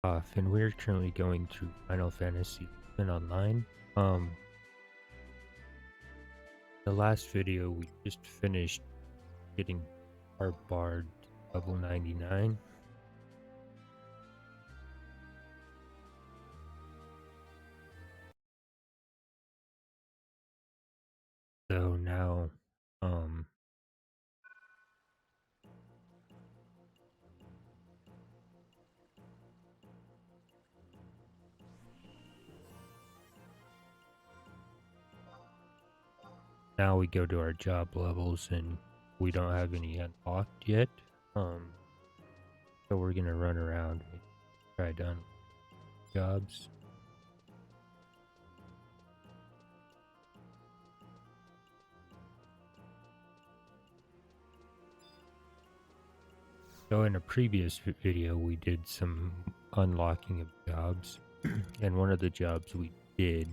off, and we're currently going through Final Fantasy VII Online. Um, the last video we just finished getting our bard level 99. So now, um, now we go to our job levels, and we don't have any unlocked yet. So we're gonna run around and try done jobs. So in a previous video, we did some unlocking of jobs, and one of the jobs we did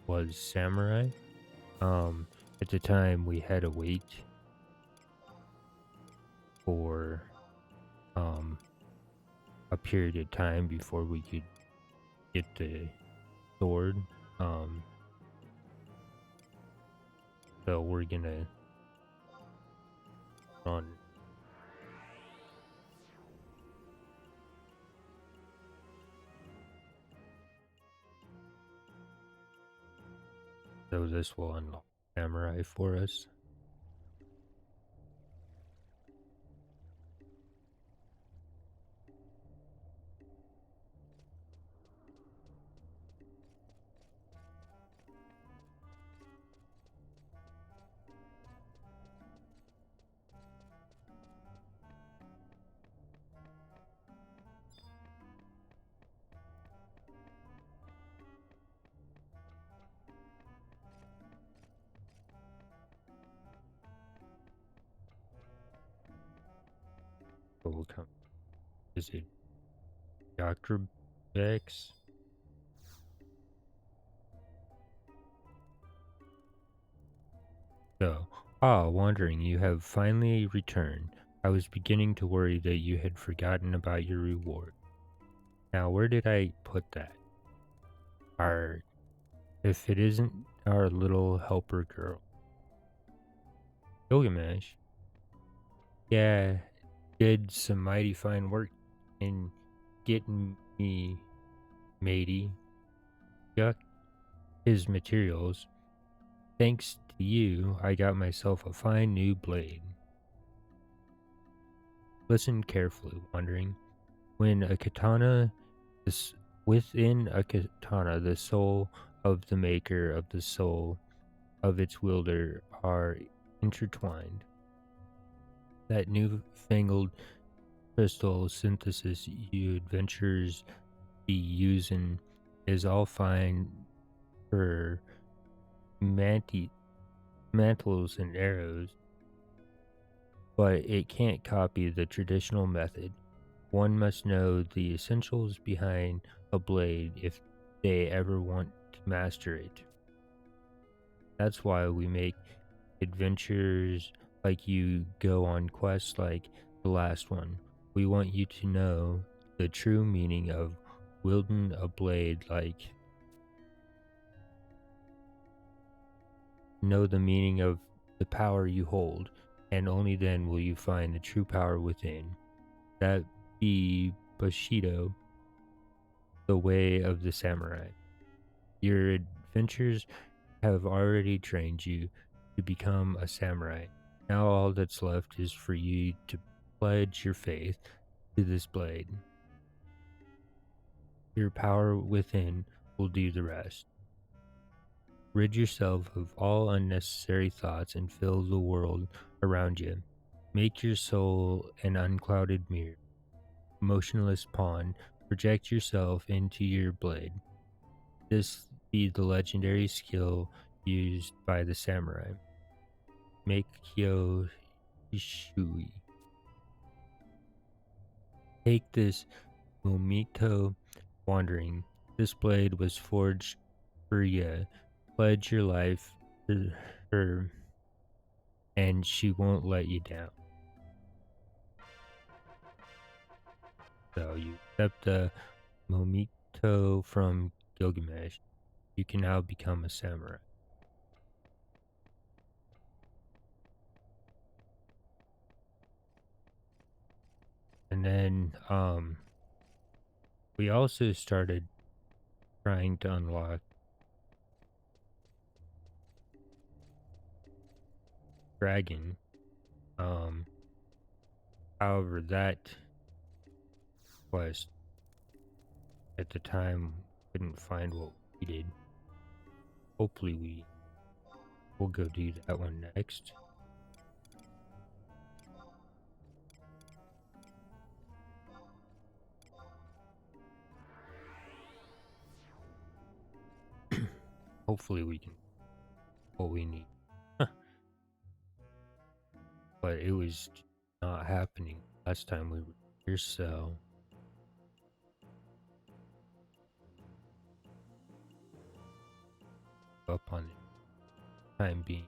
was samurai. At the time, we had to wait for a period of time before we could get the sword. Um, so we're gonna run. So this will unlock samurai for us. So we'll come. Is it Dr. Bex? So, wandering, you have finally returned. I was beginning to worry that you had forgotten about your reward. Now, where did I put that? If it isn't our little helper girl. Gilgamesh? Yeah, did some mighty fine work in getting me, matey. Got his materials. Thanks to you, I got myself a fine new blade. Listen carefully, wandering. When a katana is within a katana, the soul of the maker of the soul of its wielder are intertwined. That newfangled crystal synthesis you adventurers be using is all fine for mantles and arrows, but it can't copy the traditional method. One must know the essentials behind a blade if they ever want to master it. That's why we make adventures like you go on quests like the last one. We want you to know the true meaning of wielding a blade, know the meaning of the power you hold, and only then will you find the true power within. That be Bushido, the way of the samurai. Your adventures have already trained you to become a samurai. Now all that's left is for you to pledge your faith to this blade. Your power within will do the rest. Rid yourself of all unnecessary thoughts and fill the world around you. Make your soul an unclouded mirror, motionless pawn. Project yourself into your blade. This be the legendary skill used by the samurai. Make Kyo Shui. Take this Mumito wandering. This blade was forged for you. Pledge your life to her, and she won't let you down. So accept the Momito from Gilgamesh, you can now become a samurai. And then we also started trying to unlock Dragon. Um, However, that quest at the time couldn't find what we needed. Hopefully, we will go do that one next. Hopefully, we can what we need. But it was not happening last time we were here, so up on the time being.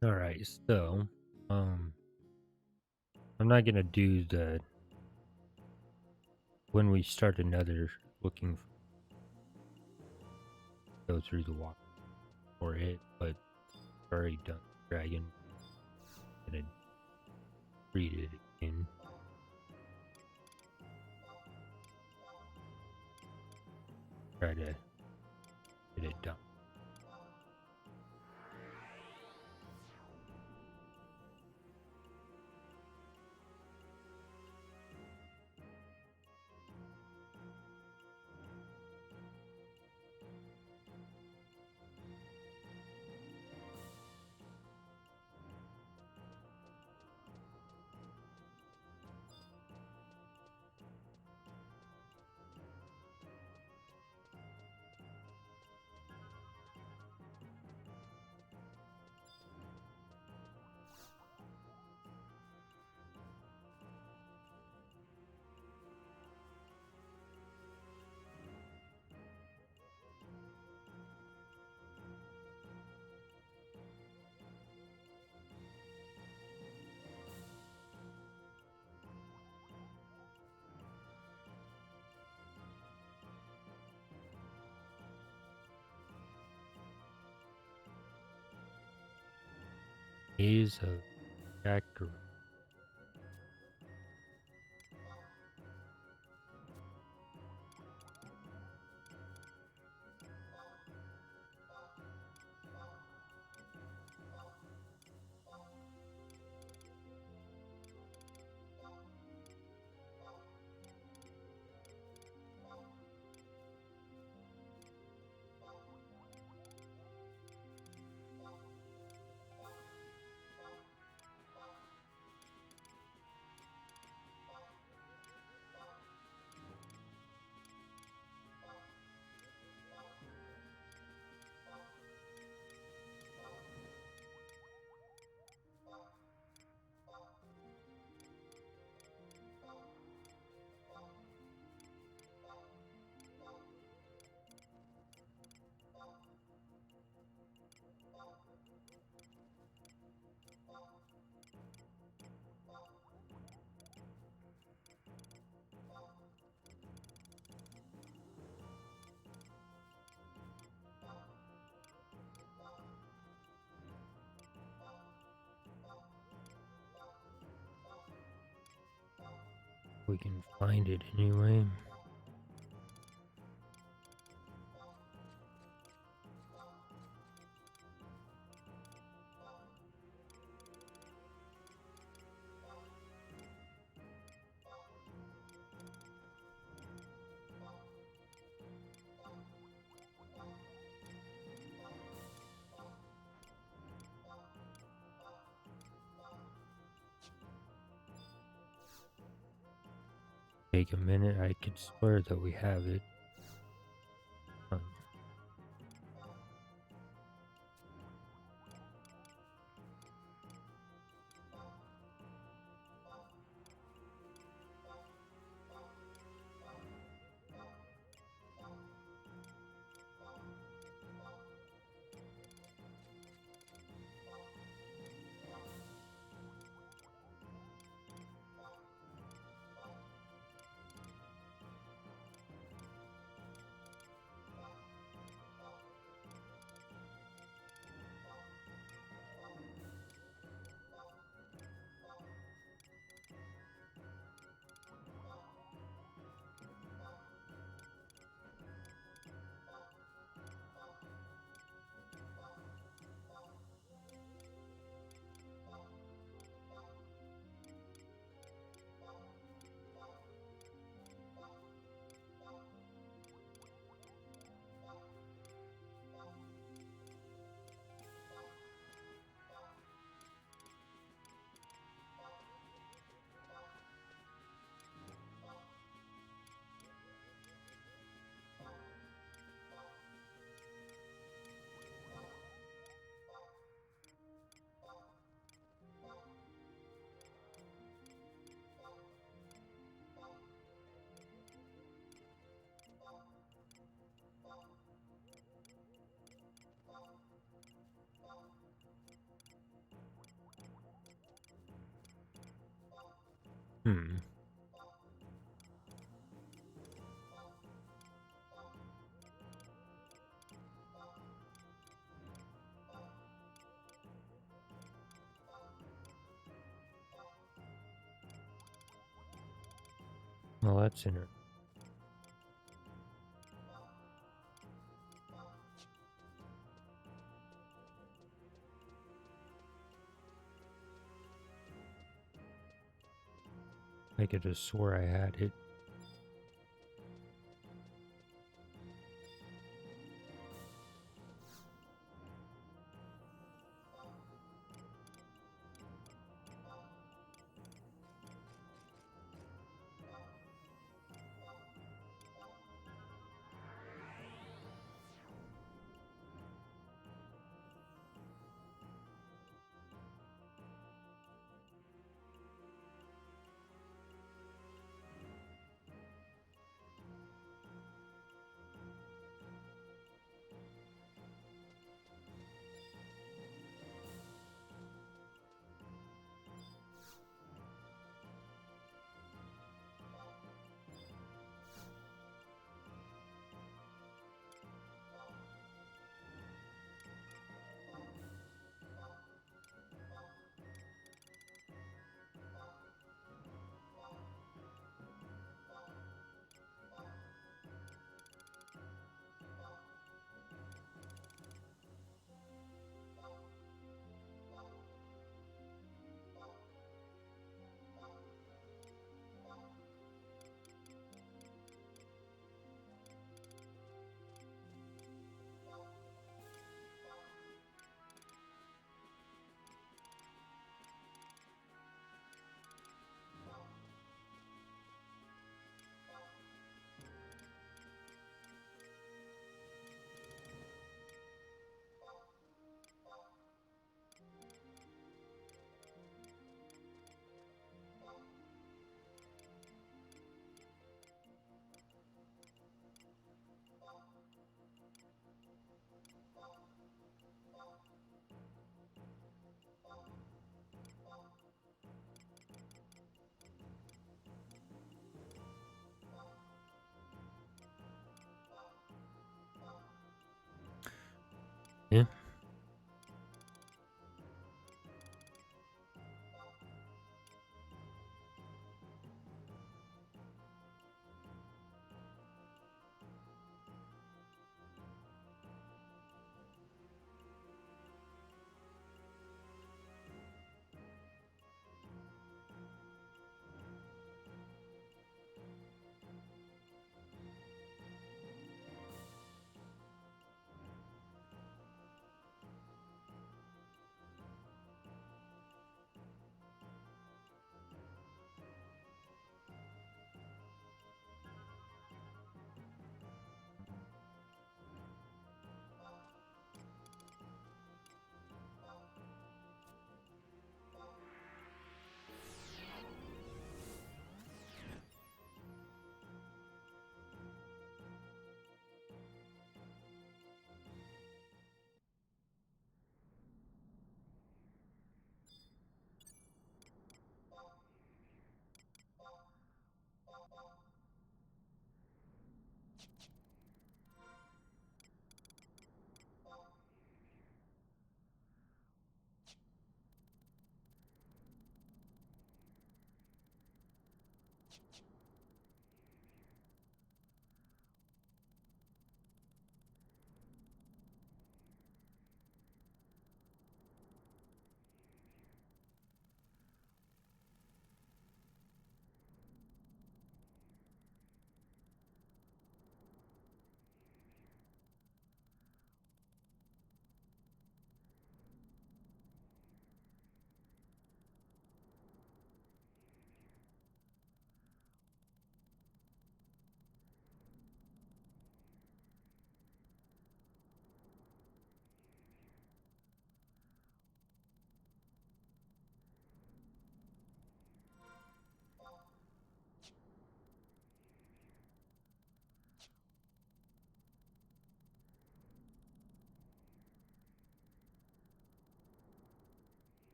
All right, so I'm not gonna do the when we start another looking go through the water for it, but already done dragon. Gonna read it again. Try to get it done. Maze of Jackdaw. We can find it anyway. Take a minute, I could swear that we have it. Um, hmm. Well, that's interesting. I could have swore I had it.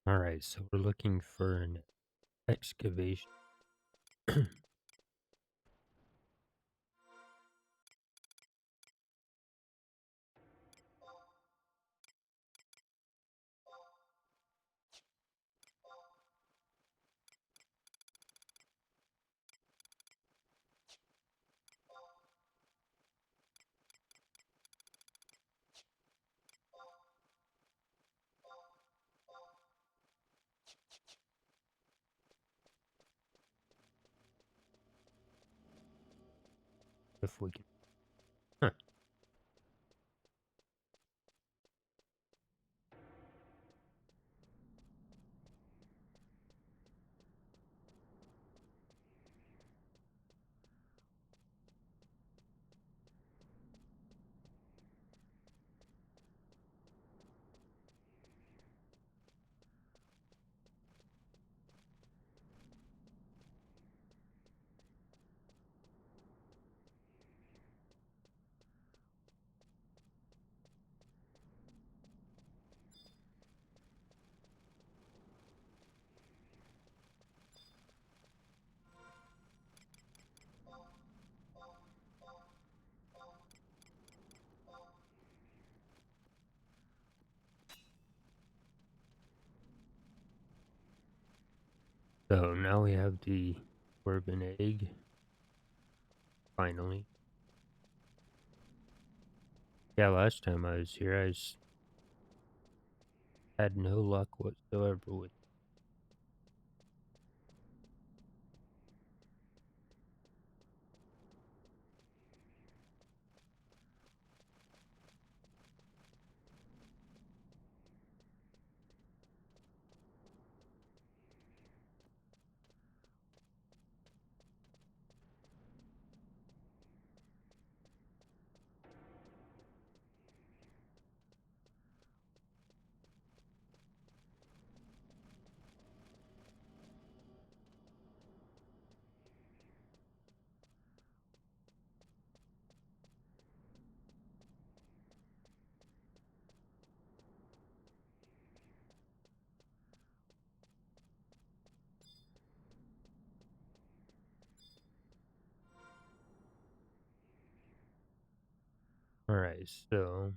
Alright, so we're looking for an excavation. If we can. Huh. So now we have the urban egg, finally. Yeah, last time I was here, had no luck whatsoever with. Alright, so.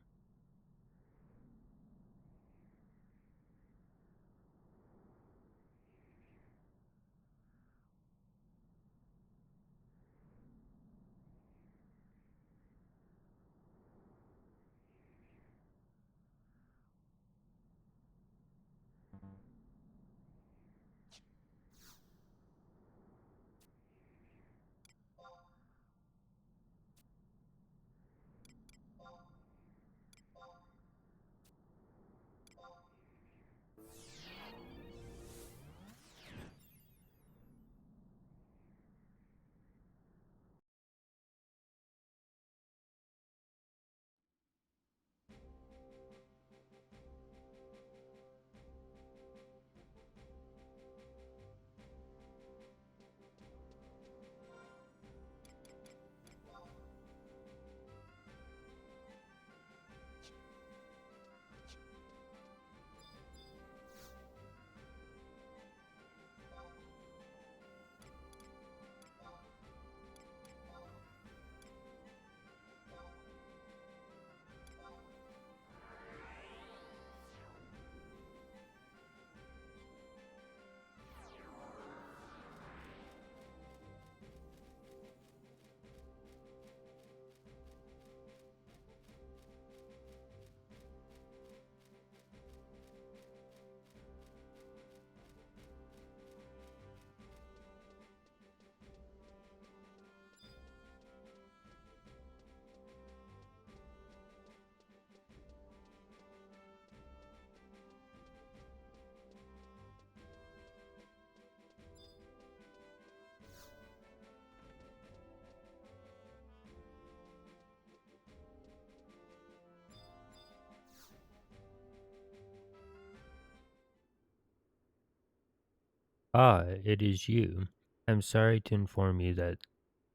Ah, it is you. I'm sorry to inform you that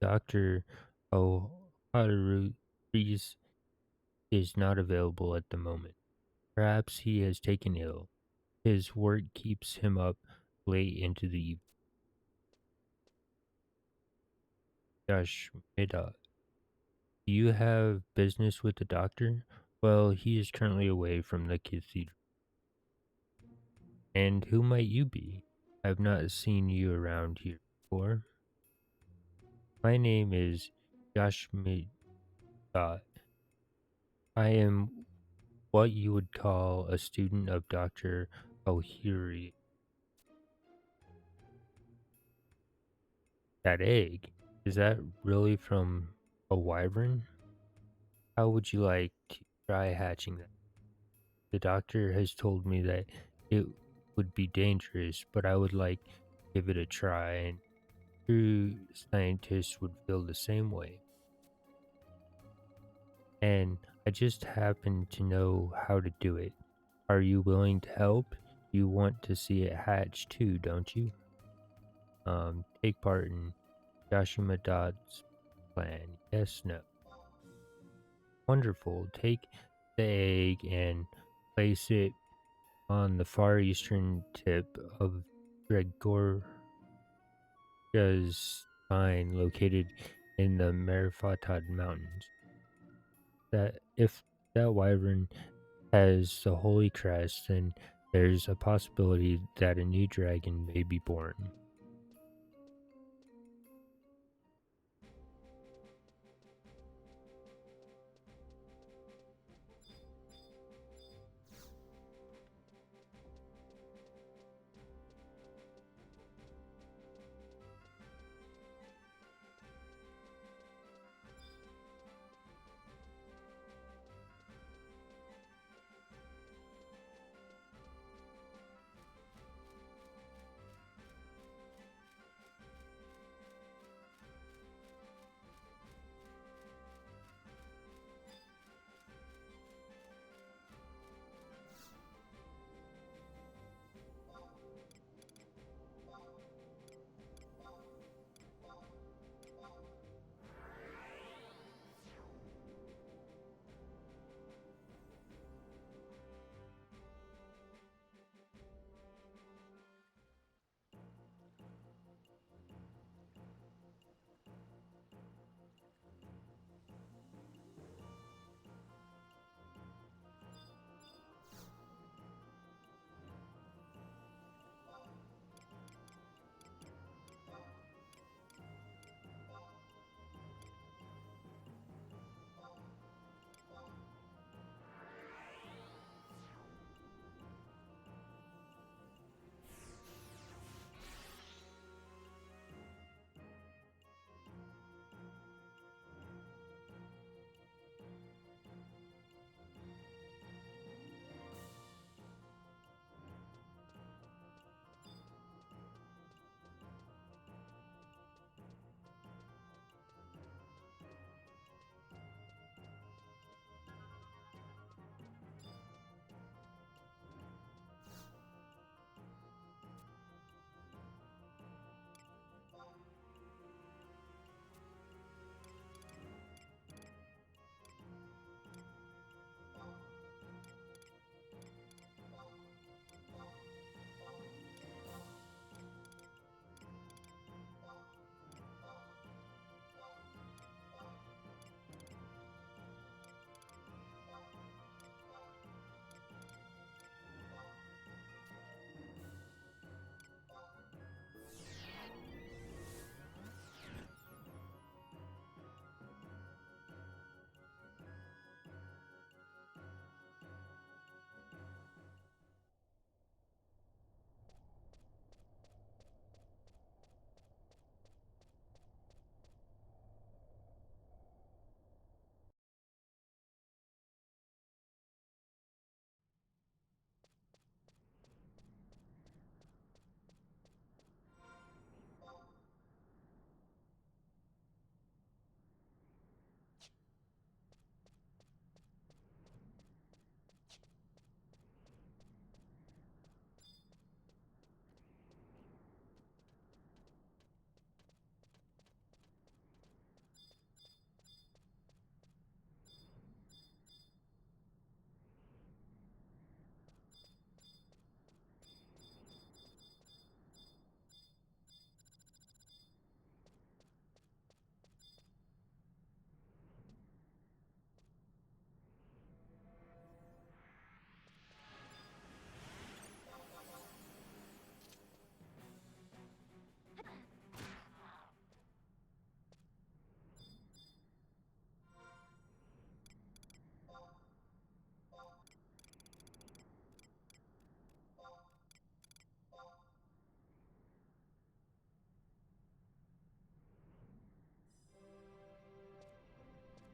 Dr. O'Haru is not available at the moment. Perhaps he has taken ill. His work keeps him up late into the evening. Yashmida, do you have business with the doctor? Well, he is currently away from the cathedral. And who might you be? I've not seen you around here before. My name is Yashmida. I am what you would call a student of Dr. Ohiri. That egg, is that really from a wyvern? How would you like to try hatching that? The doctor has told me that it would be dangerous, but I would like to give it a try, and true scientists would feel the same way. And I just happen to know how to do it. Are you willing to help? You want to see it hatch too, don't you? Take part in Joshua Dodd's plan. Yes, no. Wonderful. Take the egg and place it on the far eastern tip of Gregoria's spine located in the Marifatad Mountains. That if that wyvern has the holy crest, then there's a possibility that a new dragon may be born.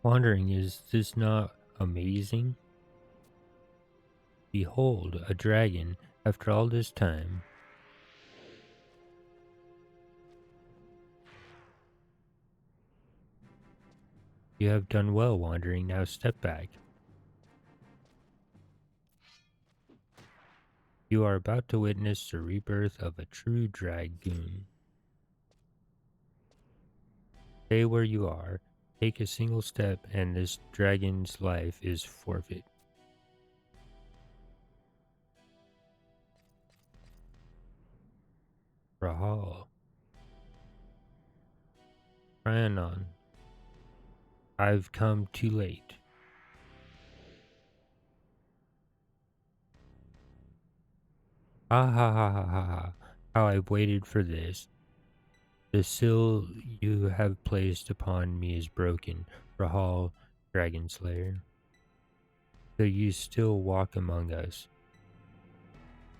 Wandering, is this not amazing? Behold, a dragon, after all this time. You have done well, Wandering. Now step back. You are about to witness the rebirth of a true dragoon. Stay where you are. Take a single step, and this dragon's life is forfeit. Rahal. Rhiannon. I've come too late. Ha ha ha ha ha ha. How I've waited for this. The seal you have placed upon me is broken, Rahal, Dragon Slayer. So you still walk among us,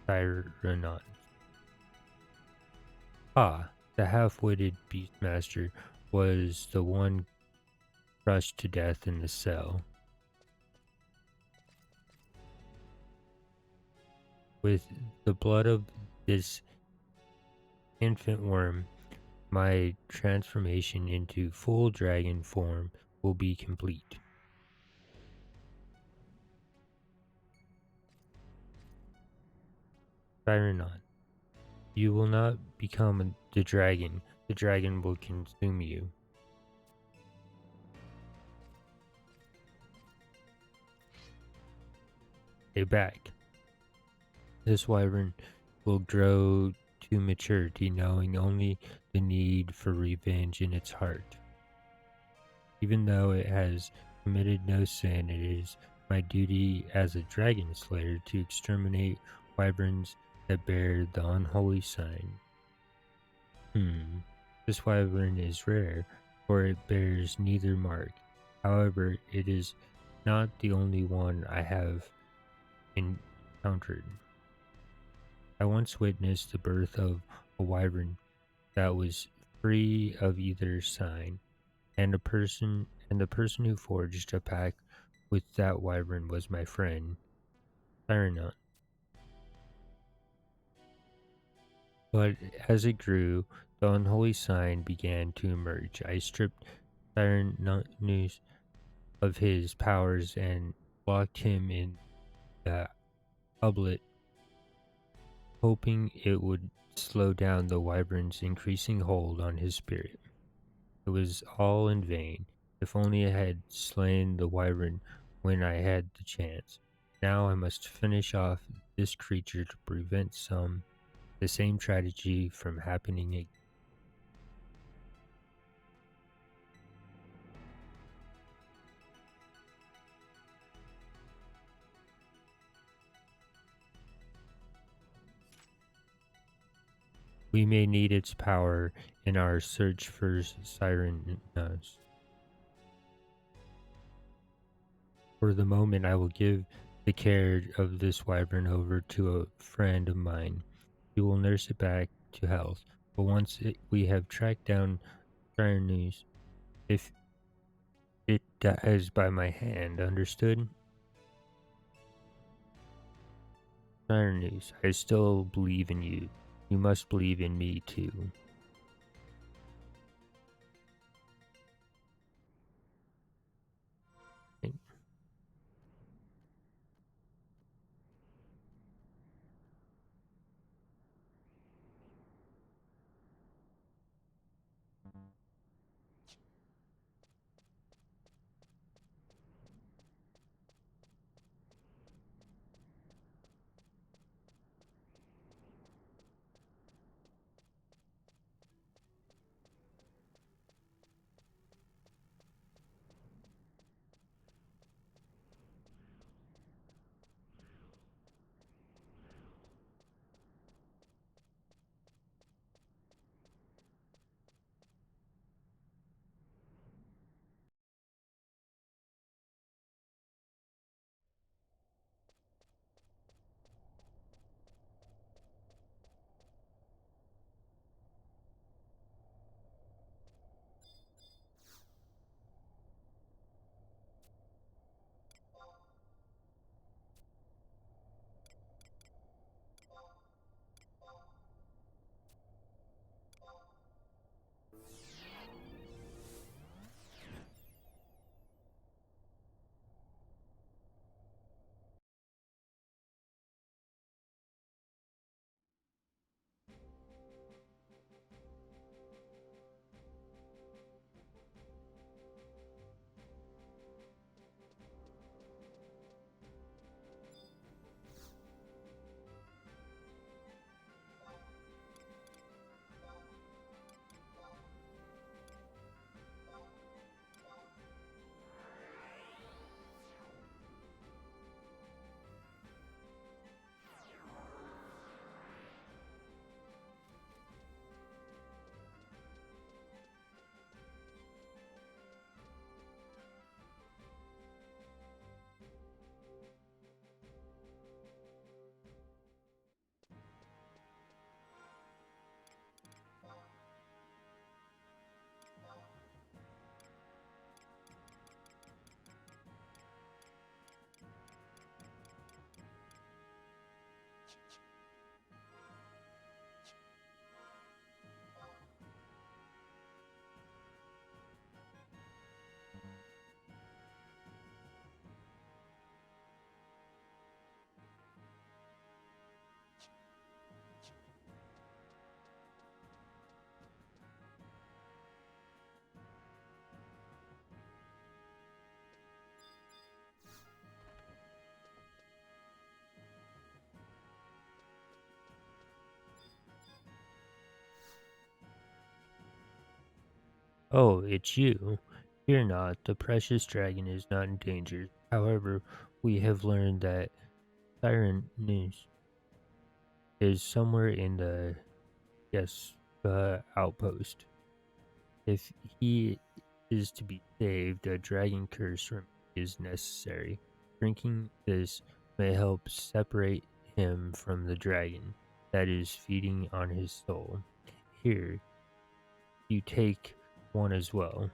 Tyrannon. Ah, the half-witted Beastmaster was the one crushed to death in the cell. With the blood of this infant worm, my transformation into full dragon form will be complete. Tyrannon, you will not become the dragon will consume you. Stay back. This wyvern will grow to maturity, knowing only the need for revenge in its heart. Even though it has committed no sin, it is my duty as a dragon slayer to exterminate wyverns that bear the unholy sign. This wyvern is rare, for it bears neither mark. However, it is not the only one I have encountered. I once witnessed the birth of a wyvern that was free of either sign, and the person who forged a pact with that wyvern was my friend, Tyrannon. But as it grew, the unholy sign began to emerge. I stripped Tyrannus of his powers and locked him in the oblet, hoping it would slow down the wyvern's increasing hold on his spirit. It was all in vain. If only I had slain the wyvern when I had the chance. Now I must finish off this creature to prevent the same tragedy from happening again. We may need its power in our search for Sirenas. For the moment, I will give the care of this wyvern over to a friend of mine. He will nurse it back to health. But once we have tracked down Sirenas, if it dies by my hand, understood? Sirenas, I still believe in you. You must believe in me too. Oh, it's you. Fear not, the precious dragon is not in danger. However, we have learned that Tyrannus is somewhere in the yes outpost. If he is to be saved, a dragon curse remedy is necessary. Drinking this may help separate him from the dragon that is feeding on his soul. Here, you take one as well.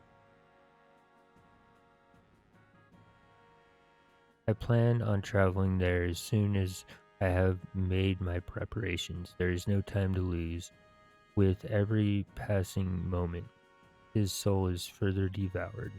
I plan on traveling there as soon as I have made my preparations. There is no time to lose. With every passing moment, his soul is further devoured.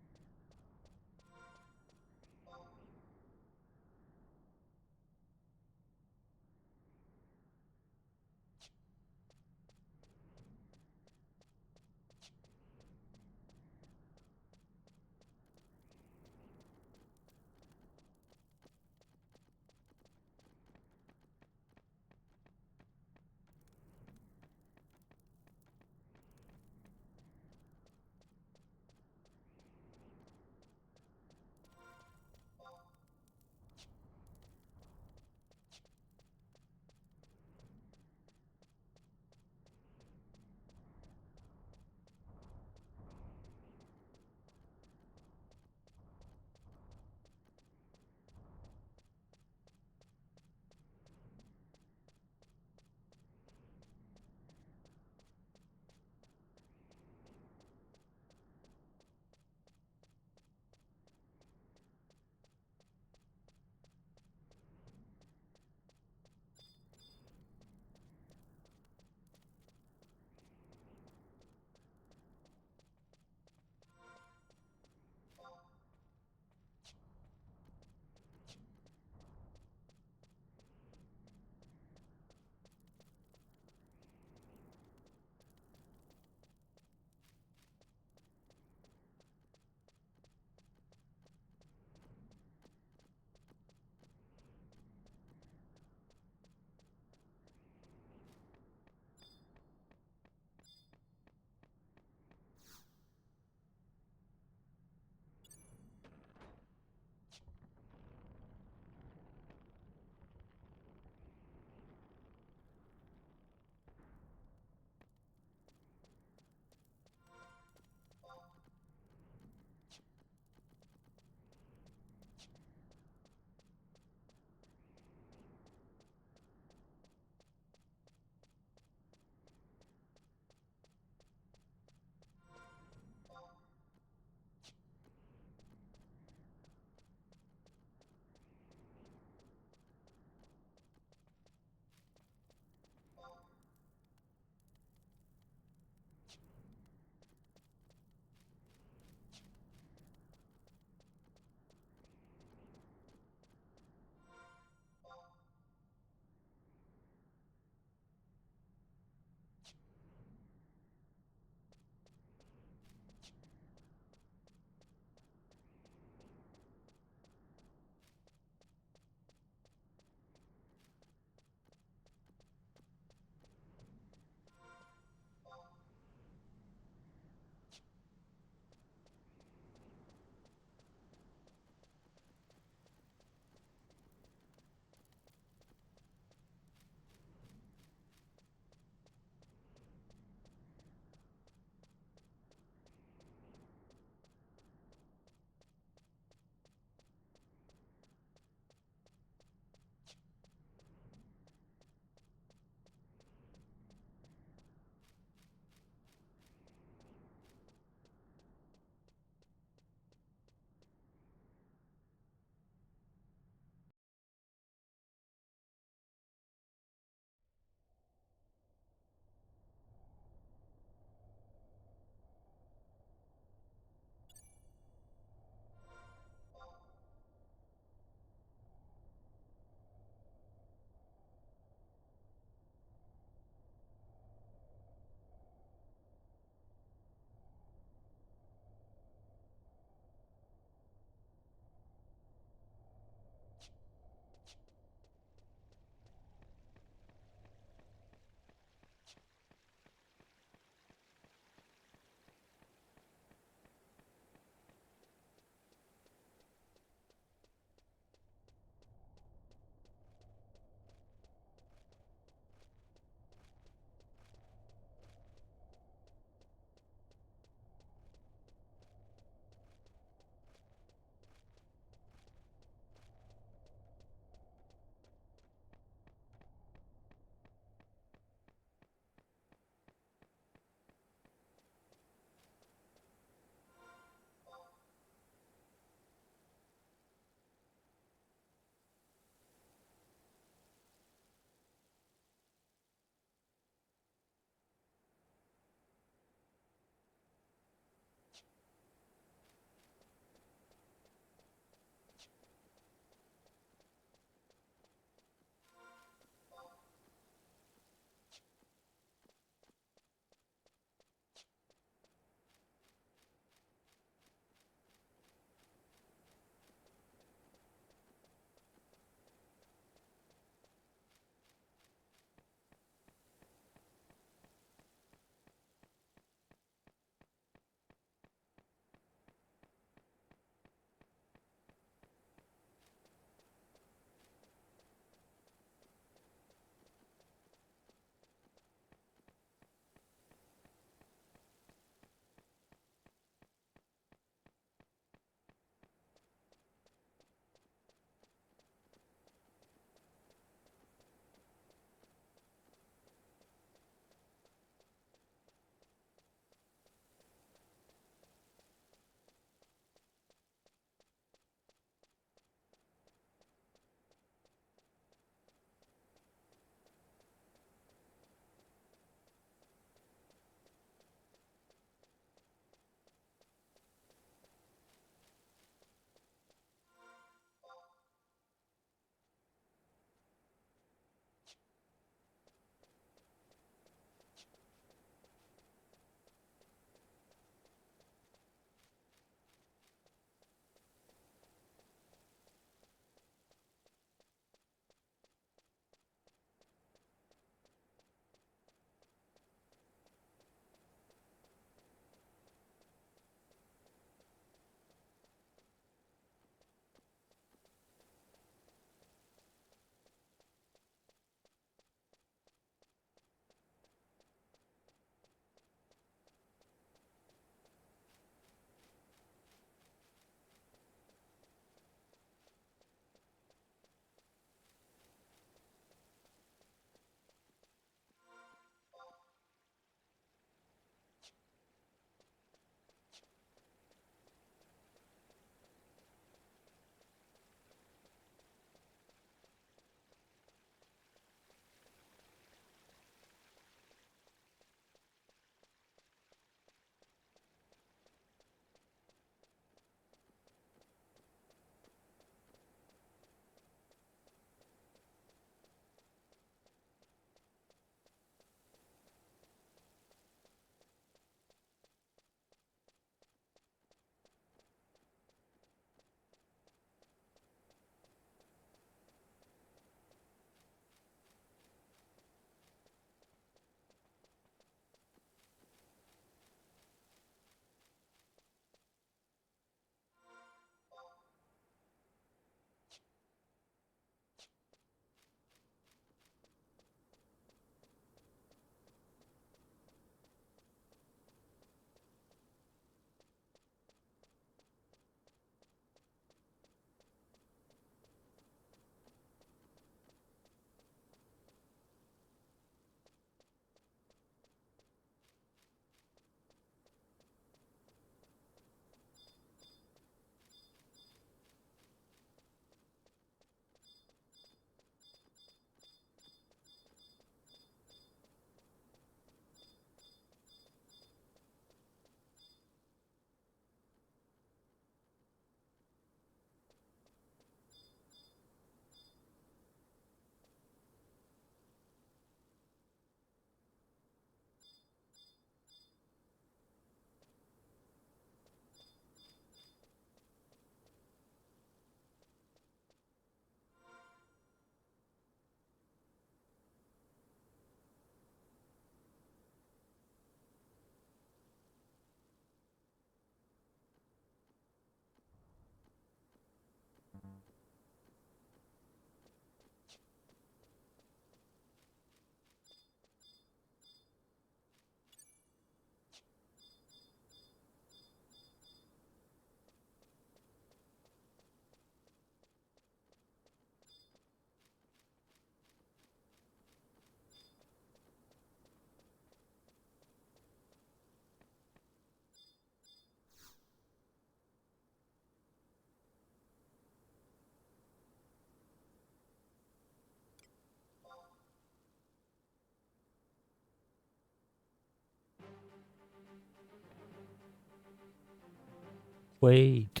Wait,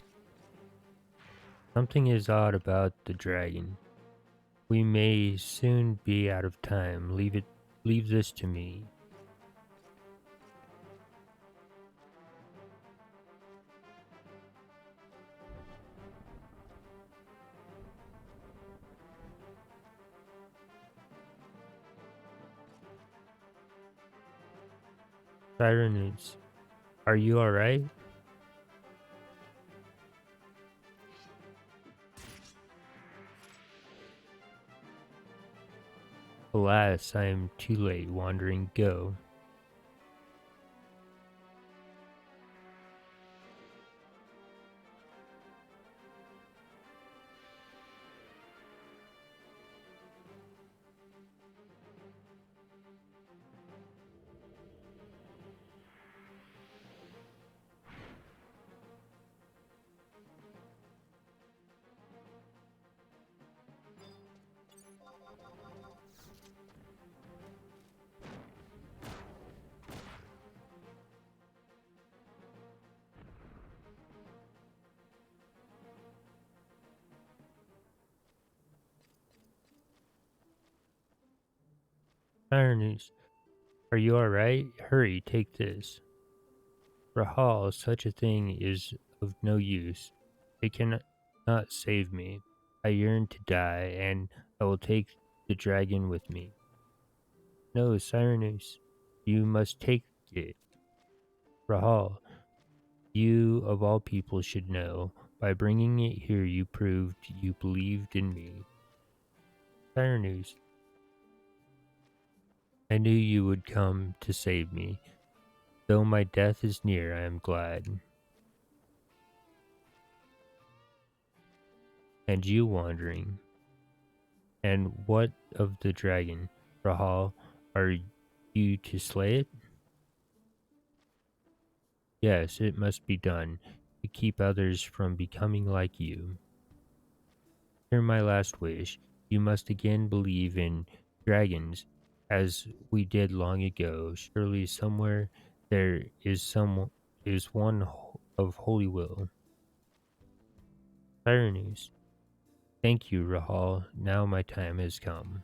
something is odd about the dragon. We may soon be out of time. Leave this to me. Tyrannus, are you alright? Alas, I am too late. Wandering, go. Tyrannus, are you alright? Hurry, take this. Rahal, such a thing is of no use. It cannot not save me. I yearn to die, and I will take the dragon with me. No, Cyrus, you must take it. Rahal, you of all people should know. By bringing it here, you proved you believed in me. Cyrus, I knew you would come to save me. Though my death is near, I am glad. And you wandering. And what of the dragon, Rahal? Are you to slay it? Yes, it must be done, to keep others from becoming like you. Hear my last wish. You must again believe in dragons, as we did long ago. Surely somewhere there is one of holy will. Tyrannus, thank you, Rahal. Now my time has come.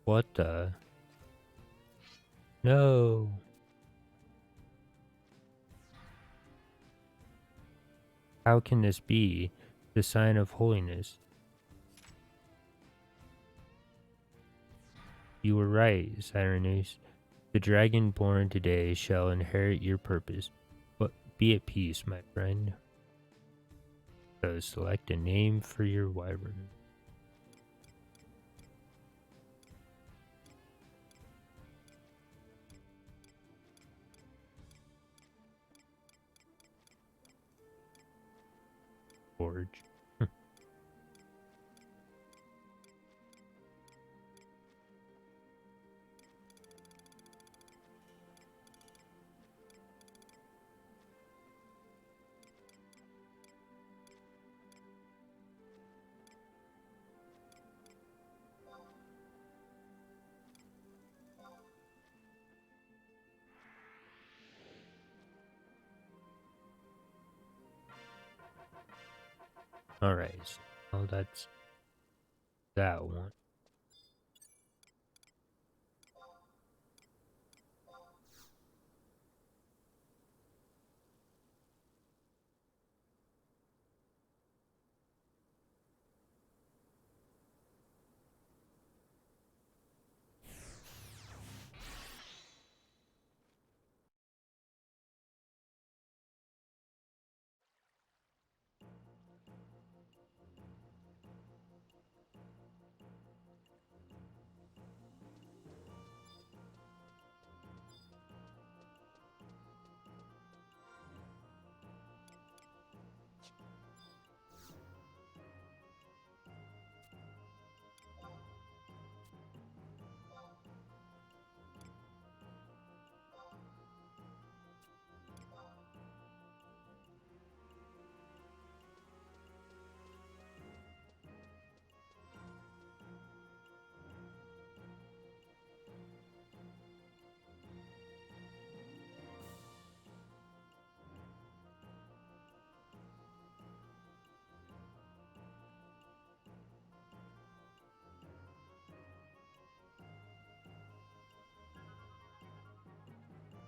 What the? No! How can this be? The sign of holiness. You were right, Cyrenius. The dragon born today shall inherit your purpose. But be at peace, my friend. So select a name for your wyvern. Forge. Alright, so that's that one.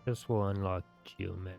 This will unlock geometry.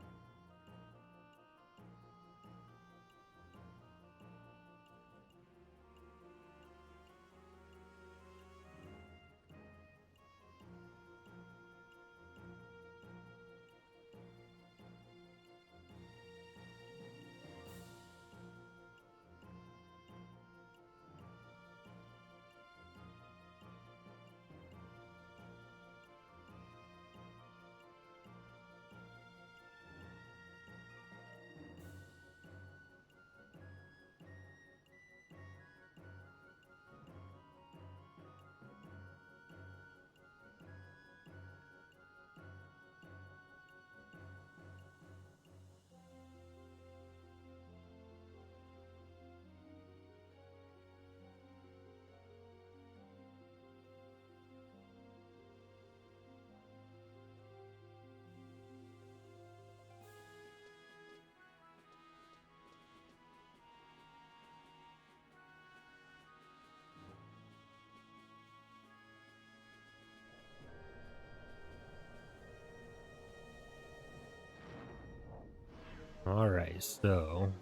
Alright, so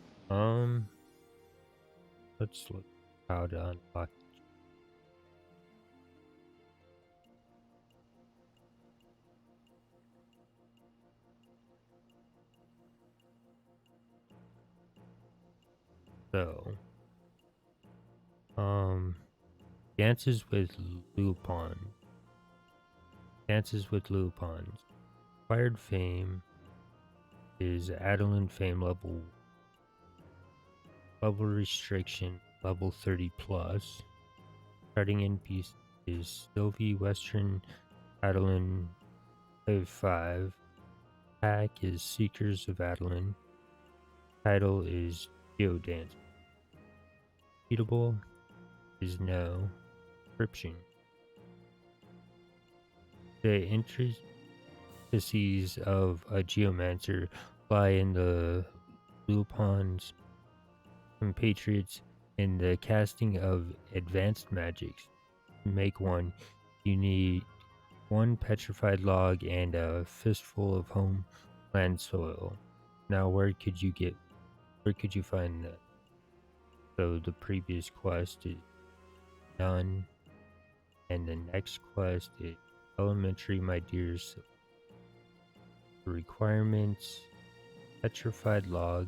let's look how to unlock. So um dances with Lupin. Dances with Lupins. Acquired fame is Adeline fame level restriction level 30 plus. Starting NPC is Sylvie Western Adeline Wave 5. Pack is Seekers of Adeline. Title is Geodance. Beatable is no. Description. The intricacies of a geomancer lie in the Lupin's compatriots in the casting of advanced magics. To make one, you need one petrified log and a fistful of homeland soil. Now, where could you find that? So the previous quest is done, and the next quest is elementary, my dears. The requirements: petrified log,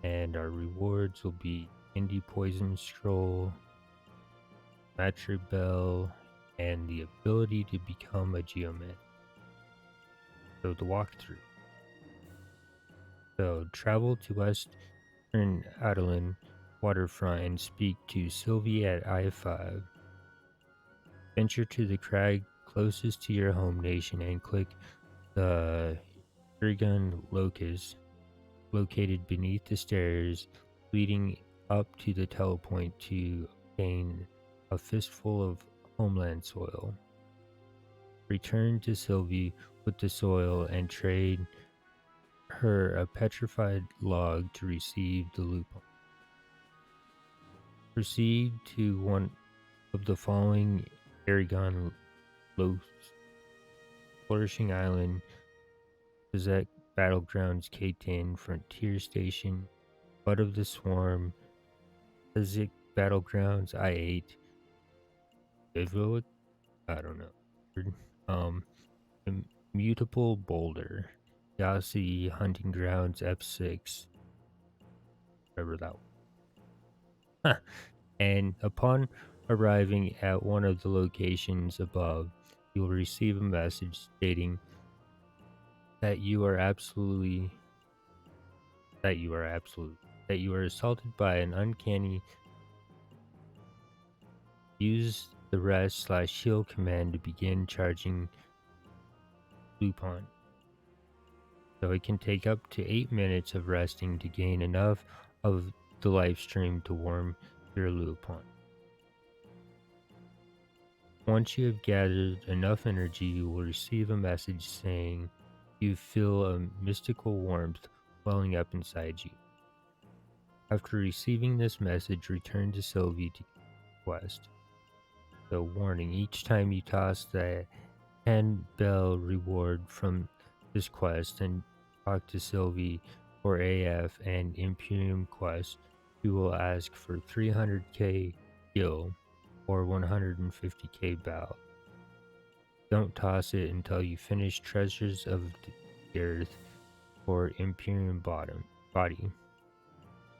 and our rewards will be indie poison scroll, matri bell, and the ability to become a geoman. So the walkthrough. So travel to Western Adeline waterfront and speak to Sylvie at I-5. Venture to the crag closest to your home nation and click the Irgun locus located beneath the stairs leading up to the telepoint to obtain a fistful of homeland soil. Return to Sylvie with the soil and trade her a petrified log to receive the lupin. Proceed to one of the following Aragon Los, Flourishing Island, Bezek Battlegrounds K10, Frontier Station, Butt of the Swarm, Bezek Battlegrounds I8, Bivouac, I don't know, Immutable Boulder, Yasi Hunting Grounds F6, whatever that was. And upon arriving at one of the locations above, you will receive a message stating that you are assaulted by an uncanny. Use the rest/heal command to begin charging Lupin. So it can take up to 8 minutes of resting to gain enough of the life stream to warm your Lupin. Once you have gathered enough energy, you will receive a message saying you feel a mystical warmth welling up inside you. After receiving this message, return to Sylvie to quest. So warning, each time you toss the handbell reward from this quest and talk to Sylvie or AF and Imperium Quest, you will ask for 300k gil or 150k bow. Don't toss it until you finish Treasures of the Earth or Imperium Body.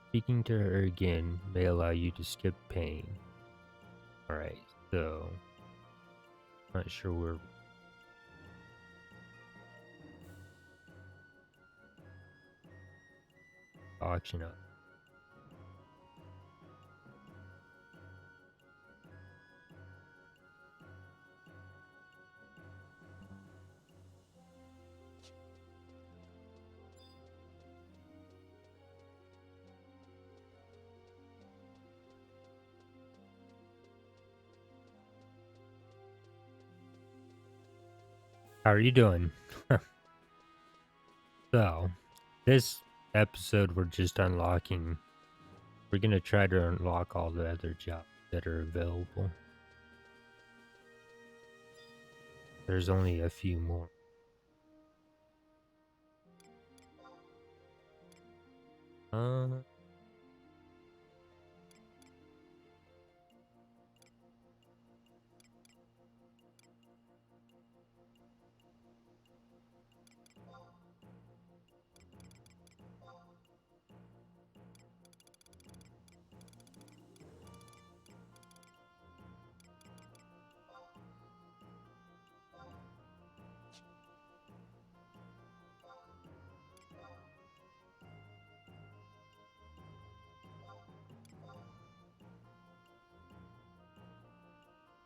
Speaking to her again may allow you to skip paying. Alright, so not sure where auction up. How are you doing? So, this episode we're just unlocking. We're gonna try to unlock all the other jobs that are available. There's only a few more. Uh,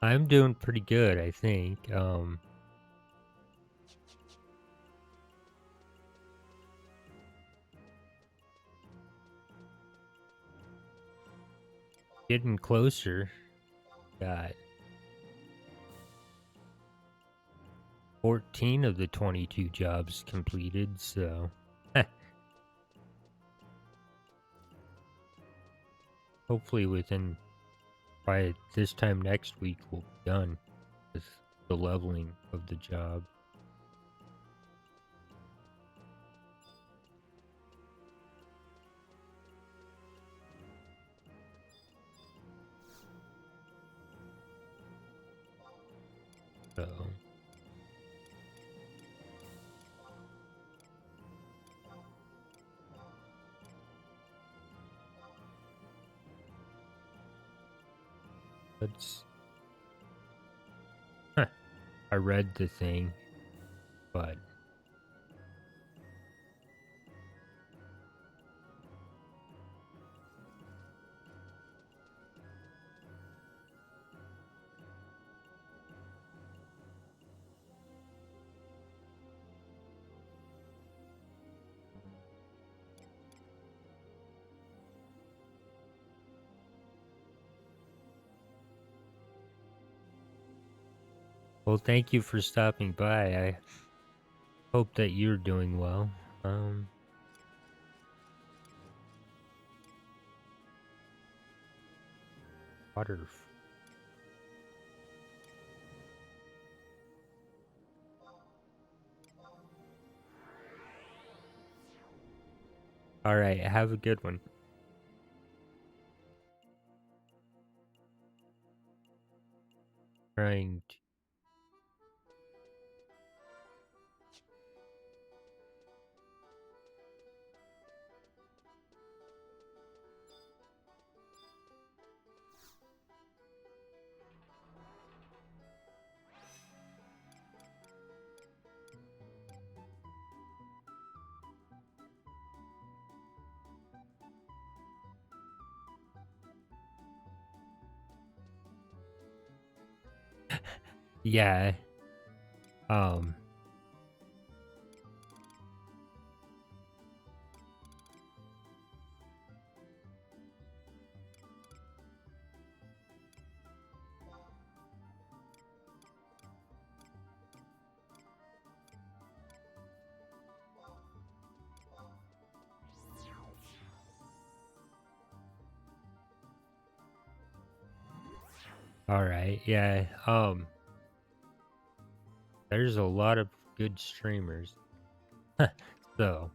I'm doing pretty good, I think. Getting closer. Got 14 of the 22 jobs completed, so hopefully by this time next week we'll be done with the leveling of the job. So let's I read the thing, but well, thank you for stopping by. I hope that you're doing well. Water. All right, have a good one. Trying to... Yeah. All right. Yeah. There's a lot of good streamers. So,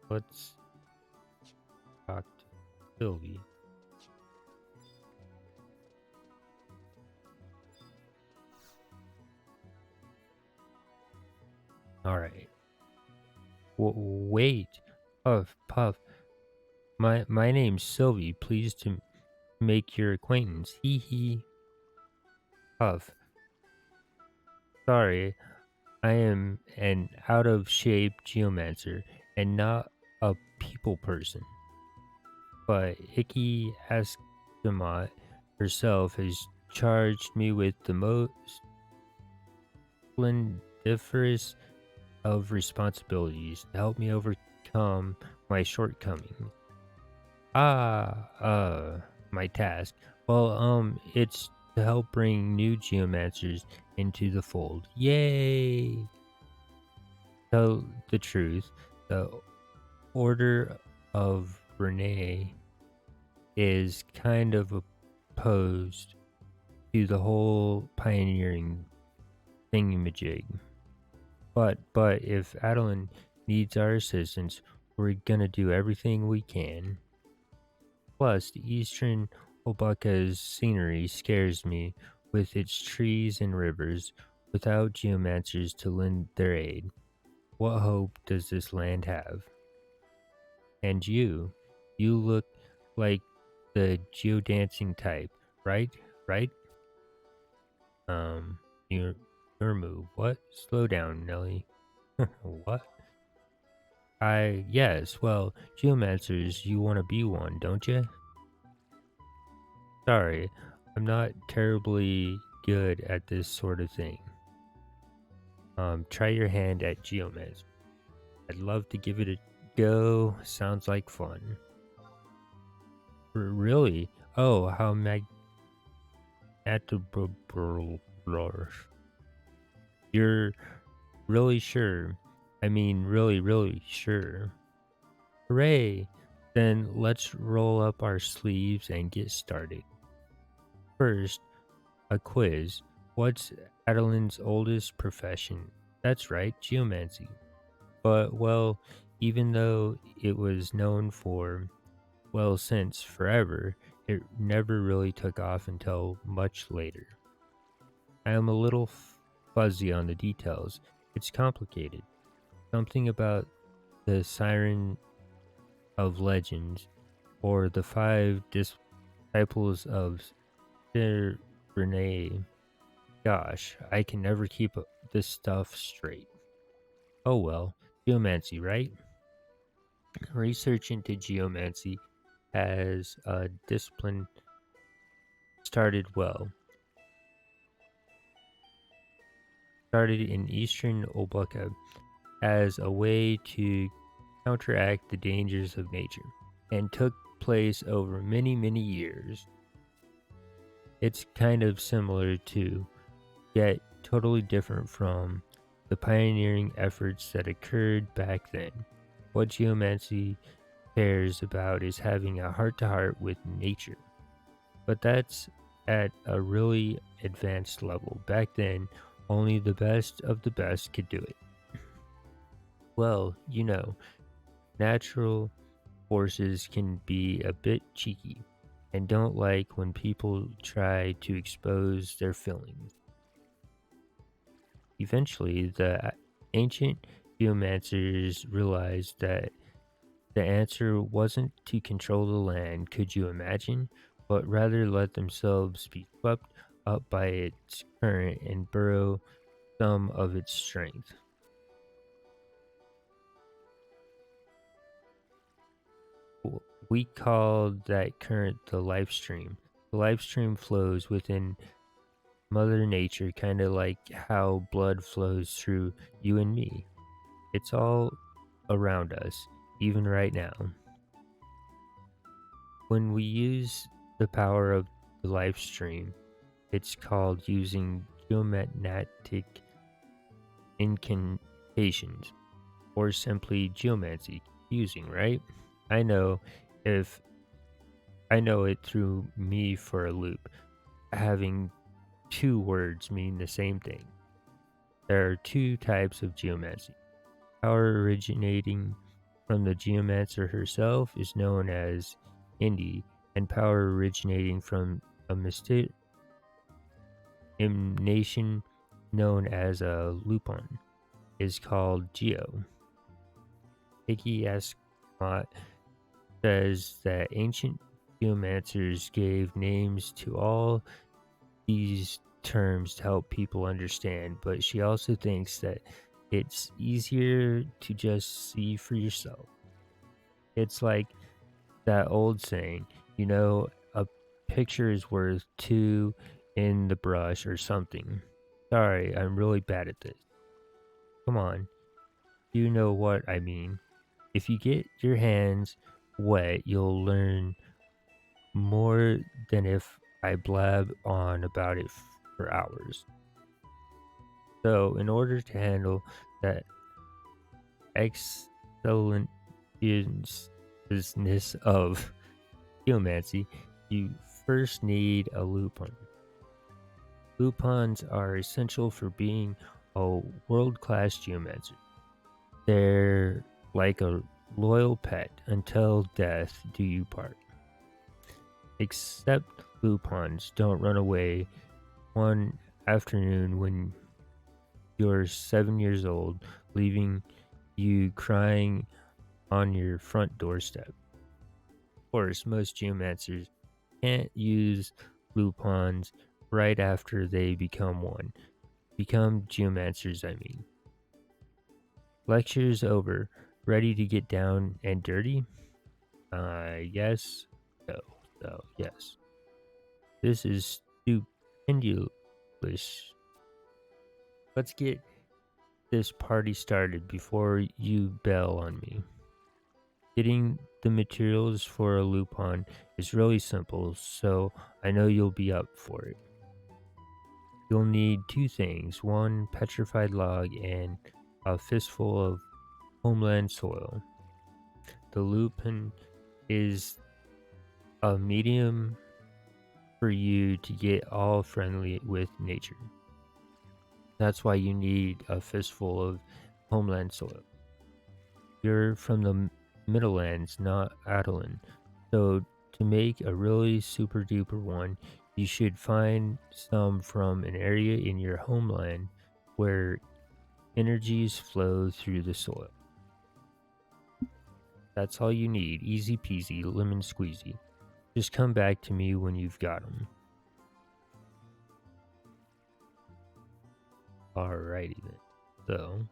let's talk to Sylvie. All right. Wait. Puff, Puff. My name's Sylvie. Pleased to make your acquaintance. Hee hee. Puff. Sorry, I am an out of shape geomancer and not a people person. But Icky Askamot herself has charged me with the most splendiferous of responsibilities to help me overcome my shortcomings. Ah, my task. Well, it's to help bring new geomancers into the fold. Yay! Tell the truth, the Order of Renee is kind of opposed to the whole pioneering thingamajig. But if Adeline needs our assistance, we're gonna do everything we can. Plus, the eastern Obaka's scenery scares me with its trees and rivers without geomancers to lend their aid. What hope does this land have? And you look like the geodancing type, right? Right? Um, your your move. What? Slow down, Nelly. What? Yes, well, geomancers, you want to be one, don't you? Sorry, I'm not terribly good at this sort of thing. Try your hand at geomancy. I'd love to give it a go. Sounds like fun. Really? Oh, how magnetable. You're really sure? I mean, really sure. Hooray! Then let's roll up our sleeves and get started. First, a quiz. What's Adeline's oldest profession? That's right, geomancy. But, well, even though it was known for, well, since forever, it never really took off until much later. I am a little fuzzy on the details. It's complicated. Something about the siren of legends, or the five disciples of Sir Renee. Gosh, I can never keep this stuff straight. Oh well, geomancy, right? Research into geomancy as a discipline started started in eastern Obaka as a way to counteract the dangers of nature, and took place over many years. It's kind of similar to, yet totally different from, the pioneering efforts that occurred back then. What geomancy cares about is having a heart-to-heart with nature. But that's at a really advanced level. Back then, only the best of the best could do it. Well, natural forces can be a bit cheeky and don't like when people try to expose their feelings. Eventually, the ancient geomancers realized that the answer wasn't to control the land, could you imagine, but rather let themselves be swept up by its current and borrow some of its strength. We call that current the life stream. The life stream flows within Mother Nature, kind of like how blood flows through you and me. It's all around us, even right now. When we use the power of the life stream, it's called using geomagnetic incantations, or simply geomancy. Confusing, right? I know if I know it threw me for a loop, having two words mean the same thing. There are two types of geomancy. Power originating from the geomancer herself is known as Indi, and power originating from a mystic emanation known as a lupon is called Geo. Hickey Ascot says that ancient geomancers gave names to all these terms to help people understand, but she also thinks that it's easier to just see for yourself. It's like that old saying, a picture is worth two in the brush or something. Sorry, I'm really bad at this. Come on, you know what I mean. If you get your hands wet, you'll learn more than if I blab on about it for hours. So, in order to handle that excellent business of geomancy, you first need a lupon. Lupons are essential for being a world-class geomancer. They're like a loyal pet until death do you part. Except lupons don't run away one afternoon when you're 7 years old, leaving you crying on your front doorstep. Of course, most geomancers can't use lupons right after they become geomancers, I mean. Lecture's over. Ready to get down and dirty? Yes. Yes. This is stupendous. Let's get this party started before you bail on me. Getting the materials for a lupon is really simple, so I know you'll be up for it. You'll need two things, one petrified log and a fistful of homeland soil. The lupin is a medium for you to get all friendly with nature. That's why you need a fistful of homeland soil. You're from the Middlelands, not Adelan. So to make a really super duper one, you should find some from an area in your homeland where energies flow through the soil. That's all you need. Easy peasy, lemon squeezy. Just come back to me when you've got them. Alrighty then. So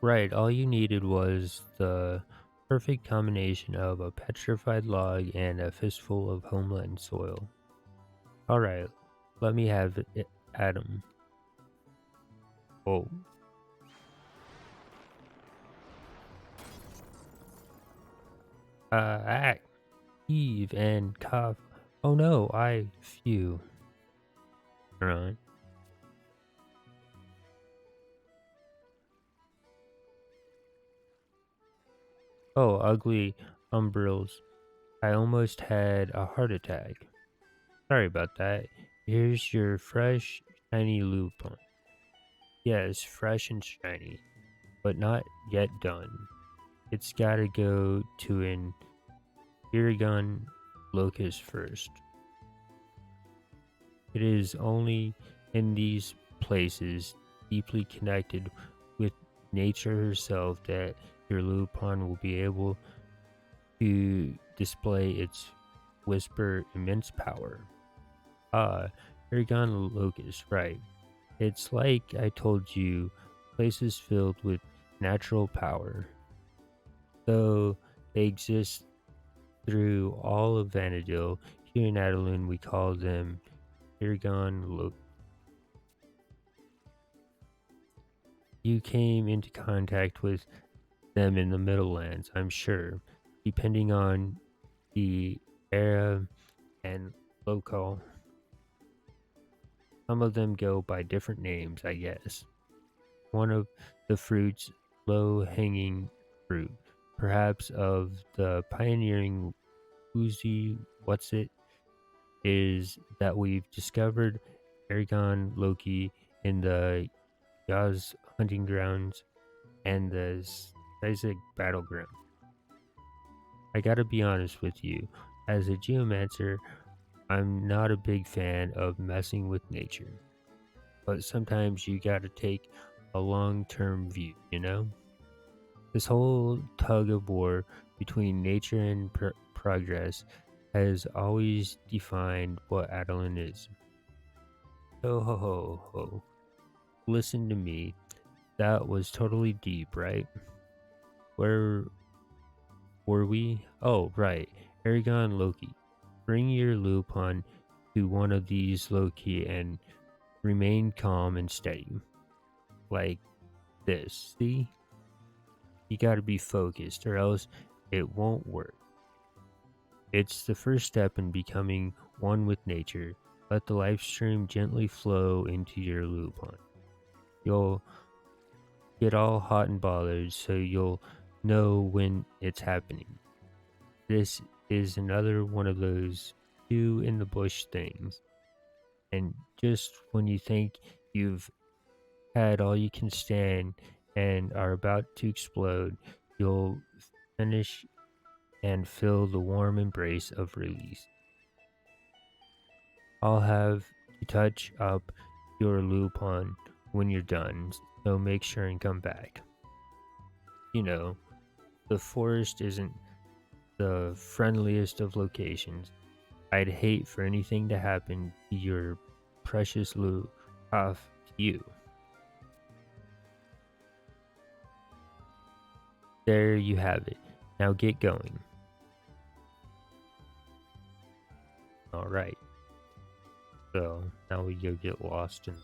Right, all you needed was the perfect combination of a petrified log and a fistful of homeland soil. Alright, let me have it, Adam. Oh, act, heave, and cough. Oh no, phew. Right. Oh, ugly umbrils. I almost had a heart attack. Sorry about that. Here's your fresh, shiny lupin. Yes, fresh and shiny, but not yet done. It's gotta go to an Irrigon locus first. It is only in these places, deeply connected with nature herself, that your lupin will be able to display its whisper immense power. Ah, Irrigon locus, right. It's like I told you, places filled with natural power. Though they exist through all of Vanadil, here in Adalun we call them Irgon Loki. You came into contact with them in the Middlelands, I'm sure, depending on the era and locale. Some of them go by different names, I guess. One of the fruits, low-hanging fruit, perhaps of the pioneering Uzi what's it, is that we've discovered Aragon Loki in the Yaz hunting grounds and the Isaac battleground. I gotta be honest with you, as a geomancer, I'm not a big fan of messing with nature, but sometimes you gotta take a long-term view, you know? This whole tug of war between nature and progress has always defined what Adeline is. Ho ho ho ho. Listen to me. That was totally deep, right? Where were we? Oh, right. Aragon Loki. Bring your lupin to one of these Loki and remain calm and steady. Like this. See? You gotta be focused or else it won't work. It's the first step in becoming one with nature. Let the life stream gently flow into your lupin. You'll get all hot and bothered so you'll know when it's happening. This is another one of those two in the bush things. And just when you think you've had all you can stand and are about to explode, you'll finish and feel the warm embrace of release. I'll have to touch up your lupin when you're done, so make sure and come back. You know, the forest isn't the friendliest of locations. I'd hate for anything to happen to your precious off to you. There you have it. Now get going. Alright, so now we go get lost in.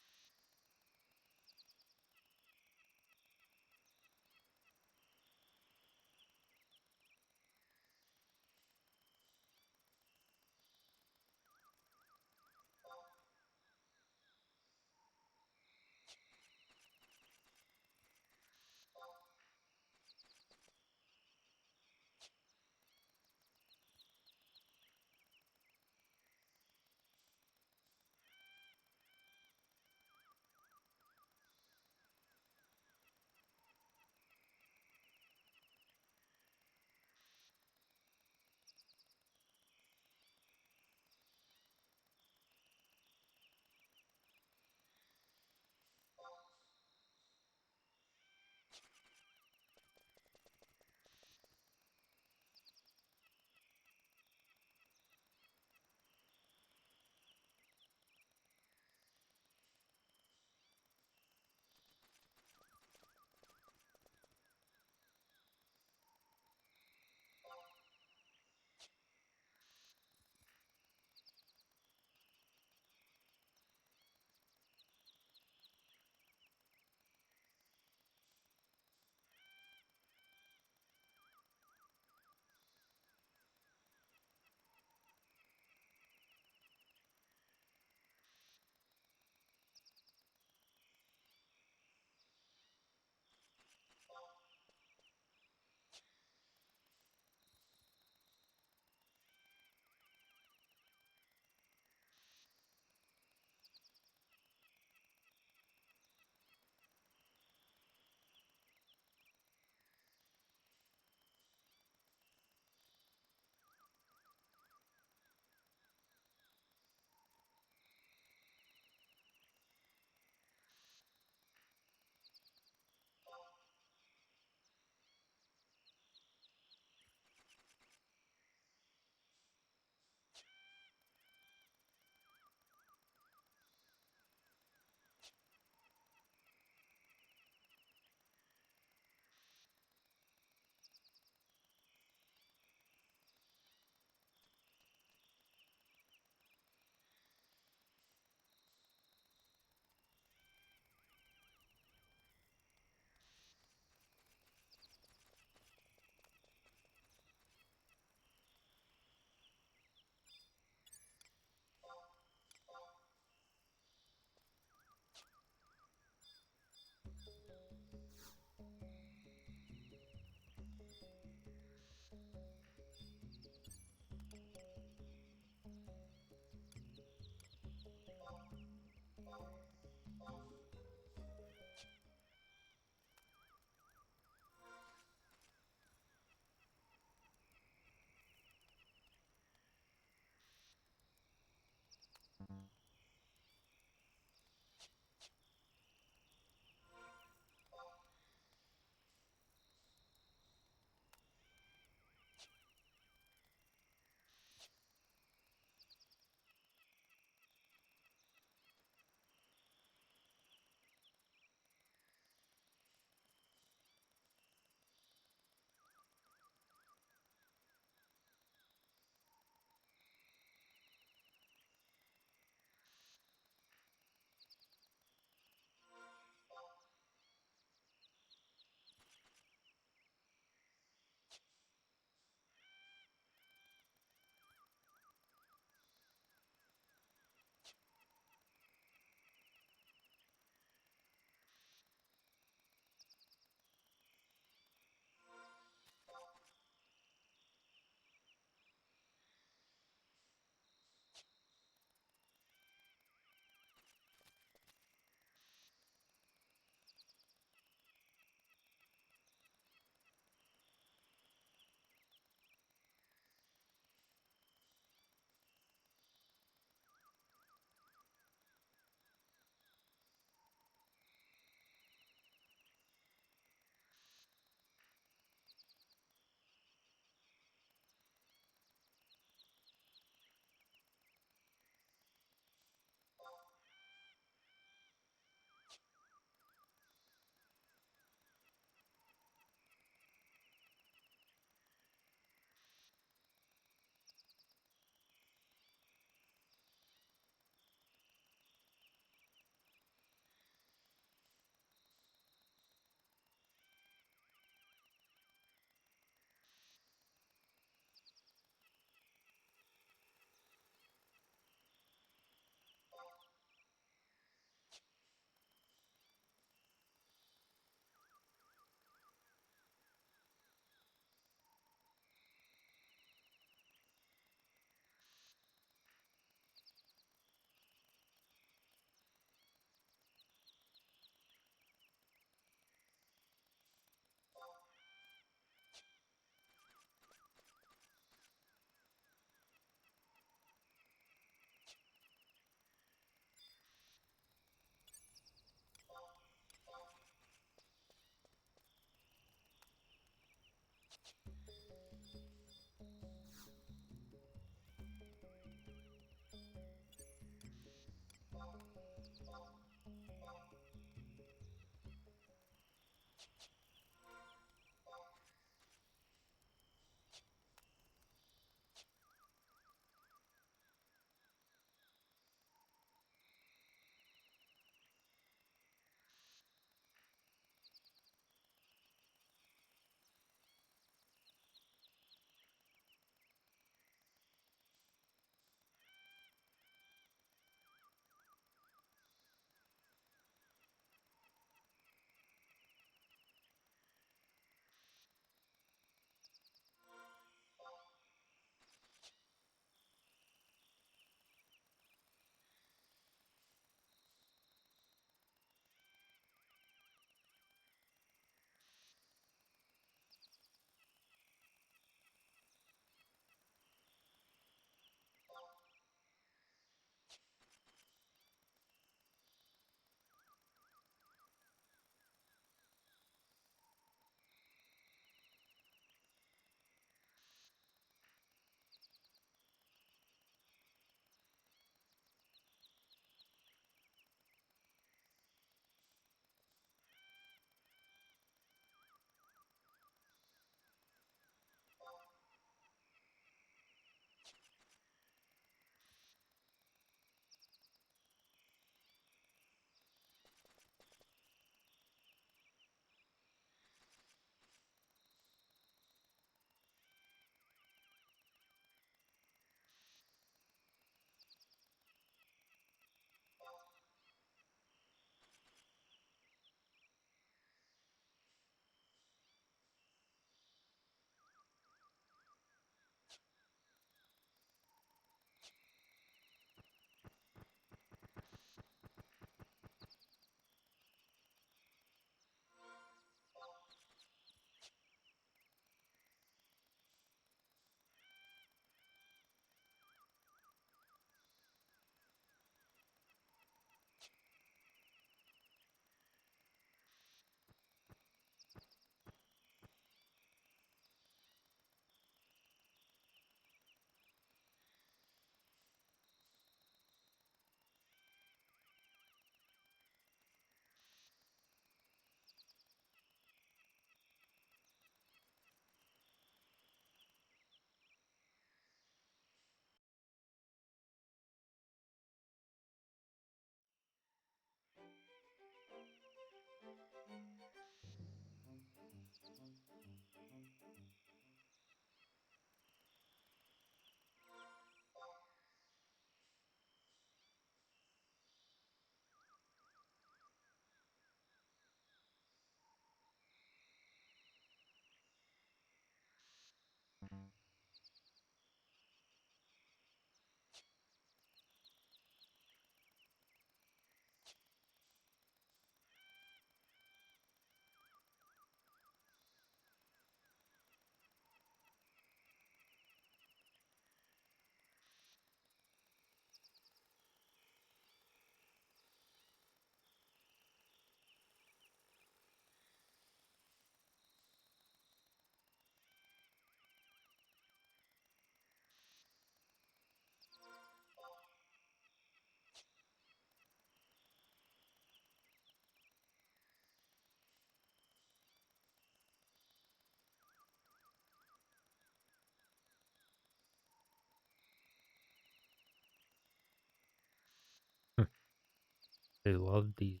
They love these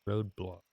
roadblocks.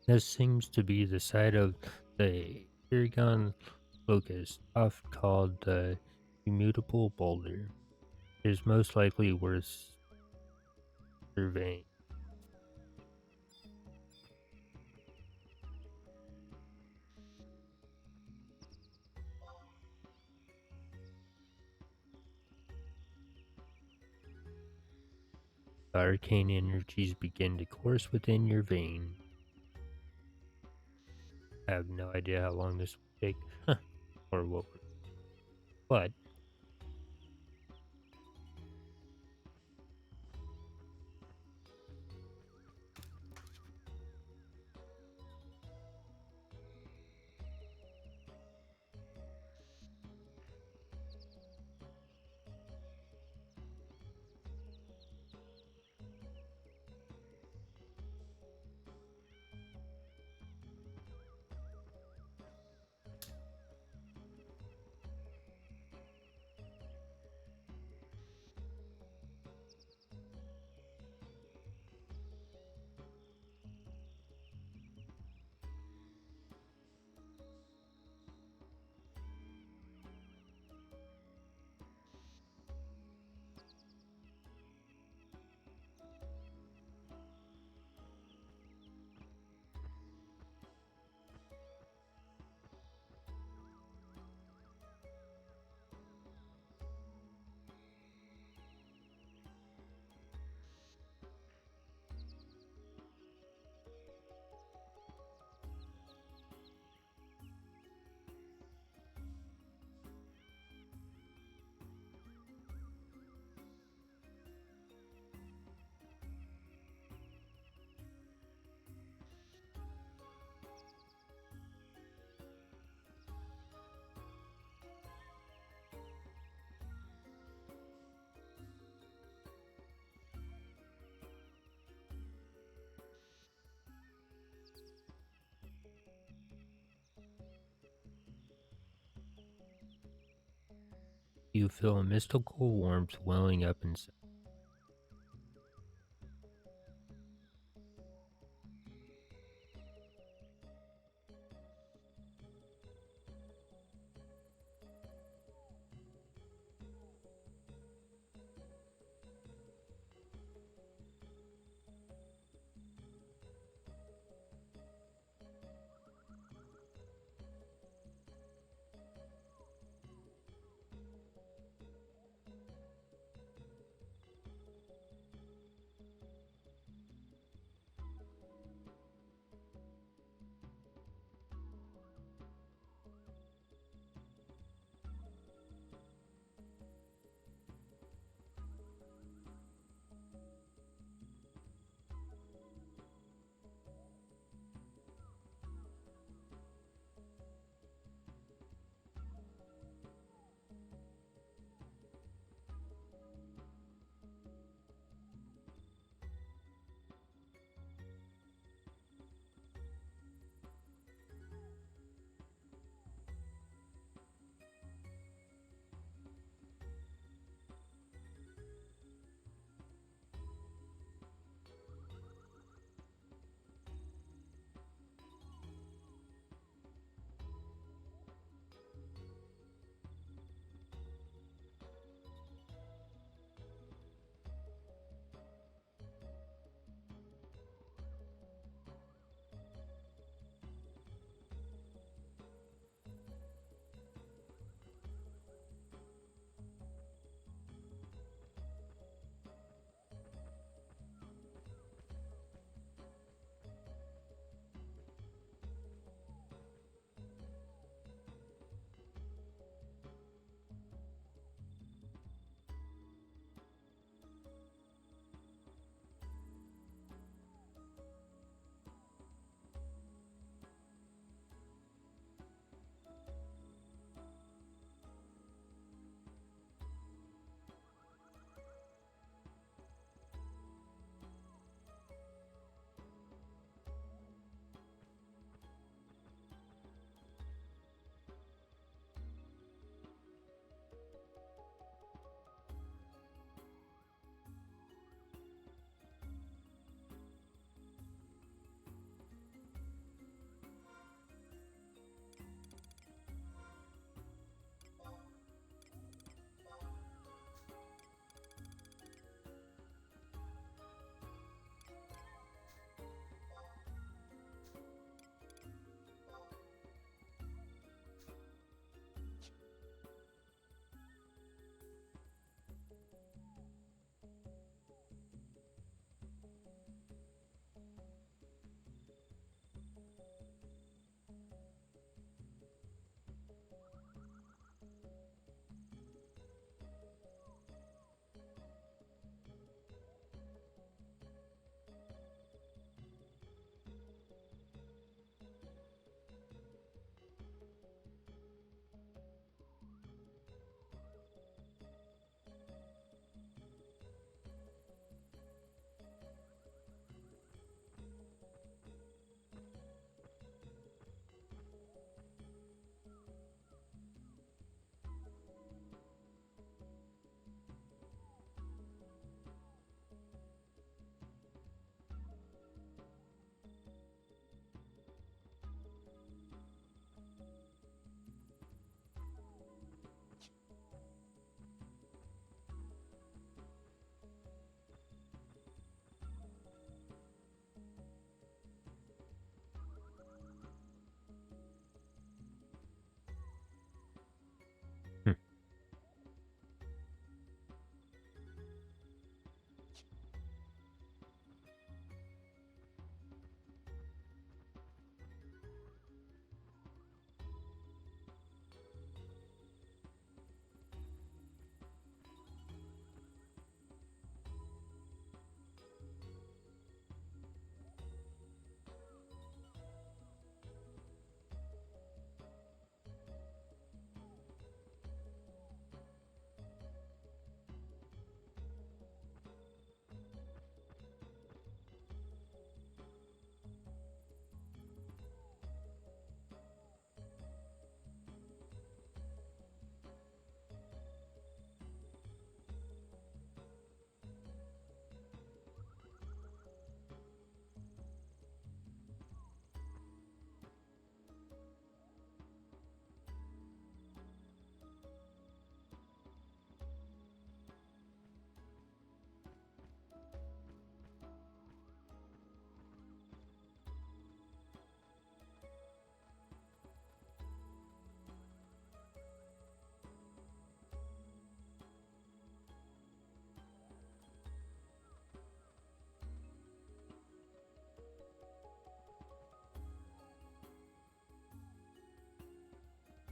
This seems to be the site of the Aragon locust, oft called the immutable boulder. It is most likely worth surveying. The arcane energies begin to course within your vein. I have no idea how long this will take, or what, but you feel a mystical warmth welling up inside.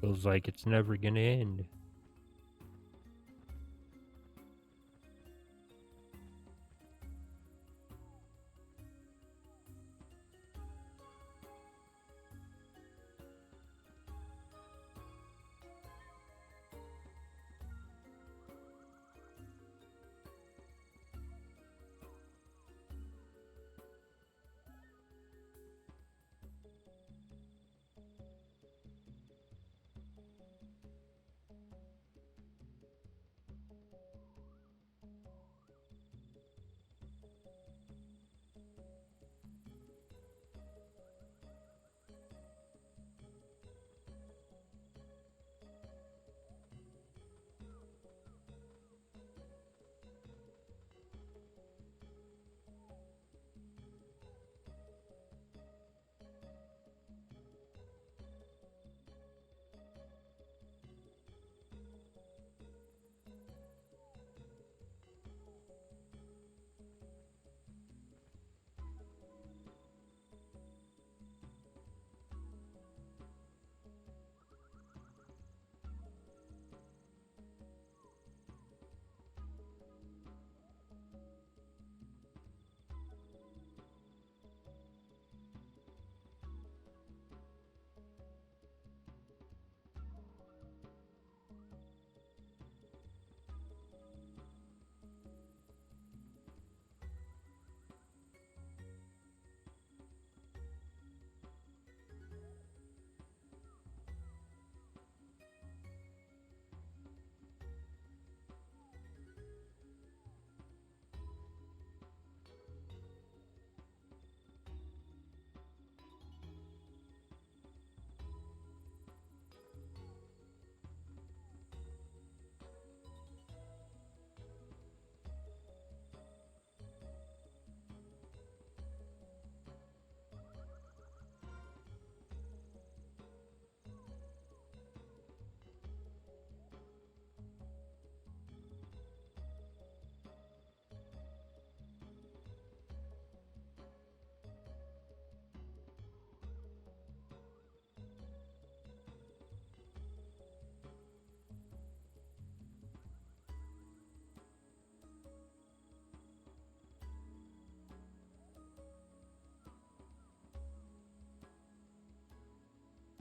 Feels like it's never gonna end.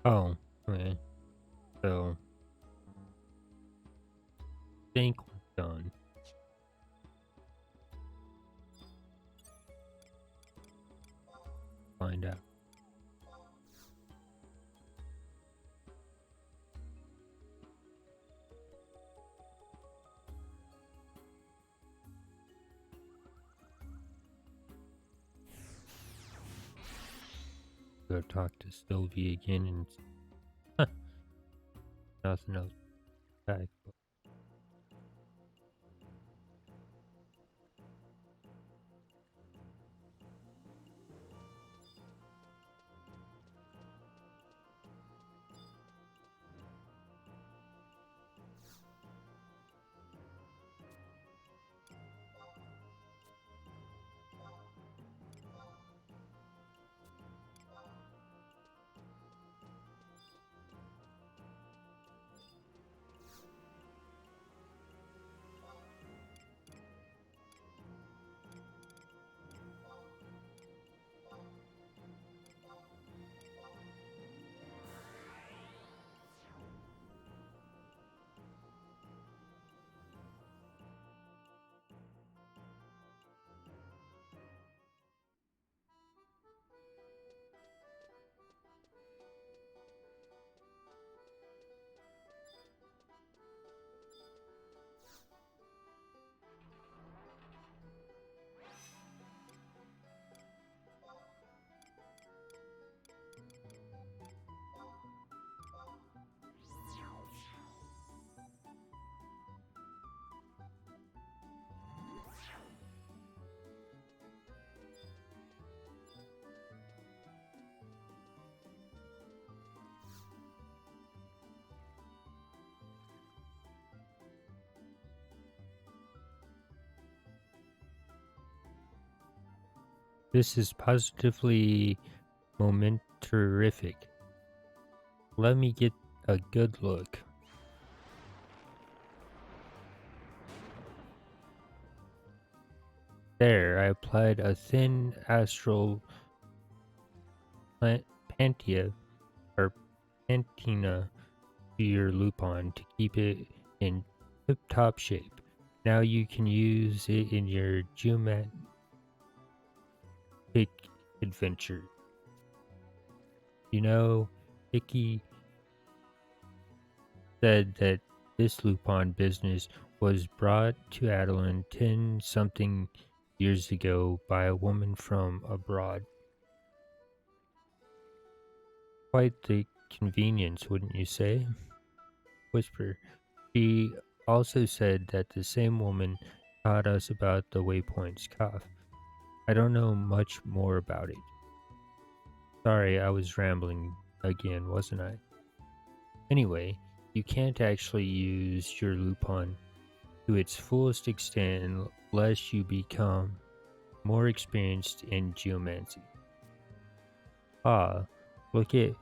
Oh, okay. So, think we're done. Find out. Go talk to Sylvie again and nothing else back. This is positively momentarific. Let me get a good look. There, I applied a thin astral pantia or pantina to your lupon to keep it in tip-top shape. Now you can use it in your geomantic adventure. You know, Icky said that this lupon business was brought to Adeline 10-something years ago by a woman from abroad. Quite the convenience, wouldn't you say? Whisper. She also said that the same woman taught us about the waypoints cough. I don't know much more about it. Sorry, I was rambling again, wasn't I? Anyway, you can't actually use your lupon to its fullest extent unless you become more experienced in geomancy. Ah, look at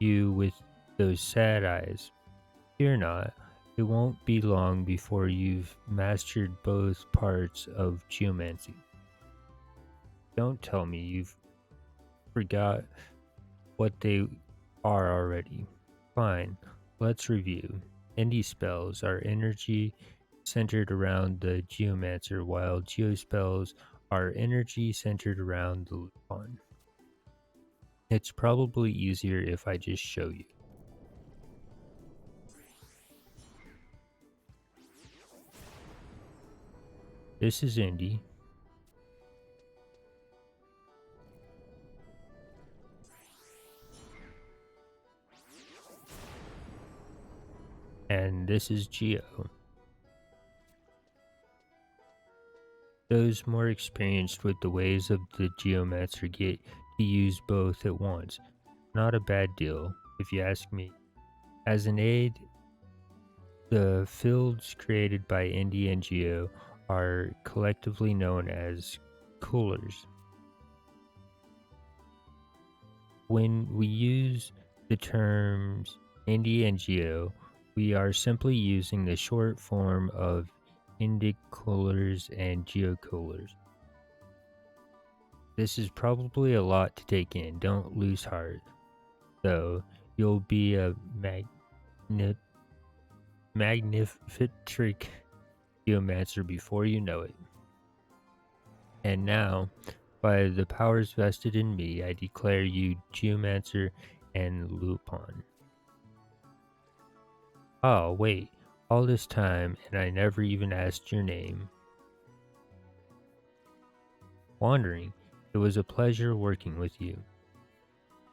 you with those sad eyes. Fear not, it won't be long before you've mastered both parts of geomancy. Don't tell me you've forgot what they are already. Fine, let's review. Indie spells are energy centered around the geomancer, while geospells are energy centered around the lupon. It's probably easier if I just show you. This is Indie, and this is Geo. Those more experienced with the ways of the geomancer get to use both at once. Not a bad deal, if you ask me. As an aid, the fields created by Indie and Geo are collectively known as coolers. When we use the terms Indie and Geo, we are simply using the short form of Indicoolers and Geocoolers. This is probably a lot to take in, don't lose heart, though. You'll be a magnific geomancer before you know it. And now, by the powers vested in me, I declare you geomancer and lupon. Oh, wait, all this time and I never even asked your name. Wandering, it was a pleasure working with you.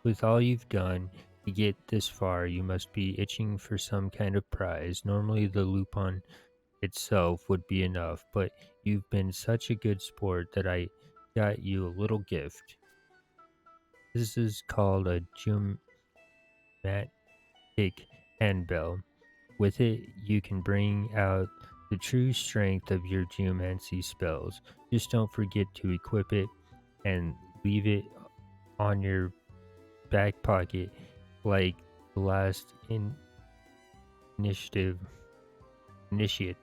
With all you've done to get this far, you must be itching for some kind of prize. Normally the lupon itself would be enough, but you've been such a good sport that I got you a little gift. This is called a geomatic handbell. With it, you can bring out the true strength of your geomancy spells. Just don't forget to equip it and leave it on your back pocket like the last initiate.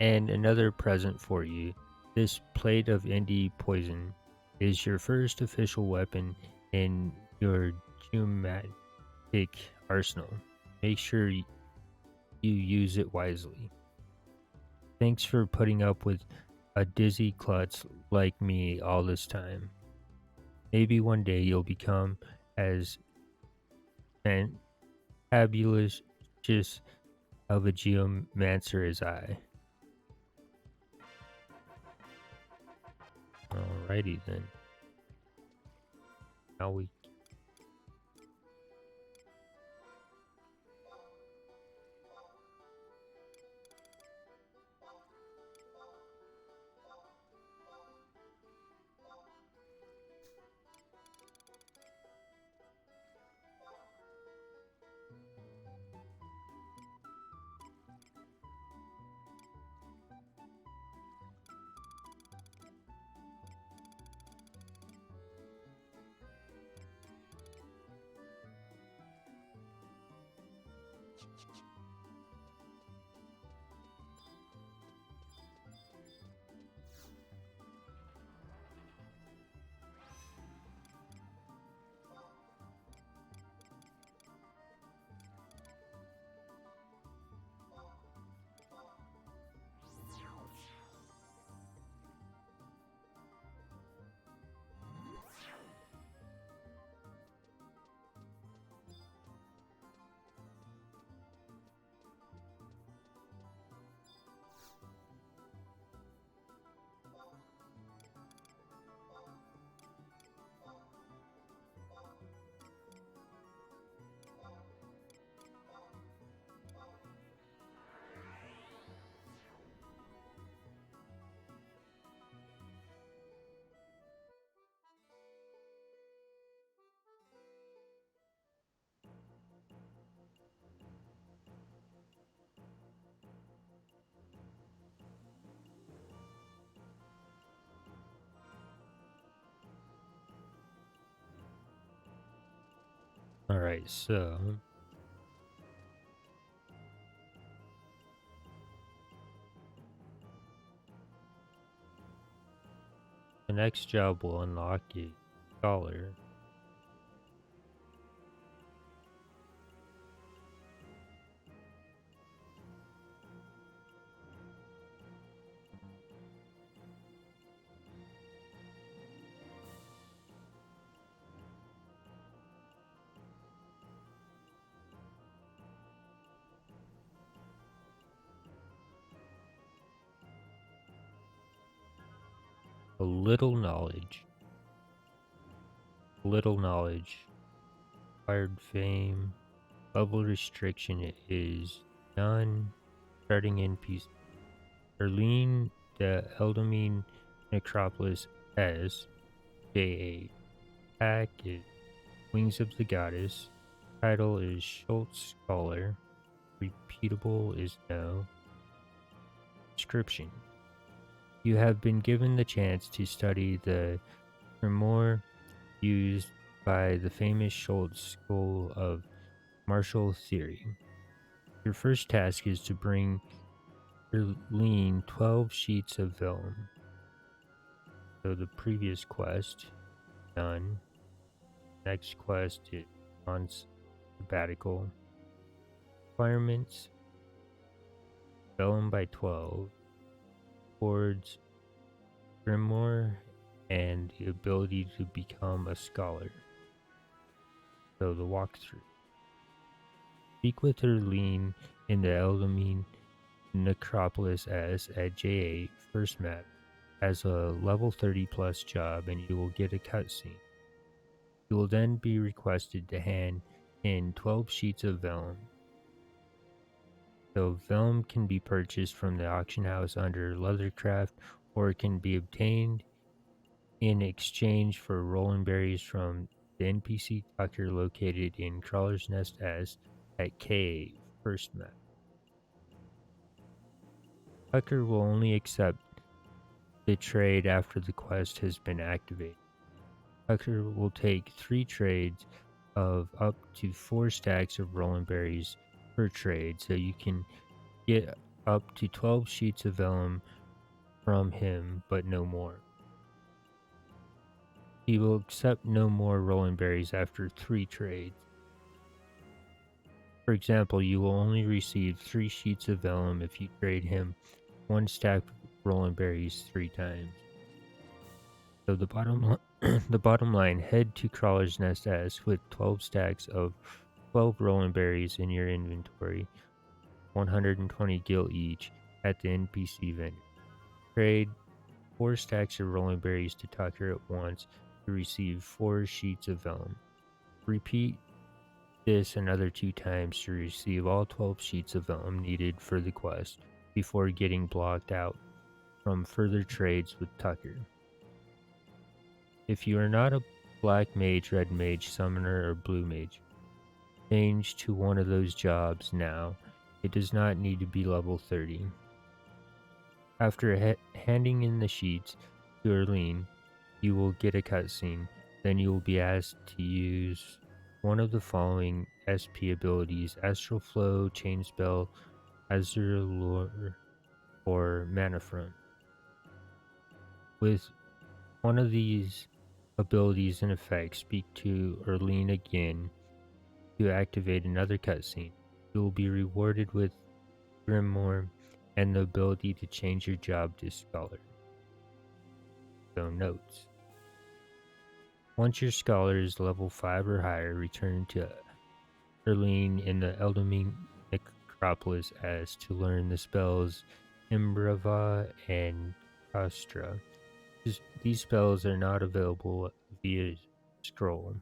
And another present for you. This plate of indie poison is your first official weapon in your geomantic arsenal. Make sure you use it wisely. Thanks for putting up with a dizzy klutz like me all this time. Maybe one day you'll become as fabulous just of a geomancer as I. Alrighty then. Now we Alright, so the next job will unlock a scholar. A little knowledge. Little knowledge. Acquired fame. Level restriction is none. Starting NPC. Erlene the Eldamine Necropolis S. J.A. Attack is Wings of the Goddess. Title is Schultz Scholar. Repeatable is no. Description. You have been given the chance to study the grimoire used by the famous Schultz School of Martial Theory. Your first task is to bring Erlene 12 sheets of vellum. So the previous quest, done. Next quest is on sabbatical. Requirements, vellum by 12, towards grimoire, and the ability to become a scholar. So the walkthrough. Speak with Erlene in the Eldamine Necropolis S at J8 first map as a level 30 plus job, and you will get a cutscene. You will then be requested to hand in 12 sheets of vellum. So vellum can be purchased from the auction house under Leathercraft, or it can be obtained in exchange for rolling berries from the NPC Tucker located in Crawler's Nest S at K first map. Tucker will only accept the trade after the quest has been activated. Tucker will take 3 trades of up to 4 stacks of rolling berries per trade, so you can get up to 12 sheets of vellum from him, but no more. He will accept no more rolling berries after 3 trades. For example, you will only receive 3 sheets of vellum if you trade him 1 stack of rolling berries 3 times. So the bottom line, head to Crawler's Nest S with 12 stacks of 12 rolling berries in your inventory, 120 gil each at the NPC vendor. Trade 4 stacks of rolling berries to Tucker at once to receive 4 sheets of vellum. Repeat this another 2 times to receive all 12 sheets of vellum needed for the quest before getting blocked out from further trades with Tucker. If you are not a black mage, red mage, summoner, or blue mage, change to one of those jobs now. It does not need to be level 30. After handing in the sheets to Erlene, you will get a cutscene. Then you will be asked to use one of the following SP abilities: Astral Flow, Chain Spell, Azure Lure, or Mana Front. With one of these abilities in effect, speak to Erlene again to activate another cutscene. You will be rewarded with Grimoire and the ability to change your job to Scholar. So notes. Once your Scholar is level 5 or higher, return to Erlene in the Eldamine Necropolis as to learn the spells Imbrava and Castra. These spells are not available via scroll.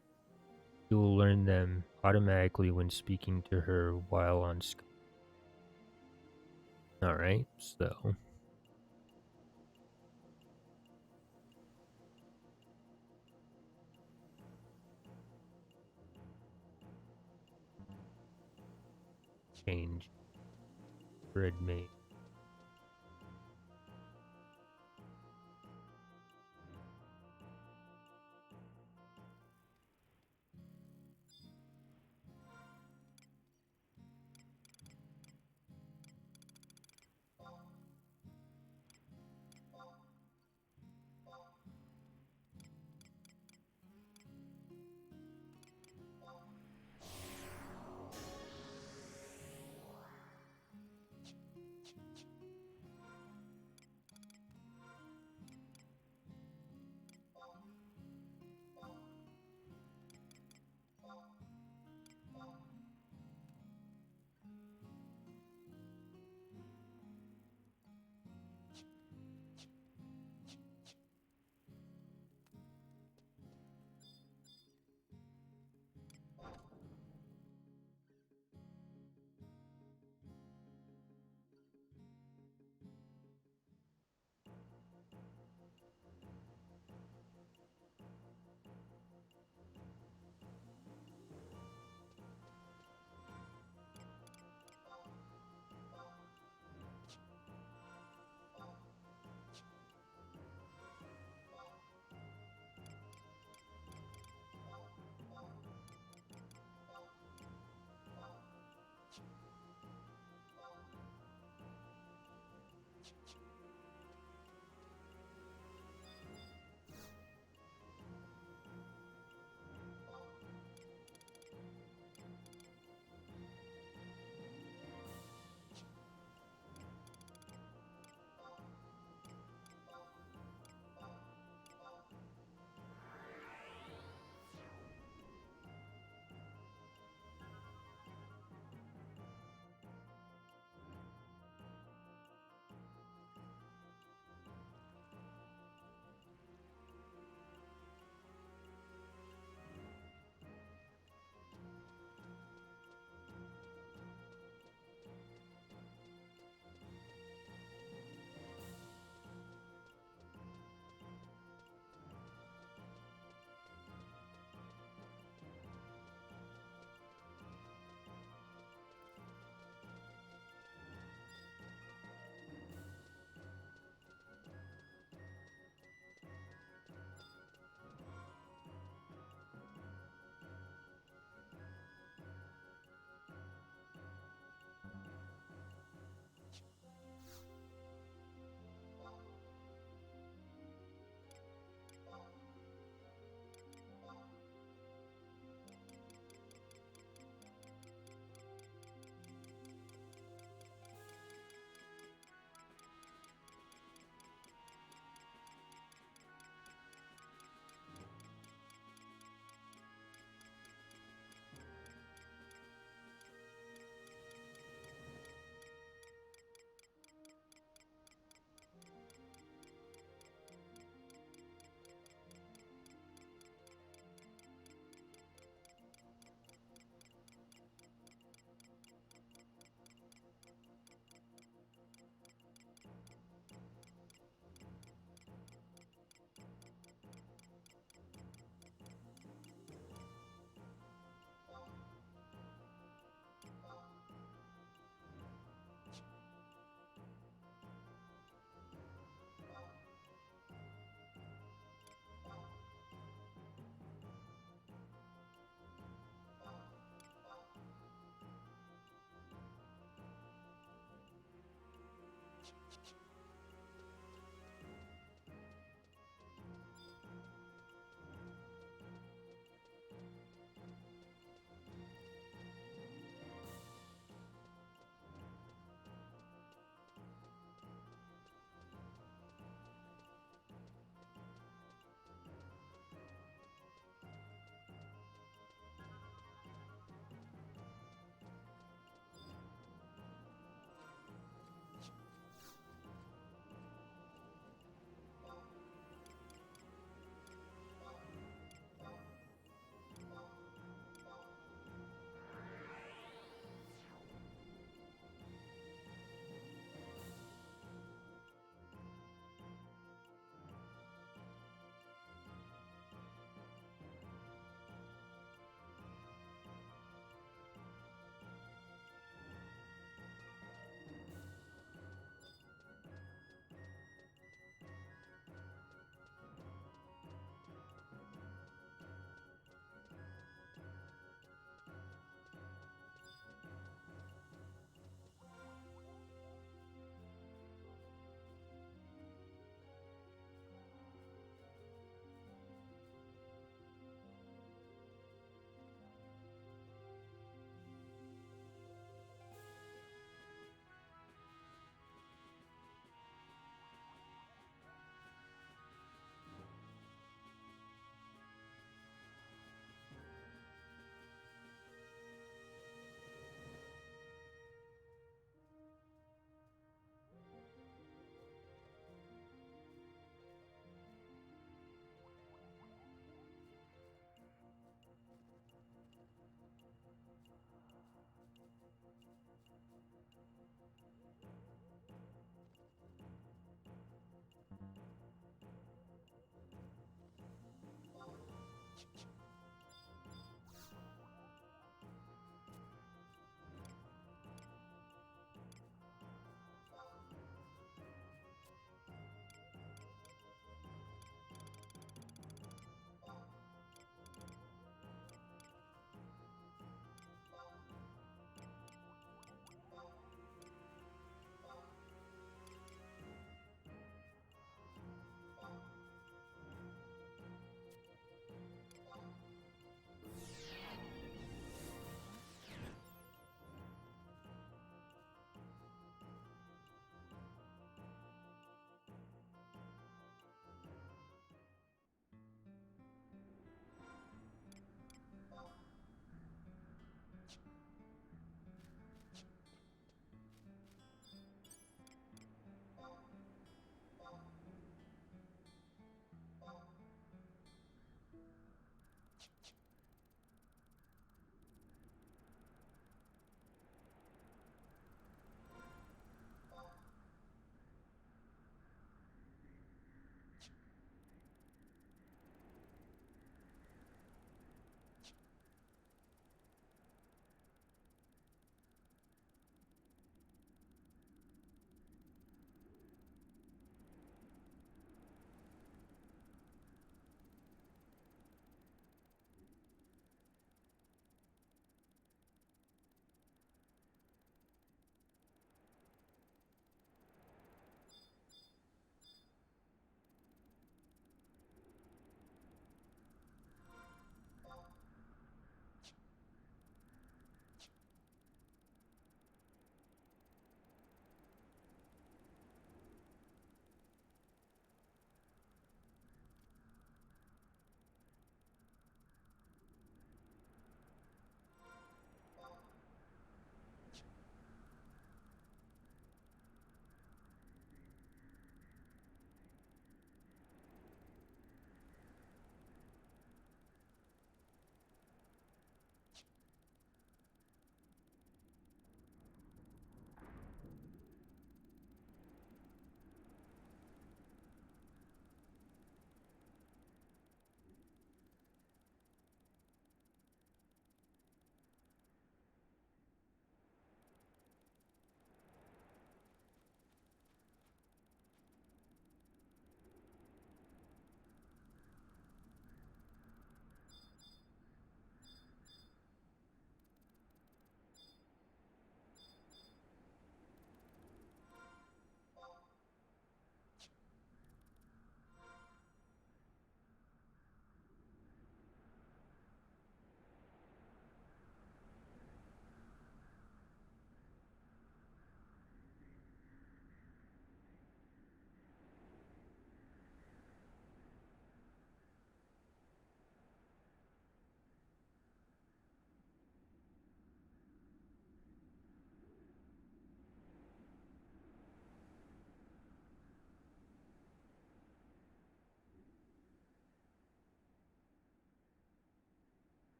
You will learn them automatically when speaking to her while on Scholar. Alright, so change red mage.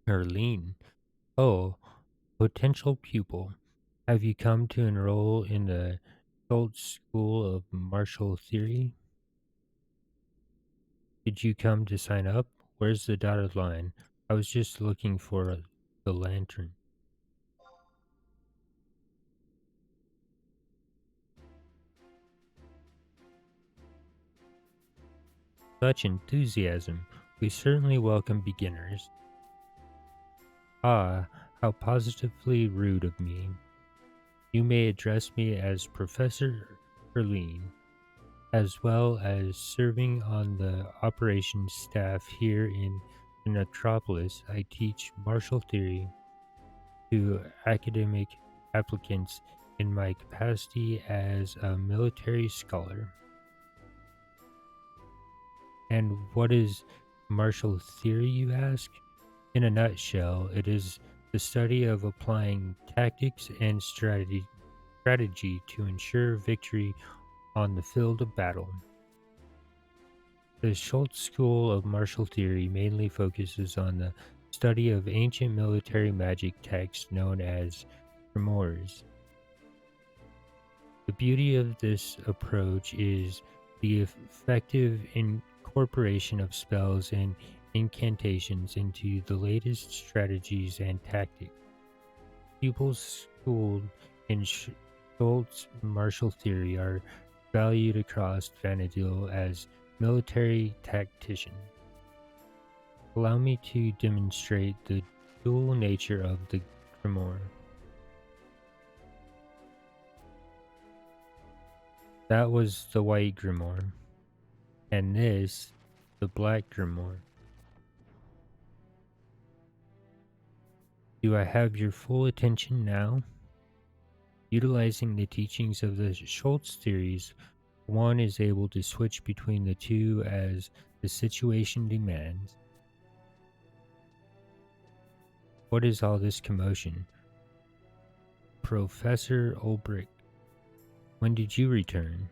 Erlene. Oh, potential pupil. Have you come to enroll in the Schultz School of Martial Theory? Did you come to sign up? Where's the dotted line? I was just looking for the lantern. Such enthusiasm. We certainly welcome beginners. Ah, how positively rude of me. You may address me as Professor Erlene, as well as serving on the operations staff here in the Metropolis. I teach martial theory to academic applicants in my capacity as a military scholar. And what is martial theory, you ask? In a nutshell, it is the study of applying tactics and strategy to ensure victory on the field of battle. The Schultz School of Martial Theory mainly focuses on the study of ancient military magic texts known as grimoires. The beauty of this approach is the effective incorporation of spells and incantations into the latest strategies and tactics. Pupils schooled in Schultz martial theory are valued across Vanadil as military tacticians. Allow me to demonstrate the dual nature of the grimoire. That was the white grimoire, and this, the black grimoire. Do I have your full attention now? Utilizing the teachings of the Schultz theories, one is able to switch between the two as the situation demands. What is all this commotion? Professor Ulbrich, when did you return?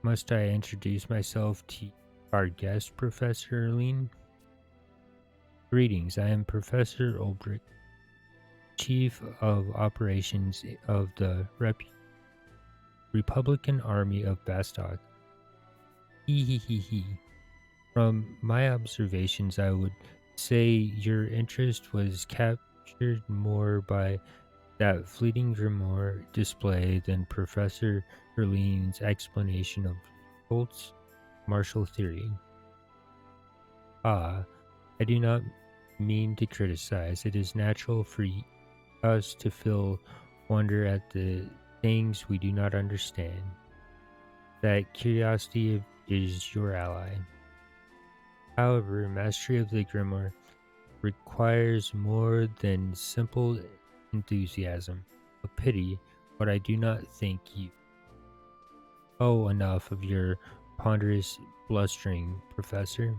Must I introduce myself to our guest, Professor Erlene? Greetings, I am Professor Ulbrich, Chief of Operations of the Republican Army of Bastock. Hee hee hee hee. From my observations, I would say your interest was captured more by that fleeting grimoire display than Professor Erlene's explanation of Holt's martial theory. Ah, I do not mean to criticize. It is natural for us to feel wonder at the things we do not understand. That curiosity is your ally. However, mastery of the grimoire requires more than simple enthusiasm. A pity, but I do not think you. Oh, enough of your ponderous blustering, Professor.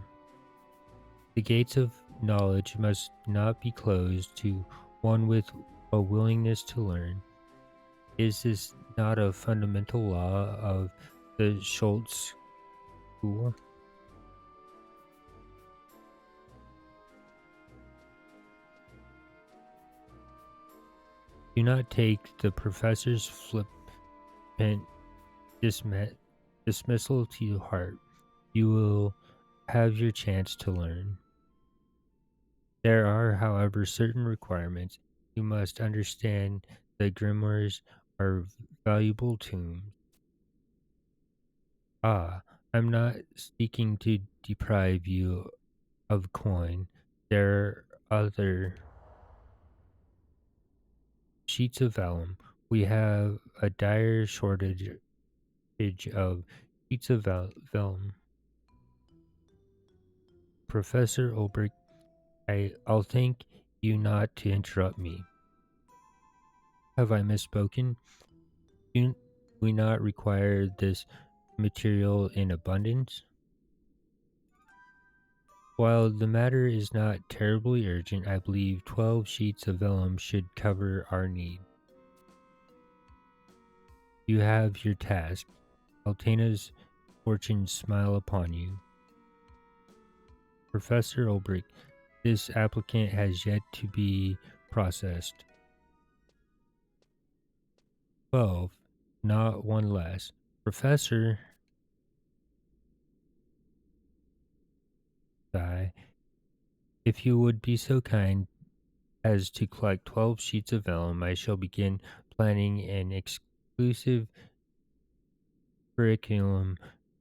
The gates of knowledge must not be closed to one with a willingness to learn. Is this not a fundamental law of the Schultz school? Do not take the professor's flippant dismissal to heart. You will have your chance to learn. There are, however, certain requirements. You must understand that grimoires are valuable tomes. Ah, I'm not seeking to deprive you of coin. There are other sheets of vellum. We have a dire shortage of sheets of vellum. Professor Ulbrich, I'll thank you not to interrupt me. Have I misspoken? Do we not require this material in abundance? While the matter is not terribly urgent, I believe 12 sheets of vellum should cover our need. You have your task. Altena's fortunes smile upon you. Professor Ulbrich, This applicant has yet to be processed. 12. Not one less. Professor Guy, if you would be so kind as to collect 12 sheets of vellum, I shall begin planning an exclusive curriculum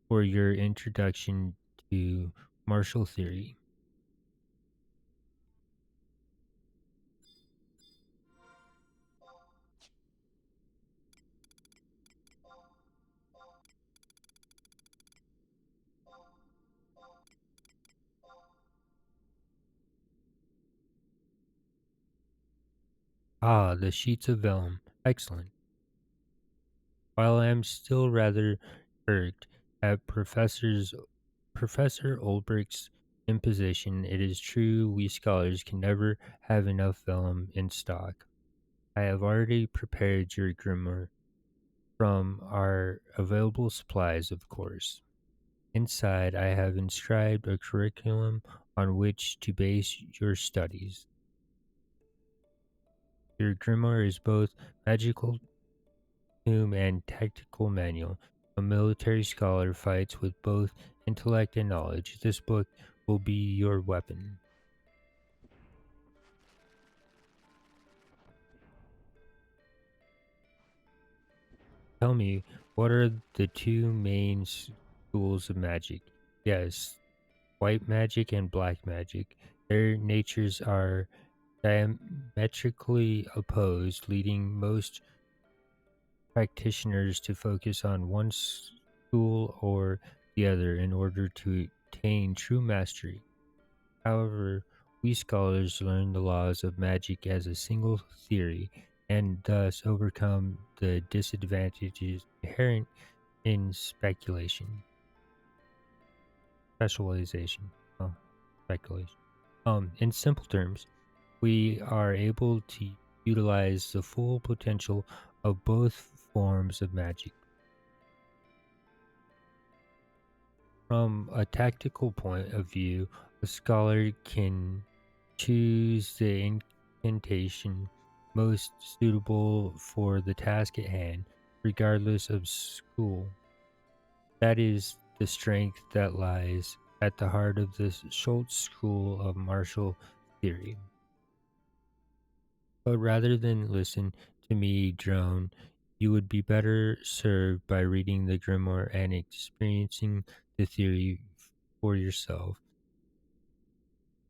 for your introduction to martial theory. Ah, the sheets of vellum. Excellent. While I am still rather irked at Professor Olbricht's imposition, it is true we scholars can never have enough vellum in stock. I have already prepared your grimoire from our available supplies, of course. Inside, I have inscribed a curriculum on which to base your studies. Your grimoire is both magical tomb and tactical manual. A military scholar fights with both intellect and knowledge. This book will be your weapon. Tell me, what are the two main schools of magic? Yes, white magic and black magic. Their natures are diametrically opposed, leading most practitioners to focus on one school or the other in order to attain true mastery. However, we scholars learn the laws of magic as a single theory and thus overcome the disadvantages inherent in specialization, speculation. In simple terms, we are able to utilize the full potential of both forms of magic. From a tactical point of view, a scholar can choose the incantation most suitable for the task at hand, regardless of school. That is the strength that lies at the heart of the Schultz school of martial theory. But rather than listen to me drone, you would be better served by reading the grimoire and experiencing the theory for yourself.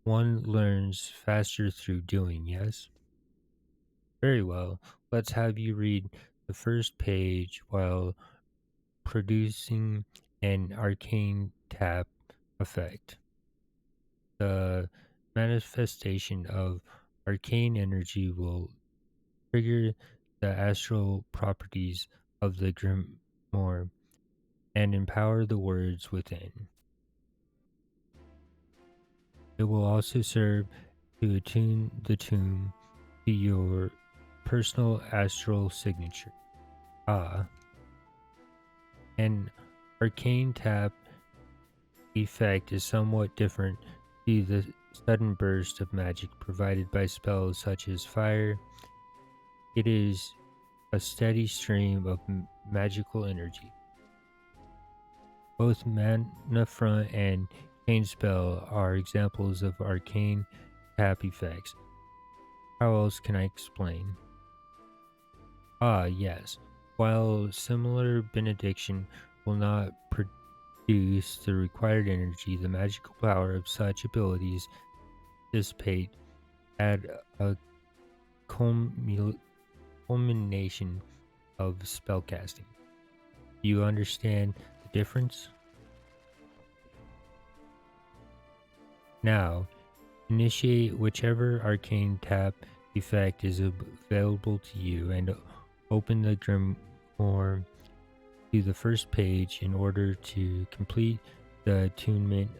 One learns faster through doing, yes? Very well. Let's have you read the first page while producing an arcane tap effect. The manifestation of arcane energy will trigger the astral properties of the grimoire and empower the words within. It will also serve to attune the tomb to your personal astral signature. Ah, an arcane tap effect is somewhat different to the sudden burst of magic provided by spells such as fire. It is a steady stream of magical energy. Both Mana Front and Chain Spell are examples of arcane tap effects. How else can I explain? Ah, yes. While similar benediction will not produce the required energy, the magical power of such abilities dissipate at a culmination of spellcasting. Do you understand the difference? Now, initiate whichever arcane tap effect is available to you and open the grimoire to the first page in order to complete the attunement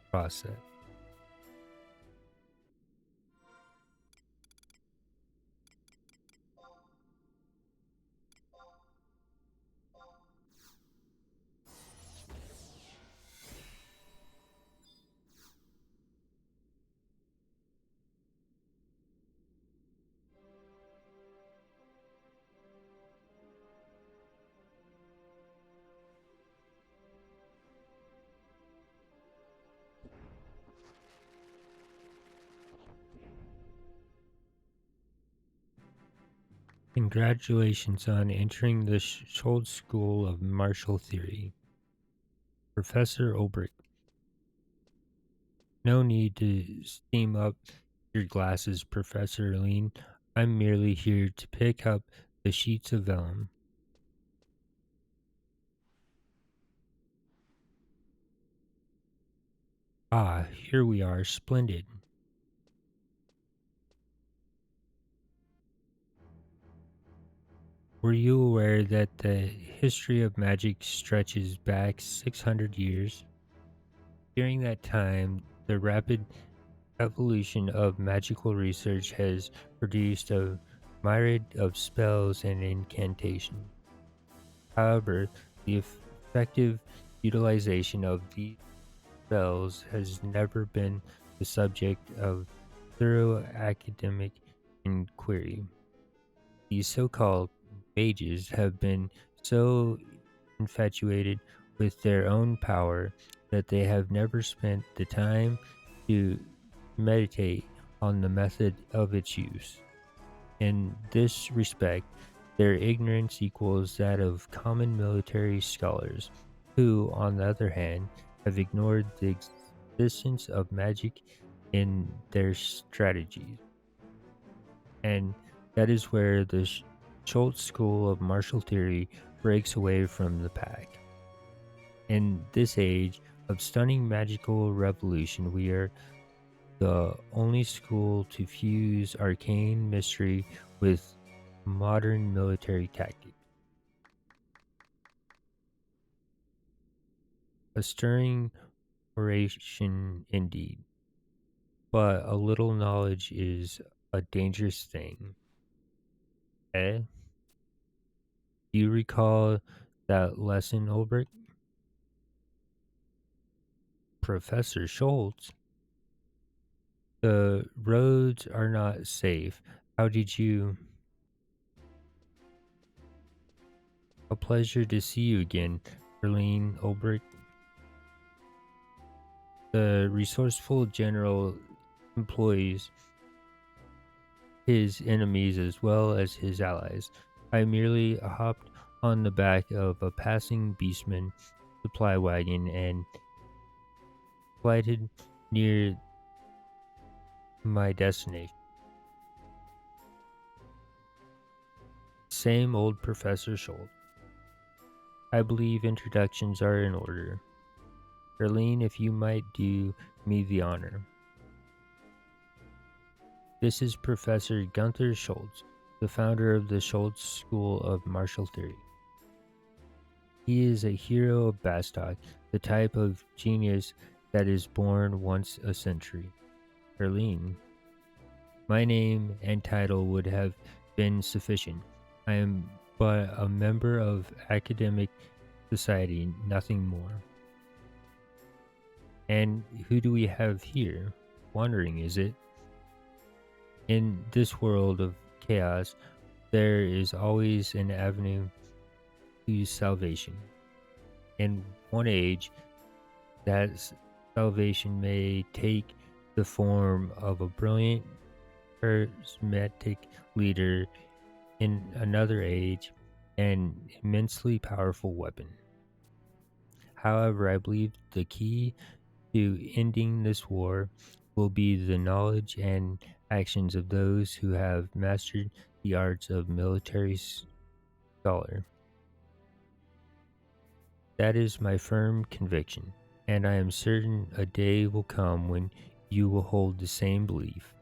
process. Congratulations on entering the Schultz School of Martial Theory. Professor Olbrich. No need to steam up your glasses, Professor Lean. I'm merely here to pick up the sheets of vellum. Ah, here we are. Splendid. Were you aware that the history of magic stretches back 600 years? During that time, the rapid evolution of magical research has produced a myriad of spells and incantations. However, the effective utilization of these spells has never been the subject of thorough academic inquiry. These so-called mages have been so infatuated with their own power that they have never spent the time to meditate on the method of its use. In this respect, their ignorance equals that of common military scholars, who, on the other hand, have ignored the existence of magic in their strategies. And that is where the Schultz School of Martial Theory breaks away from the pack. In this age of stunning magical revolution, we are the only school to fuse arcane mystery with modern military tactics. A stirring oration indeed, but a little knowledge is a dangerous thing. Eh? Do you recall that lesson, Ulbrich? Professor Schultz? The roads are not safe. How did you... A pleasure to see you again, Erlene Ulbrich. The resourceful general employs his enemies as well as his allies. I merely hopped on the back of a passing beastman supply wagon and glided near my destination. Same old Professor Schultz. I believe introductions are in order. Erlene, if you might do me the honor. This is Professor Gunther Schultz, the founder of the Schultz School of Martial Theory. He is a hero of Bastock, the type of genius that is born once a century. Erlene. My name and title would have been sufficient. I am but a member of academic society, nothing more. And who do we have here? Wandering, is it? In this world of chaos, there is always an avenue to salvation. In one age, that salvation may take the form of a brilliant, charismatic leader. In another age, an immensely powerful weapon. However, I believe the key to ending this war will be the knowledge and actions of those who have mastered the arts of military scholar. That is my firm conviction, and I am certain a day will come when you will hold the same belief.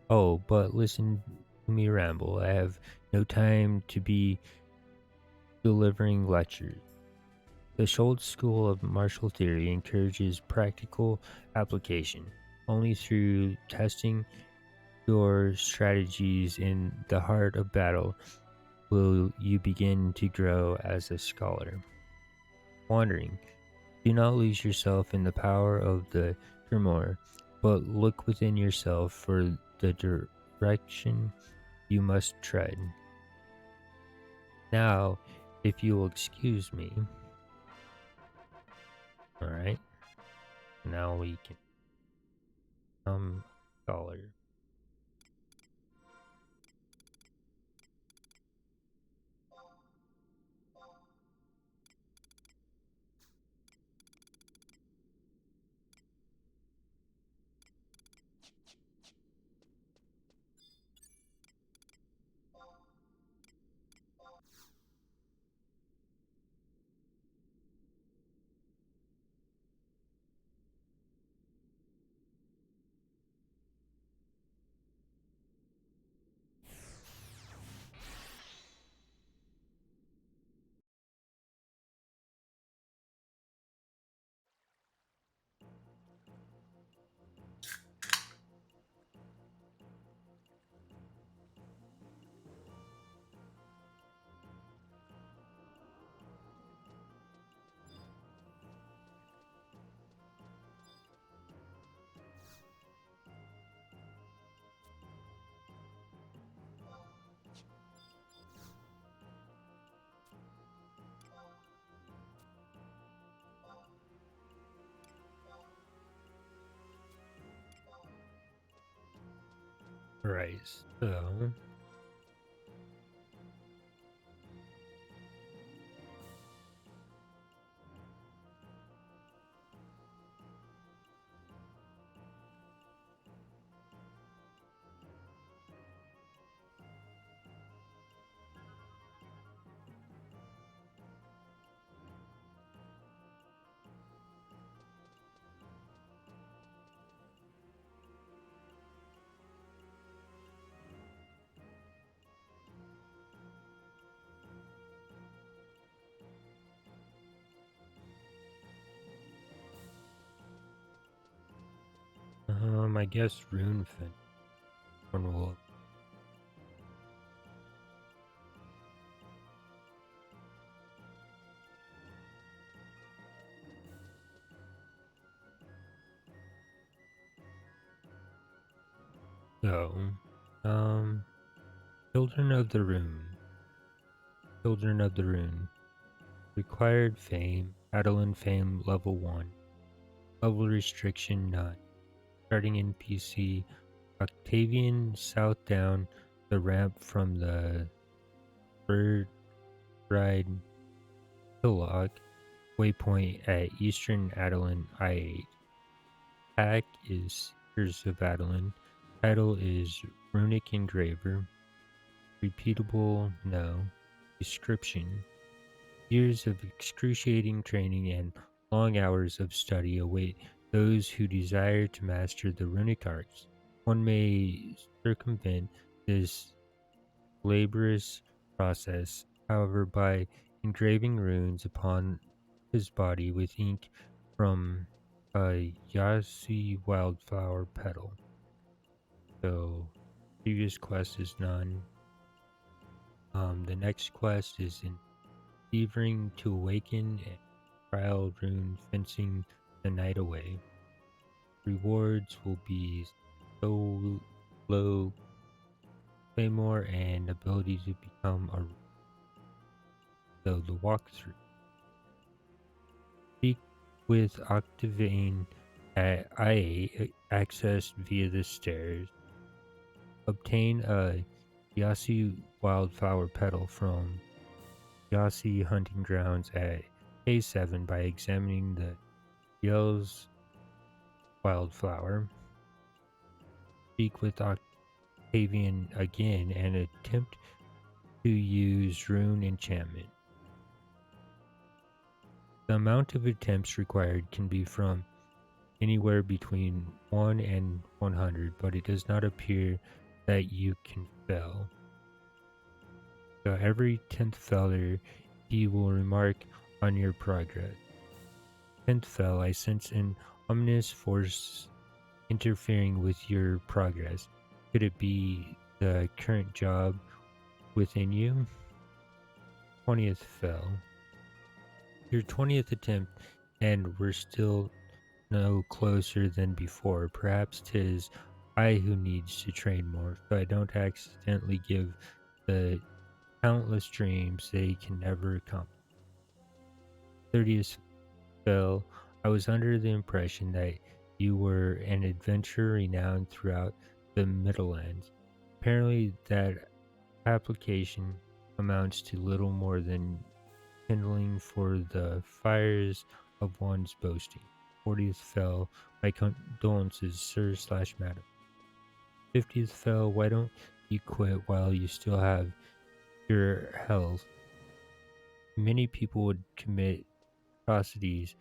Oh, but listen to me ramble. I have no time to be delivering lectures. The Schultz School of Martial Theory encourages practical application. Only through testing your strategies in the heart of battle will you begin to grow as a scholar. Wandering. Do not lose yourself in the power of the Grimoire, but look within yourself for the direction you must tread. Now, if you will excuse me. Alright. Now we can become scholar. Right. So, I guess rune fin one will. So, um, Children of the Rune. Children of the Rune. Required fame. Adeline fame level 1. Level restriction none. Starting NPC. Octavian south down the ramp from the bird ride hillock waypoint at Eastern Adeline I-8. Pack is Seekers of Adeline. Title is Runic Engraver. Repeatable? No. Description: years of excruciating training and long hours of study await those who desire to master the runic arts. One may circumvent this laborious process, however, by engraving runes upon his body with ink from a Yasi wildflower petal. So, previous quest is none. The next quest is endeavoring to awaken and trial rune fencing the night away. Rewards will be so low claymore and ability to become a. So the walkthrough. Speak with Octavine at IA, accessed via the stairs. Obtain a Yasi wildflower petal from Yasi hunting grounds at A7 by examining the Yell's wildflower. Speak with Octavian again and attempt to use rune enchantment. The amount of attempts required can be from anywhere between 1 and 100, but it does not appear that you can fail. So every 10th failure, he will remark on your progress. 10th fail, I sense an ominous force interfering with your progress. Could it be the current job within you? 20th fail. Your 20th attempt, and we're still no closer than before. Perhaps 'tis I who needs to train more, so I don't accidentally give the countless dreams they can never accomplish. 30th fail. I was under the impression that you were an adventurer renowned throughout the Middlelands. Apparently, that application amounts to little more than kindling for the fires of one's boasting. 40th fell. My condolences, sir/madam. 50th fell. Why don't you quit while you still have your health? Many people would commit atrocities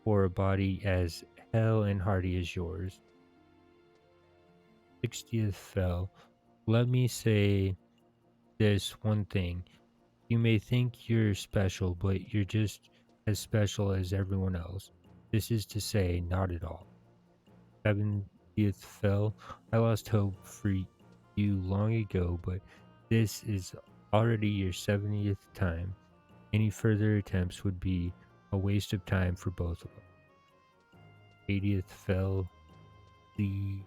for a body as hale and hearty as yours. 60th fell. Let me say this one thing. You may think you're special, but you're just as special as everyone else. This is to say, not at all. 70th fell. I lost hope for you long ago, but this is already your 70th time. Any further attempts would be a waste of time for both of us. 80th fell. The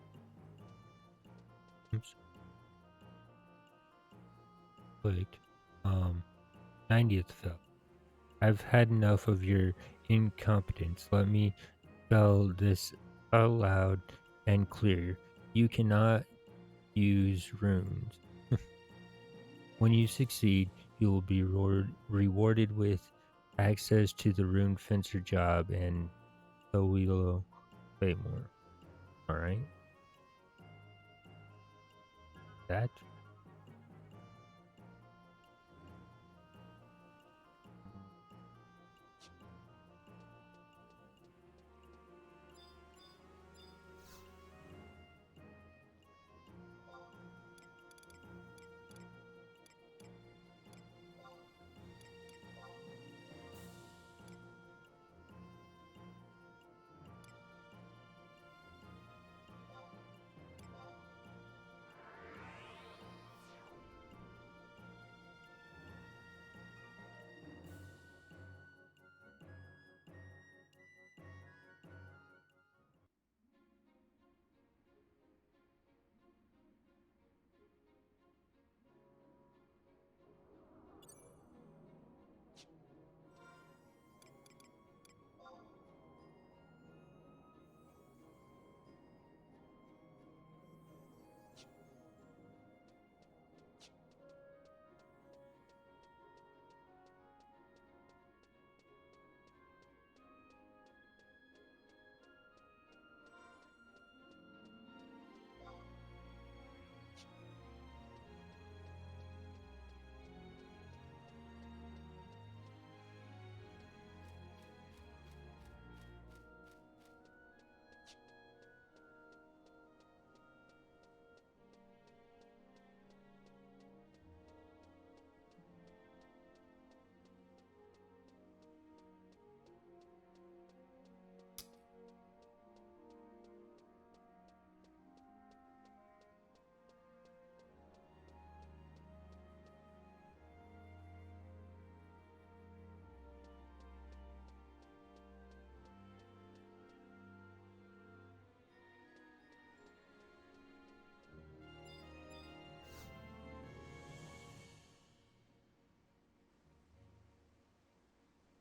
clicked. 90th fell. I've had enough of your incompetence. Let me spell this out loud and clear. You cannot use runes. When you succeed, you will be rewarded with access to the rune fencer job and so we'll pay more. Alright? That?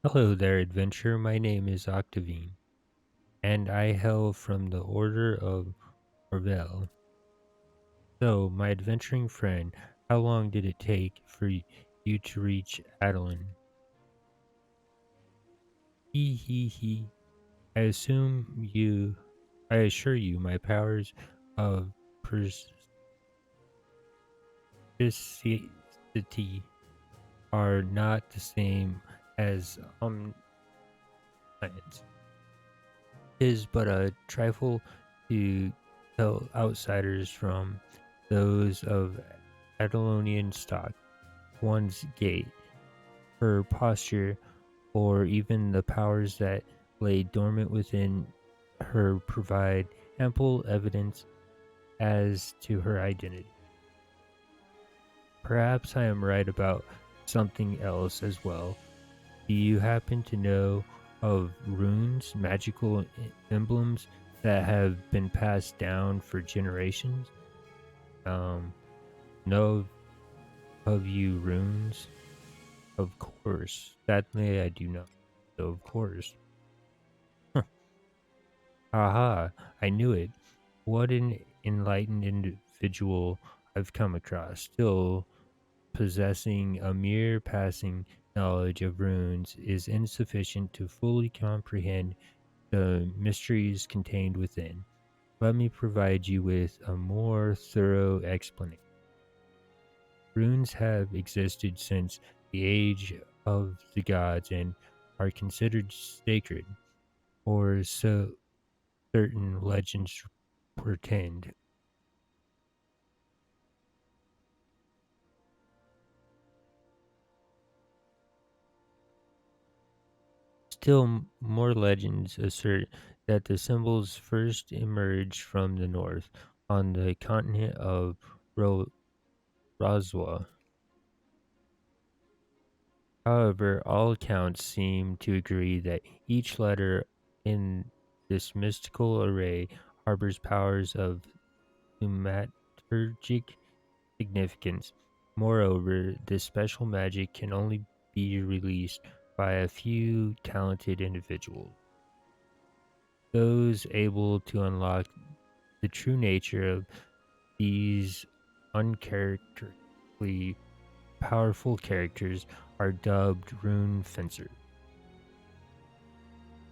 Hello there, adventurer. My name is Octavine, and I hail from the Order of Orvel. So, my adventuring friend, how long did it take for you to reach Adeline? He. I assume you. I assure you, my powers of persistity are not the same as science. Is but a trifle to tell outsiders from those of Adelonian stock, one's gait, her posture, or even the powers that lay dormant within her provide ample evidence as to her identity. Perhaps I am right about something else as well. Do you happen to know of runes, magical emblems that have been passed down for generations? Um, know of you runes? Of course. Sadly, I do not. So, of course. Aha, I knew it. What an enlightened individual I've come across. Still, possessing a mere passing knowledge of runes is insufficient to fully comprehend the mysteries contained within. Let me provide you with a more thorough explanation. Runes have existed since the age of the gods and are considered sacred, or so certain legends pretend. Still, more legends assert that the symbols first emerged from the north, on the continent of Roswa. However, all accounts seem to agree that each letter in this mystical array harbors powers of thaumaturgic significance. Moreover, this special magic can only be released by a few talented individuals, those able to unlock the true nature of These uncharacteristically powerful characters are dubbed rune fencers.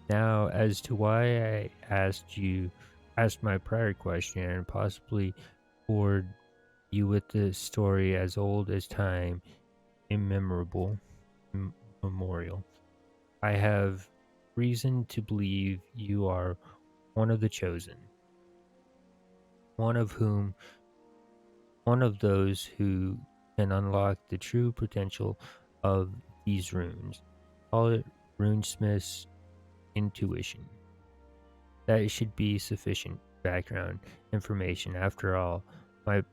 Now, as to why I asked my prior question and possibly bored you with the story as old as time, immemorable, memorial. I have reason to believe you are one of the chosen, one of whom, one of those who can unlock the true potential of these runes. Call it runesmith's intuition. That should be sufficient background information. After all, my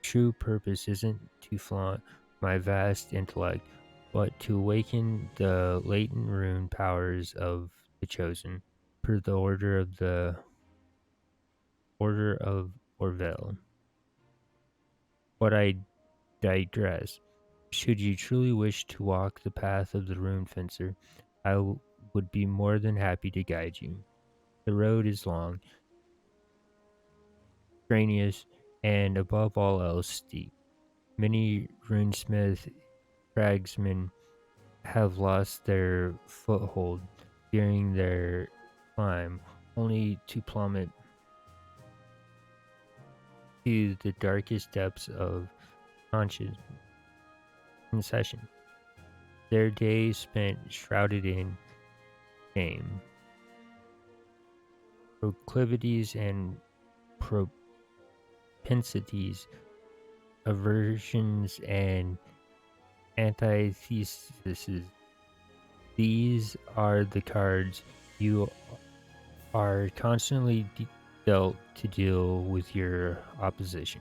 true purpose isn't to flaunt my vast intellect, but to awaken the latent rune powers of the chosen, per the order of Orville. But I digress. Should you truly wish to walk the path of the rune fencer, would be more than happy to guide you. The road is long, strenuous, and above all else steep. Many runesmith cragsmen have lost their foothold during their climb, only to plummet to the darkest depths of conscious concession. Their days spent shrouded in shame, proclivities, and propensities, aversions, and antitheses. These are the cards you are constantly dealt to deal with your opposition.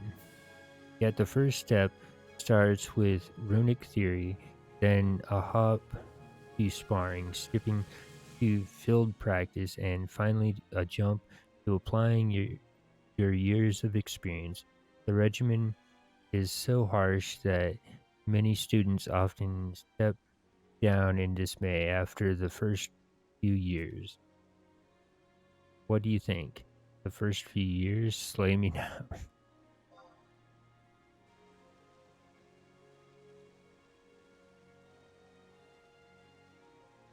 Yet the first step starts with runic theory, then a hop to sparring, skipping to field practice, and finally a jump to applying your years of experience. The regimen is so harsh that many students often step down in dismay after the first few years. What do you think? The first few years slay me now.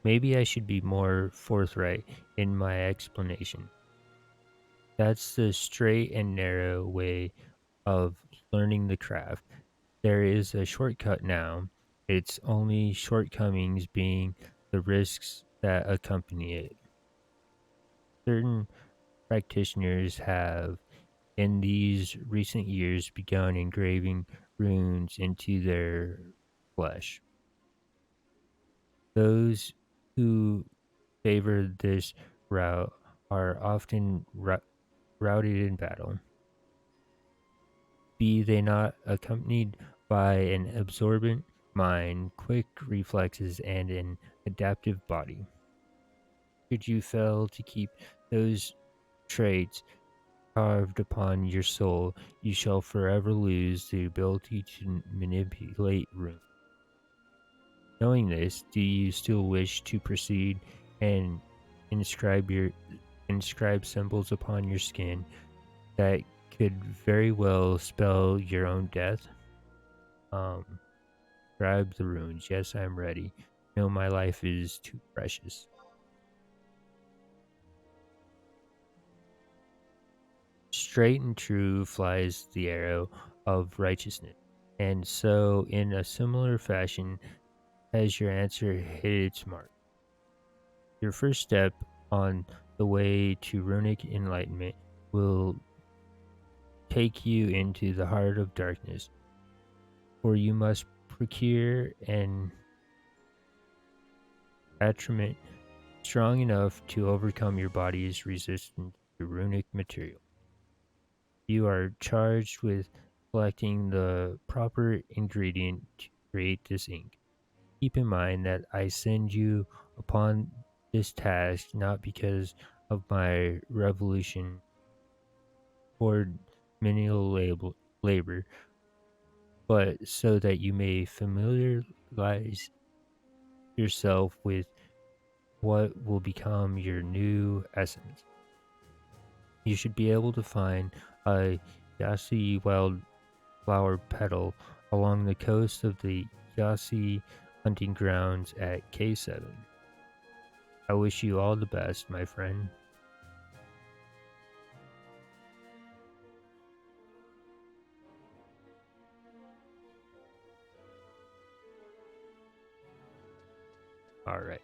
Maybe I should be more forthright in my explanation. That's the straight and narrow way of learning the craft. There is a shortcut now, its only shortcomings being the risks that accompany it. Certain practitioners have, in these recent years, begun engraving runes into their flesh. Those who favor this route are often routed in battle, be they not accompanied by an absorbent mind, quick reflexes, and an adaptive body. Should you fail to keep those traits carved upon your soul, you shall forever lose the ability to manipulate runes. Knowing this, do you still wish to proceed and inscribe your inscribe symbols upon your skin that could very well spell your own death? Um, Scribe the runes. Yes, I'm ready. No, my life is too precious. Straight and true flies the arrow of righteousness. And so, in a similar fashion, has your answer hit its mark. Your first step on the way to runic enlightenment will take you into the heart of darkness, for you must procure an attriment strong enough to overcome your body's resistance to runic material. You are charged with collecting the proper ingredient to create this ink. Keep in mind that I send you upon this task not because of my revolution toward menial labor, but so that you may familiarize yourself with what will become your new essence. You should be able to find a Yasi wildflower petal along the coast of the Yasi hunting grounds at K7. I wish you all the best, my friend. All right.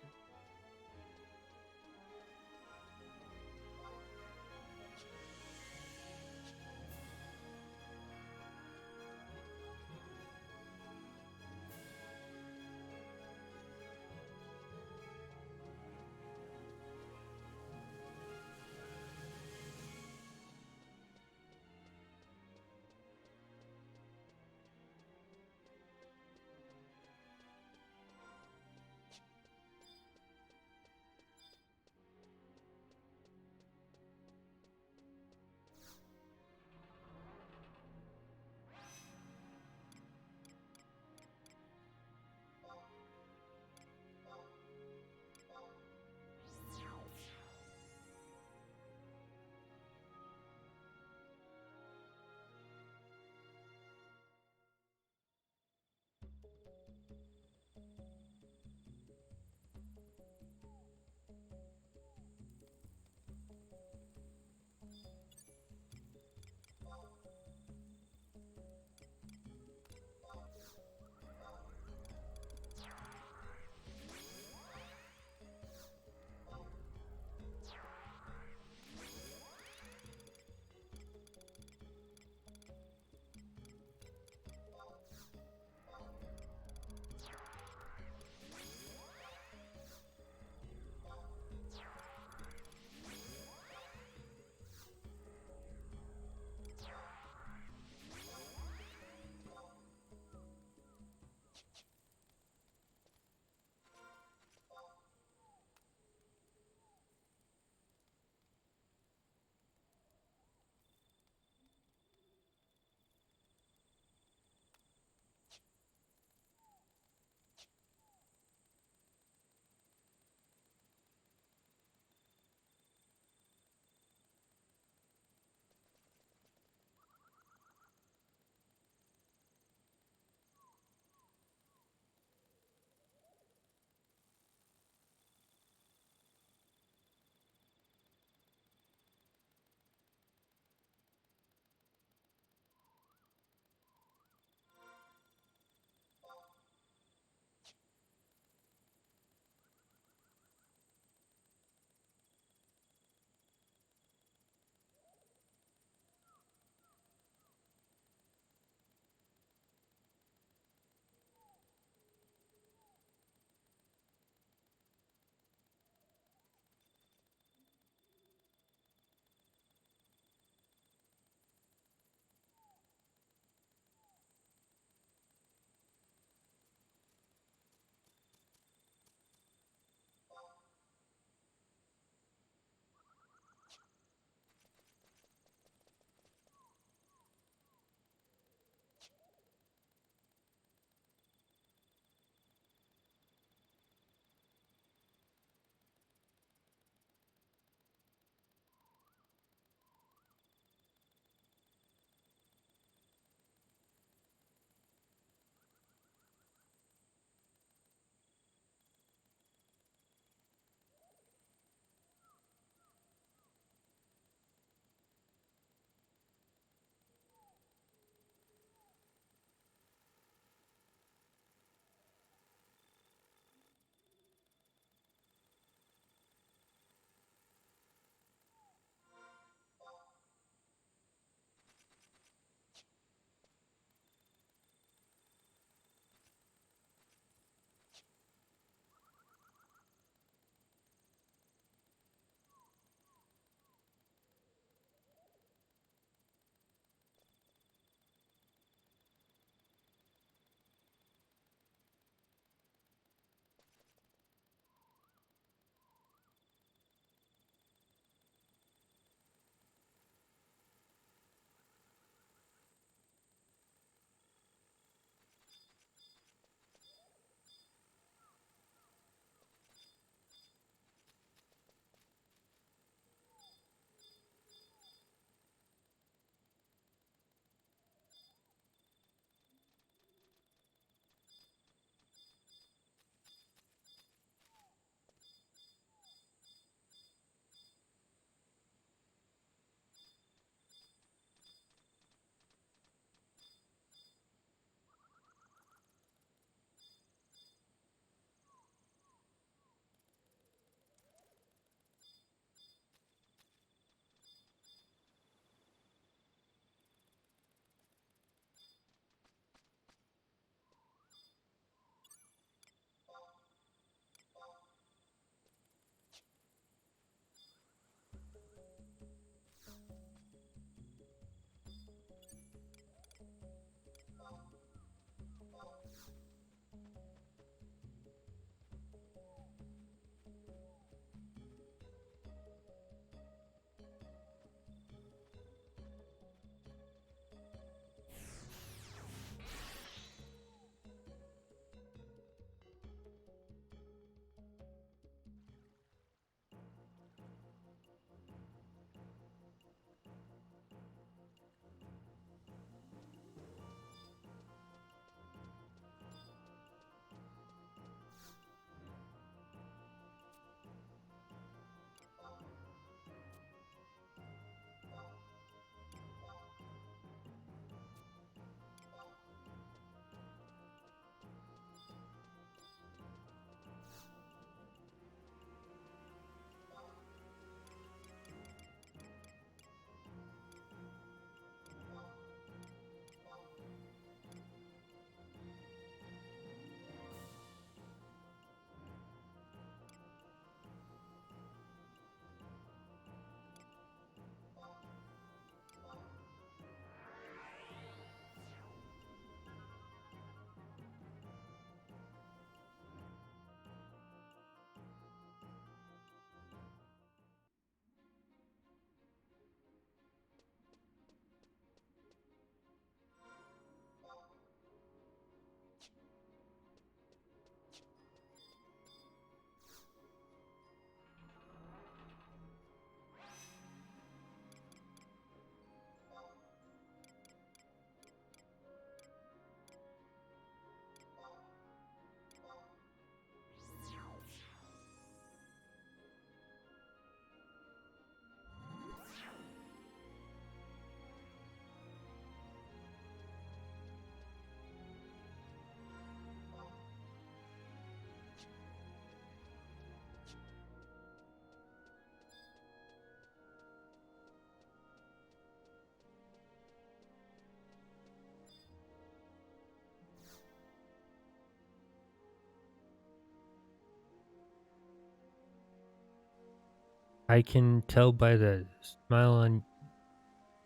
I can tell by the smile on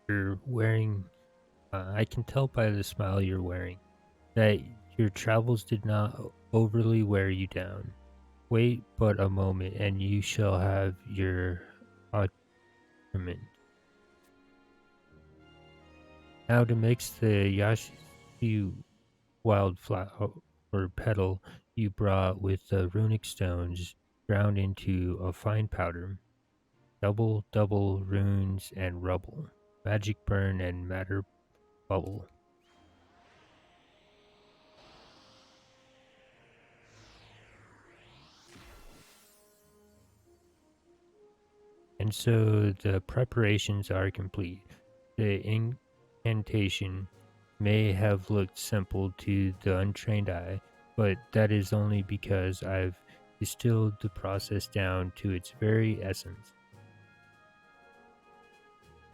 you're wearing. I can tell by the smile you're wearing that your travels did not overly wear you down. Wait but a moment, and you shall have your accoutrement. Now to mix the yashi wildflower or petal you brought with the runic stones ground into a fine powder. Double runes and rubble. Magic burn and matter bubble. And so the preparations are complete. The incantation may have looked simple to the untrained eye, but that is only because I've distilled the process down to its very essence.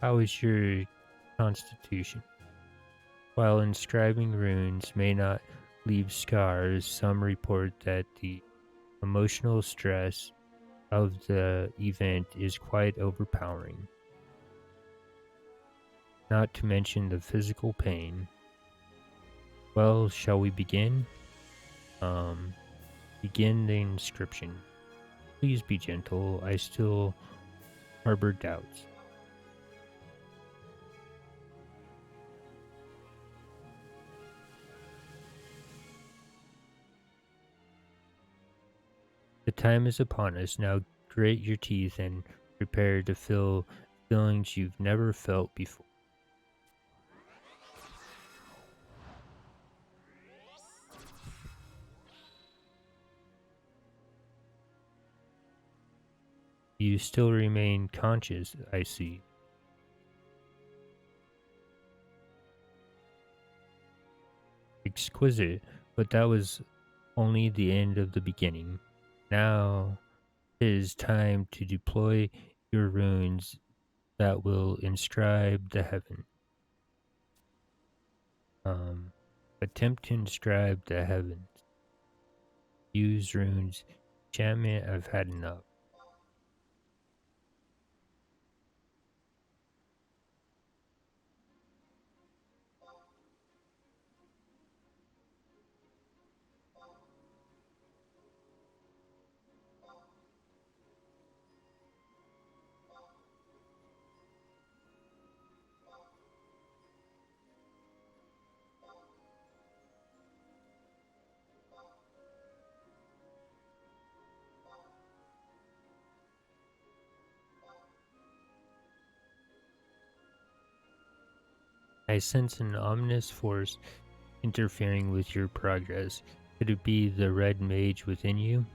How is your constitution? While inscribing runes may not leave scars, some report that the emotional stress of the event is quite overpowering, not to mention the physical pain. Well, shall we begin? Um, Begin the inscription. Please be gentle, I still harbor doubts. The time is upon us, now grate your teeth and prepare to feel feelings you've never felt before. You still remain conscious, I see. Exquisite, but that was only the end of the beginning. Now it is time to deploy your runes that will inscribe the heaven. Attempt to inscribe the heavens. Use runes. Enchantment, I've had enough. I sense an ominous force interfering with your progress. Could it be the red mage within you?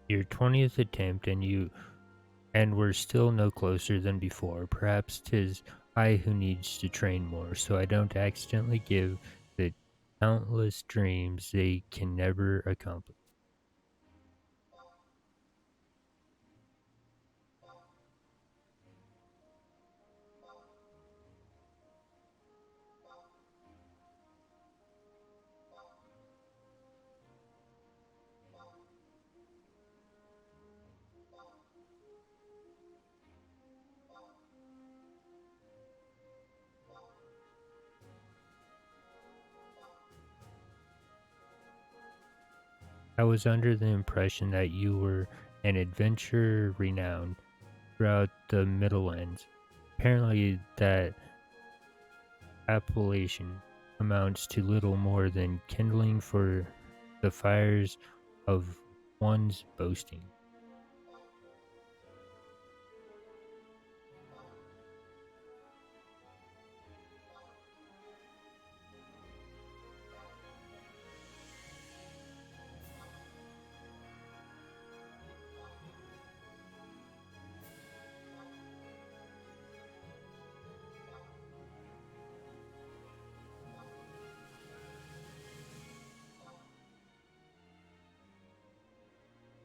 Your 20th attempt, and we're still no closer than before. Perhaps 'tis I who needs to train more, so I don't accidentally give the countless dreams they can never accomplish. I was under the impression that you were an adventurer renowned throughout the Middlelands. Apparently, that appellation amounts to little more than kindling for the fires of one's boasting.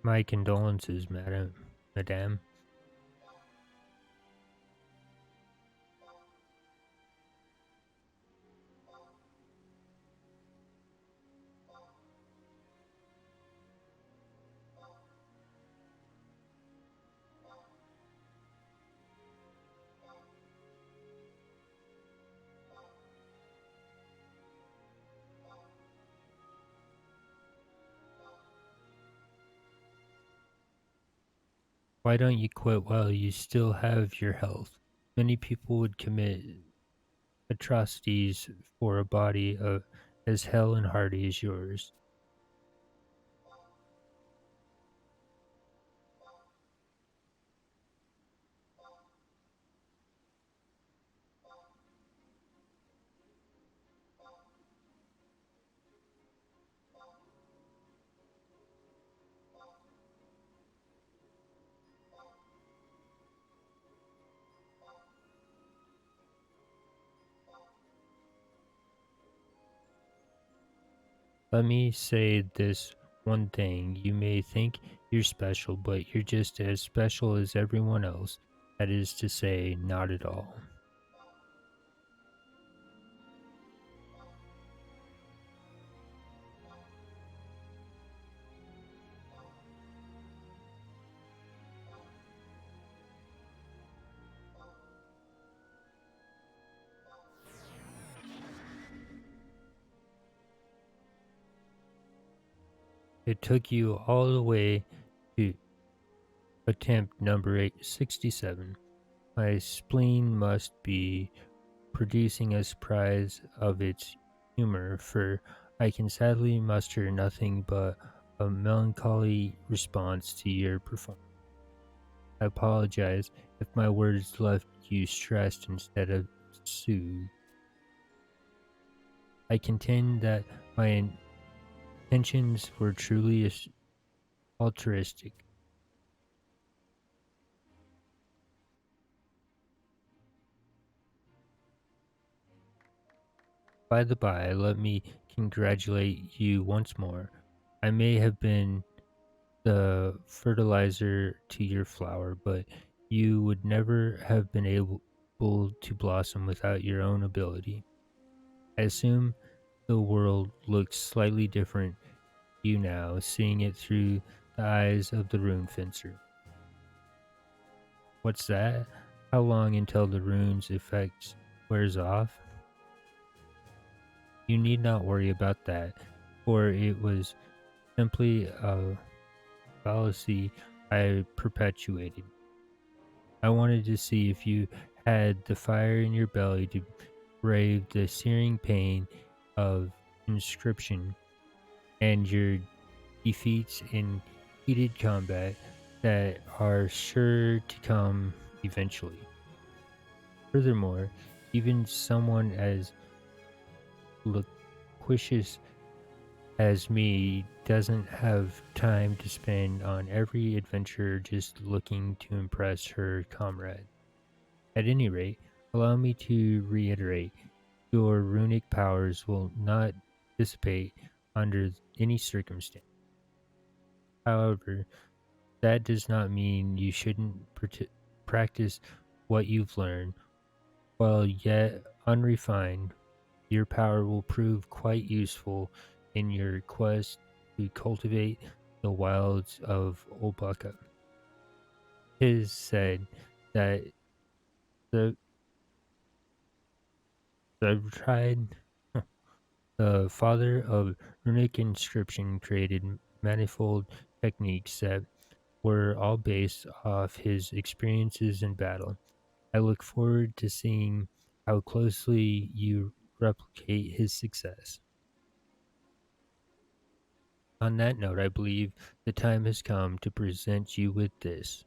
My condolences, madame. Why don't you quit while you still have your health? Many people would commit atrocities for a body as hale and hearty as yours. Let me say this one thing. You may think you're special, but you're just as special as everyone else. That is to say, not at all. It took you all the way to attempt number 867. My spleen must be producing a surprise of its humor, for I can sadly muster nothing but a melancholy response to your performance. I apologize if my words left you stressed instead of soothed. I contend that my intentions were truly altruistic. By the by, let me congratulate you once more. I may have been the fertilizer to your flower, but you would never have been able to blossom without your own ability. I assume the world looks slightly different to you now, seeing it through the eyes of the rune fencer. What's that? How long until the rune's effect wears off? You need not worry about that, for it was simply a fallacy I perpetuated. I wanted to see if you had the fire in your belly to brave the searing pain of inscription and your defeats in heated combat that are sure to come eventually. Furthermore, even someone as loquacious as me doesn't have time to spend on every adventure just looking to impress her comrade. At any rate, allow me to reiterate, your runic powers will not dissipate under any circumstance. However, that does not mean you shouldn't practice what you've learned. While yet unrefined, your power will prove quite useful in your quest to cultivate the wilds of Olbaka. It is said that the tried the father of runic inscription created manifold techniques that were all based off his experiences in battle. I look forward to seeing how closely you replicate his success. On that note, I believe the time has come to present you with this.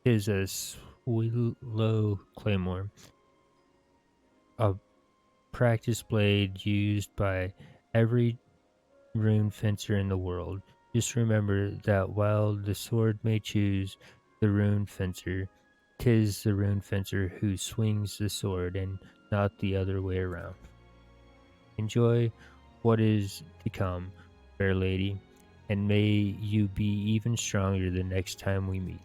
It is a Swillow Claymore, a practice blade used by every rune fencer in the world. Just remember that while the sword may choose the rune fencer, 'tis the rune fencer who swings the sword and not the other way around. Enjoy what is to come, fair lady, and may you be even stronger the next time we meet.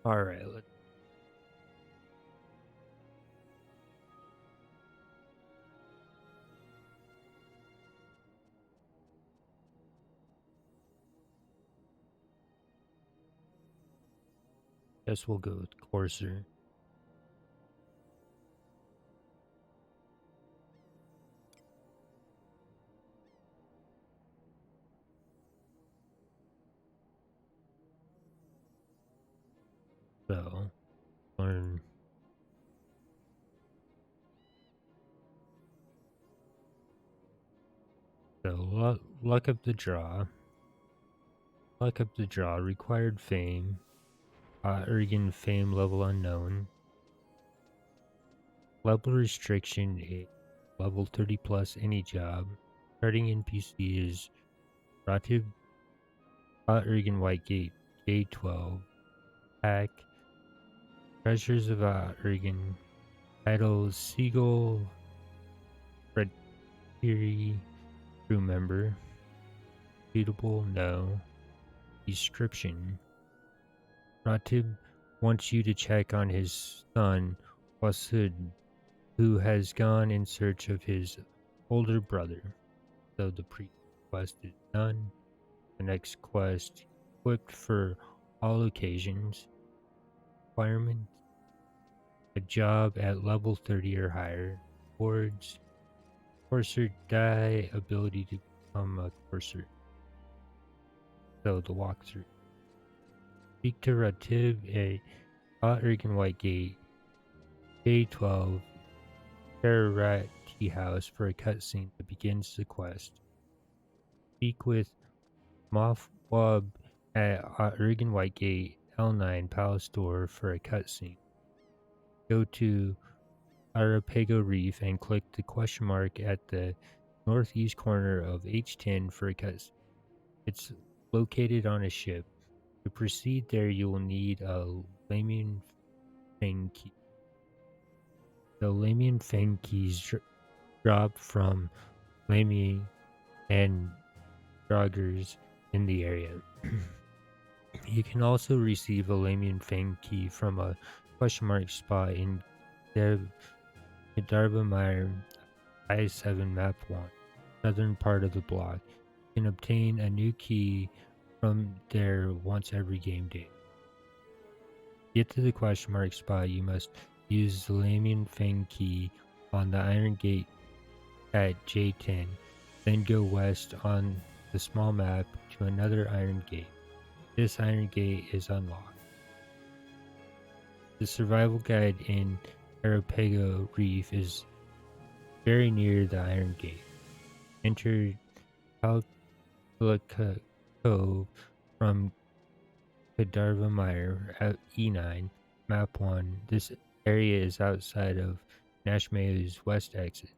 All right, let's guess we'll go with coarser. So learn. So luck of the draw. Luck of the draw. Required fame. Ergen fame level unknown. Level restriction is level 30 plus any job. Starting NPC is Ratib Ergen Whitegate J12. Pack. Treasures of Ergen. Title Seagull. Red Fury. Crew member. Suitable? No. Description. Ratib wants you to check on his son, Wasud, who has gone in search of his older brother. So the quest is done. The next quest, equipped for all occasions. Requirements: a job at level 30 or higher. Rewards: courser die, ability to become a courser. So the walkthrough. Speak to Ratib at Ergen Whitegate, J12, Rat Tea House for a cutscene that begins the quest. Speak with Mothwub at Ergen Whitegate, L9 Palace Door for a cutscene. Go to Arapago Reef and click the question mark at the northeast corner of H10 for a cutscene. It's located on a ship. To proceed there, you will need a Lamian Fang key. The Lamian Fang keys drop from Lamy and joggers in the area. You can also receive a Lamian Fang key from a question mark spot in Gdarbamire I-7 Map 1, southern part of the block. You can obtain a new key from there once every game day. To get to the question mark spot, you must use the Lamian Fang key on the Iron Gate at J10, then go west on the small map to another Iron Gate. This Iron Gate is unlocked. The survival guide in Arapago Reef is very near the Iron Gate. Enter Palca Cove from Gdarbamire at E9, Map 1. This area is outside of Nashmeo's west exit.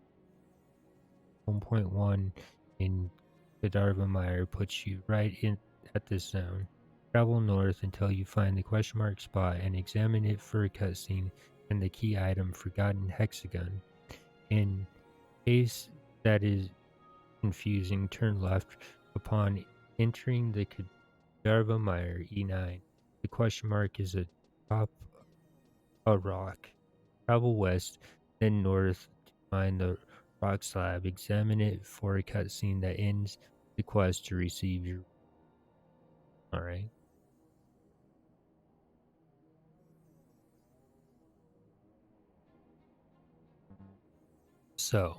1.1 in Gdarbamire puts you right in at this zone. Travel north until you find the question mark spot and examine it for a cutscene and the key item Forgotten Hexagon. In case that is confusing, turn left upon entering the Gdarbamire E9. The question mark is atop a rock. Travel west, then north to find the rock slab. Examine it for a cutscene that ends the quest to receive your. Alright. So,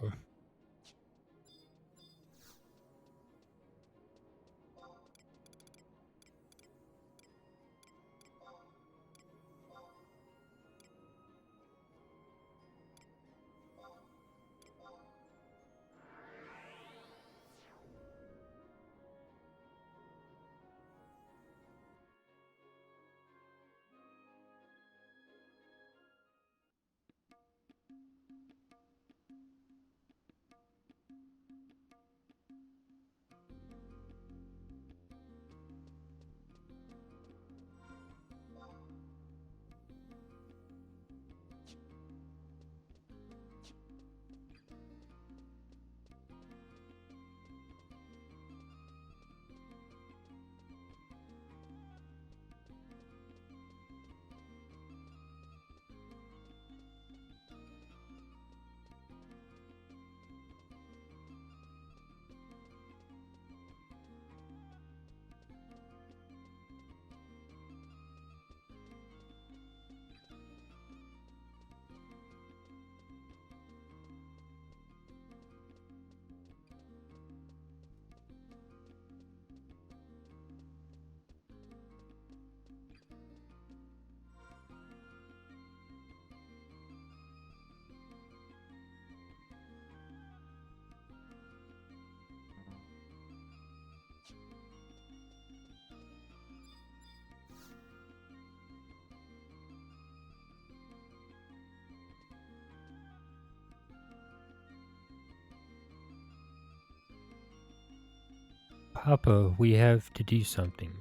Papa, we have to do something.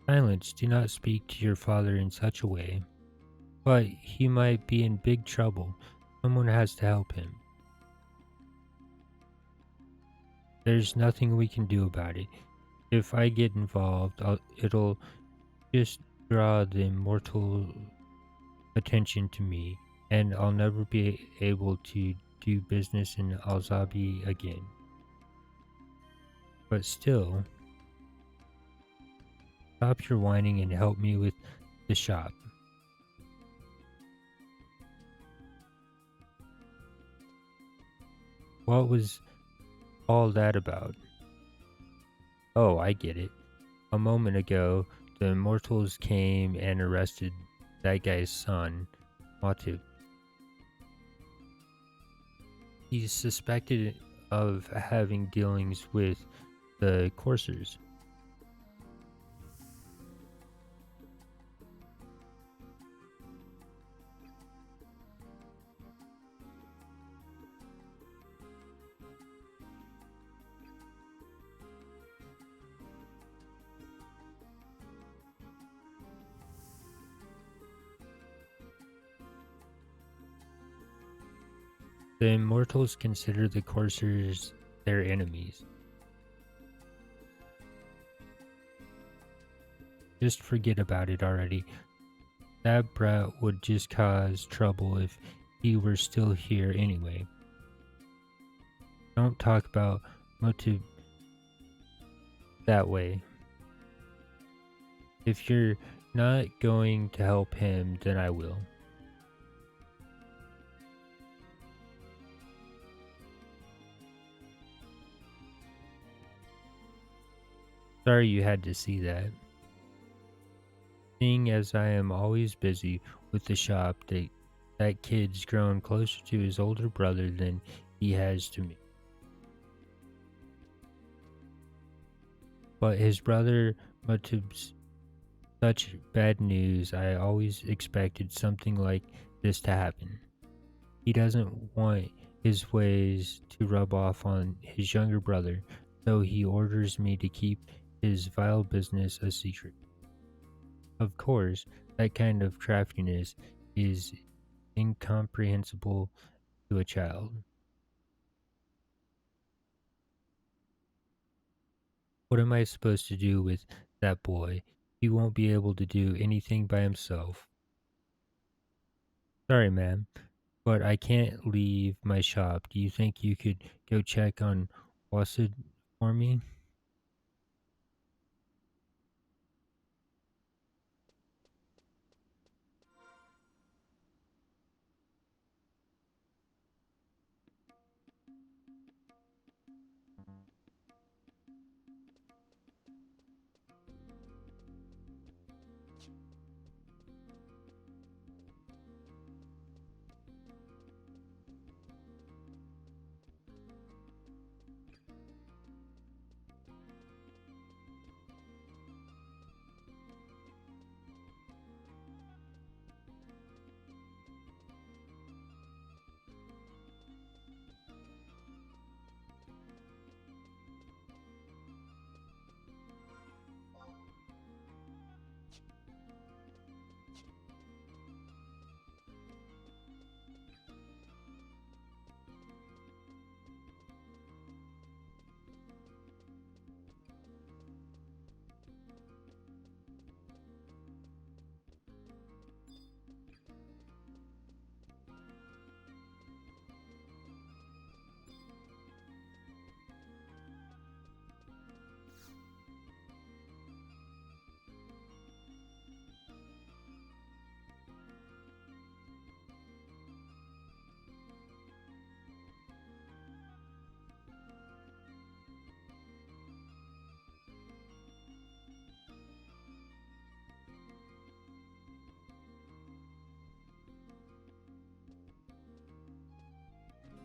Silence, do not speak to your father in such a way. But he might be in big trouble. Someone has to help him. There's nothing we can do about it. If I get involved, it'll just draw the immortal attention to me, and I'll never be able to do business in Alzabi again. But still, stop your whining and help me with the shop. What was all that about? Oh, I get it. A moment ago, the immortals came and arrested that guy's son, Matu. He's suspected of having dealings with the coursers. The immortals consider the coursers their enemies. Just forget about it already. That brat would just cause trouble if he were still here anyway. Don't talk about motive that way. If you're not going to help him, then I will. Sorry you had to see that. Seeing as I am always busy with the shop, that kid's grown closer to his older brother than he has to me. But his brother motives such bad news, I always expected something like this to happen. He doesn't want his ways to rub off on his younger brother, so he orders me to keep his vile business a secret. Of course, that kind of craftiness is incomprehensible to a child. What am I supposed to do with that boy? He won't be able to do anything by himself. Sorry, ma'am, but I can't leave my shop. Do you think you could go check on Wassid for me?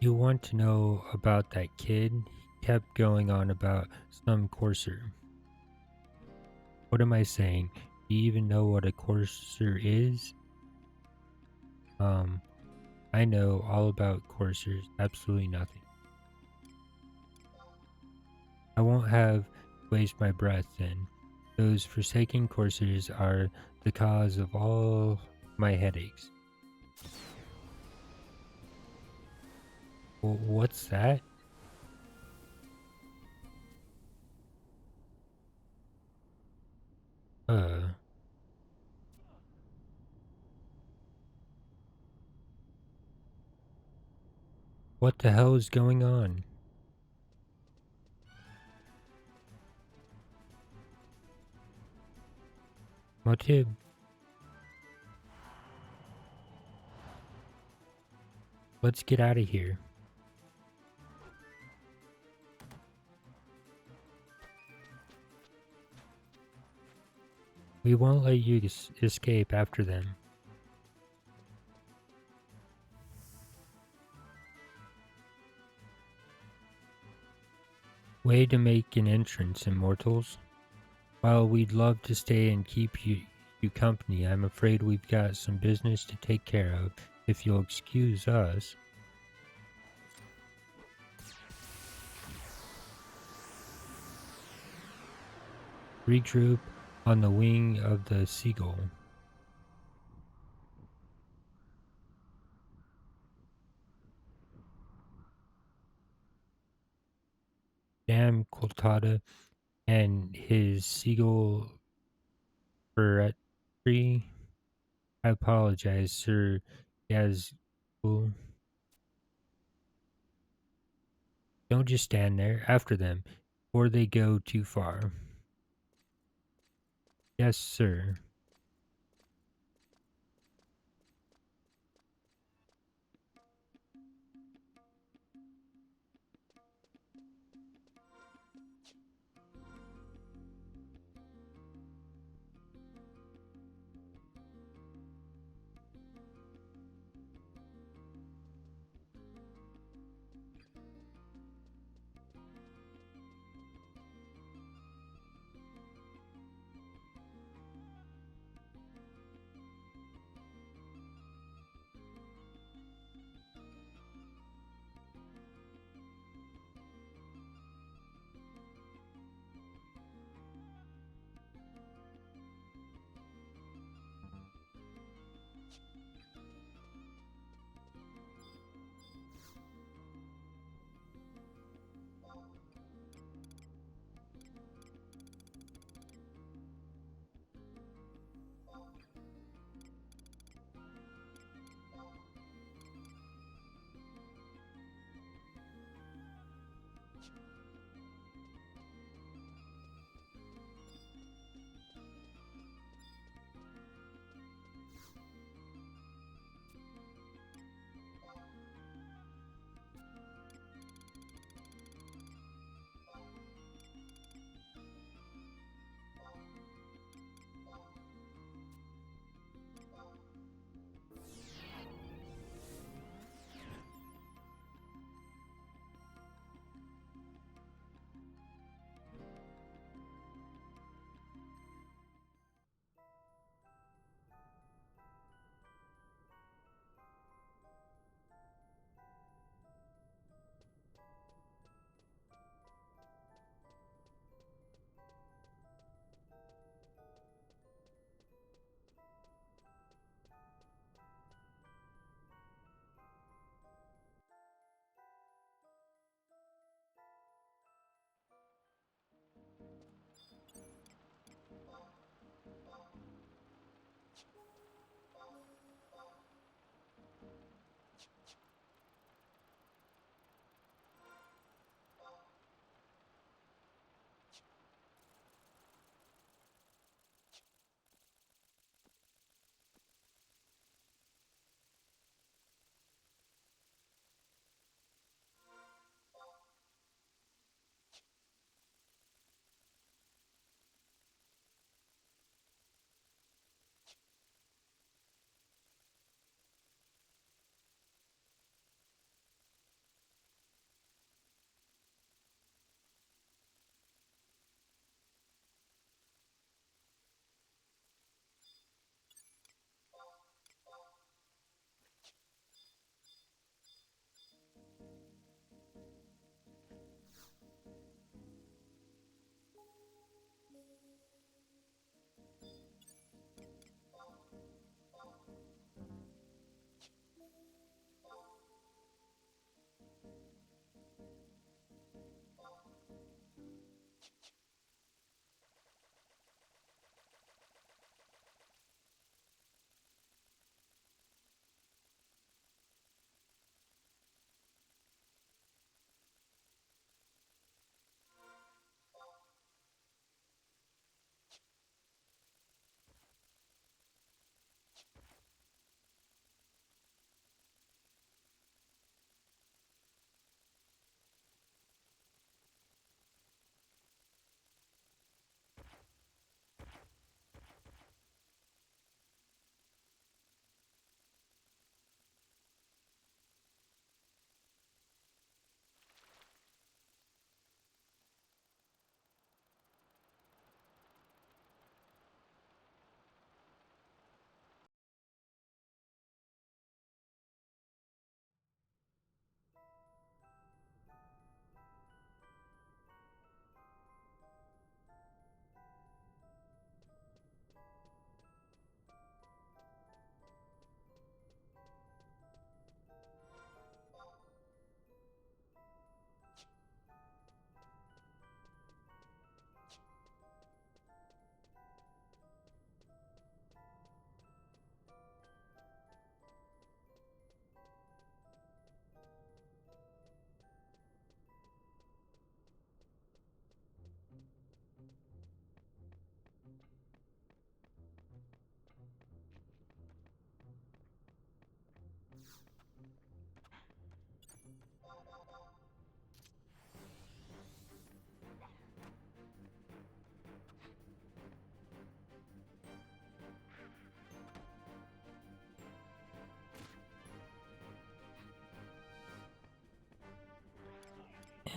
You want to know about that kid? He kept going on about some courser. What am I saying? Do you even know what a courser is? Um, I know all about coursers, absolutely nothing. I won't have waste my breath then. Those forsaken coursers are the cause of all my headaches. What's that? Uh, what the hell is going on? Motib, let's get out of here. We won't let you escape after them. Way to make an entrance, immortals. While we'd love to stay and keep you company, I'm afraid we've got some business to take care of. If you'll excuse us. Regroup on the wing of the seagull. Damn Koltada and his seagull FFXI. I apologize, sir. Yes, well, don't just stand there. After them, before they go too far. Yes, sir.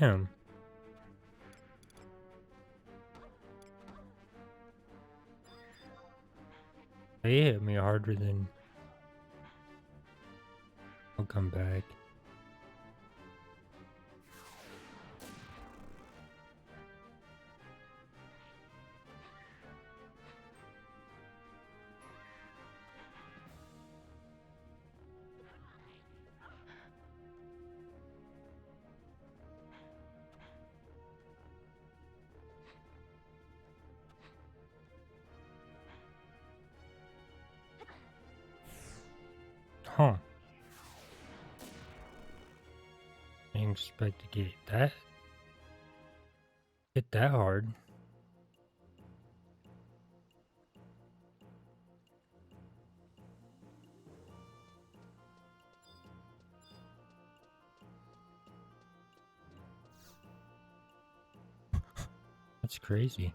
Damn. They hit me harder than... I'll come back. Huh. I didn't expect to get that hard. That's crazy.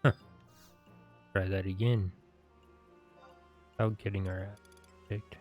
Huh. Try that again. Without getting our ass kicked.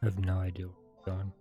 I have no idea where it's going.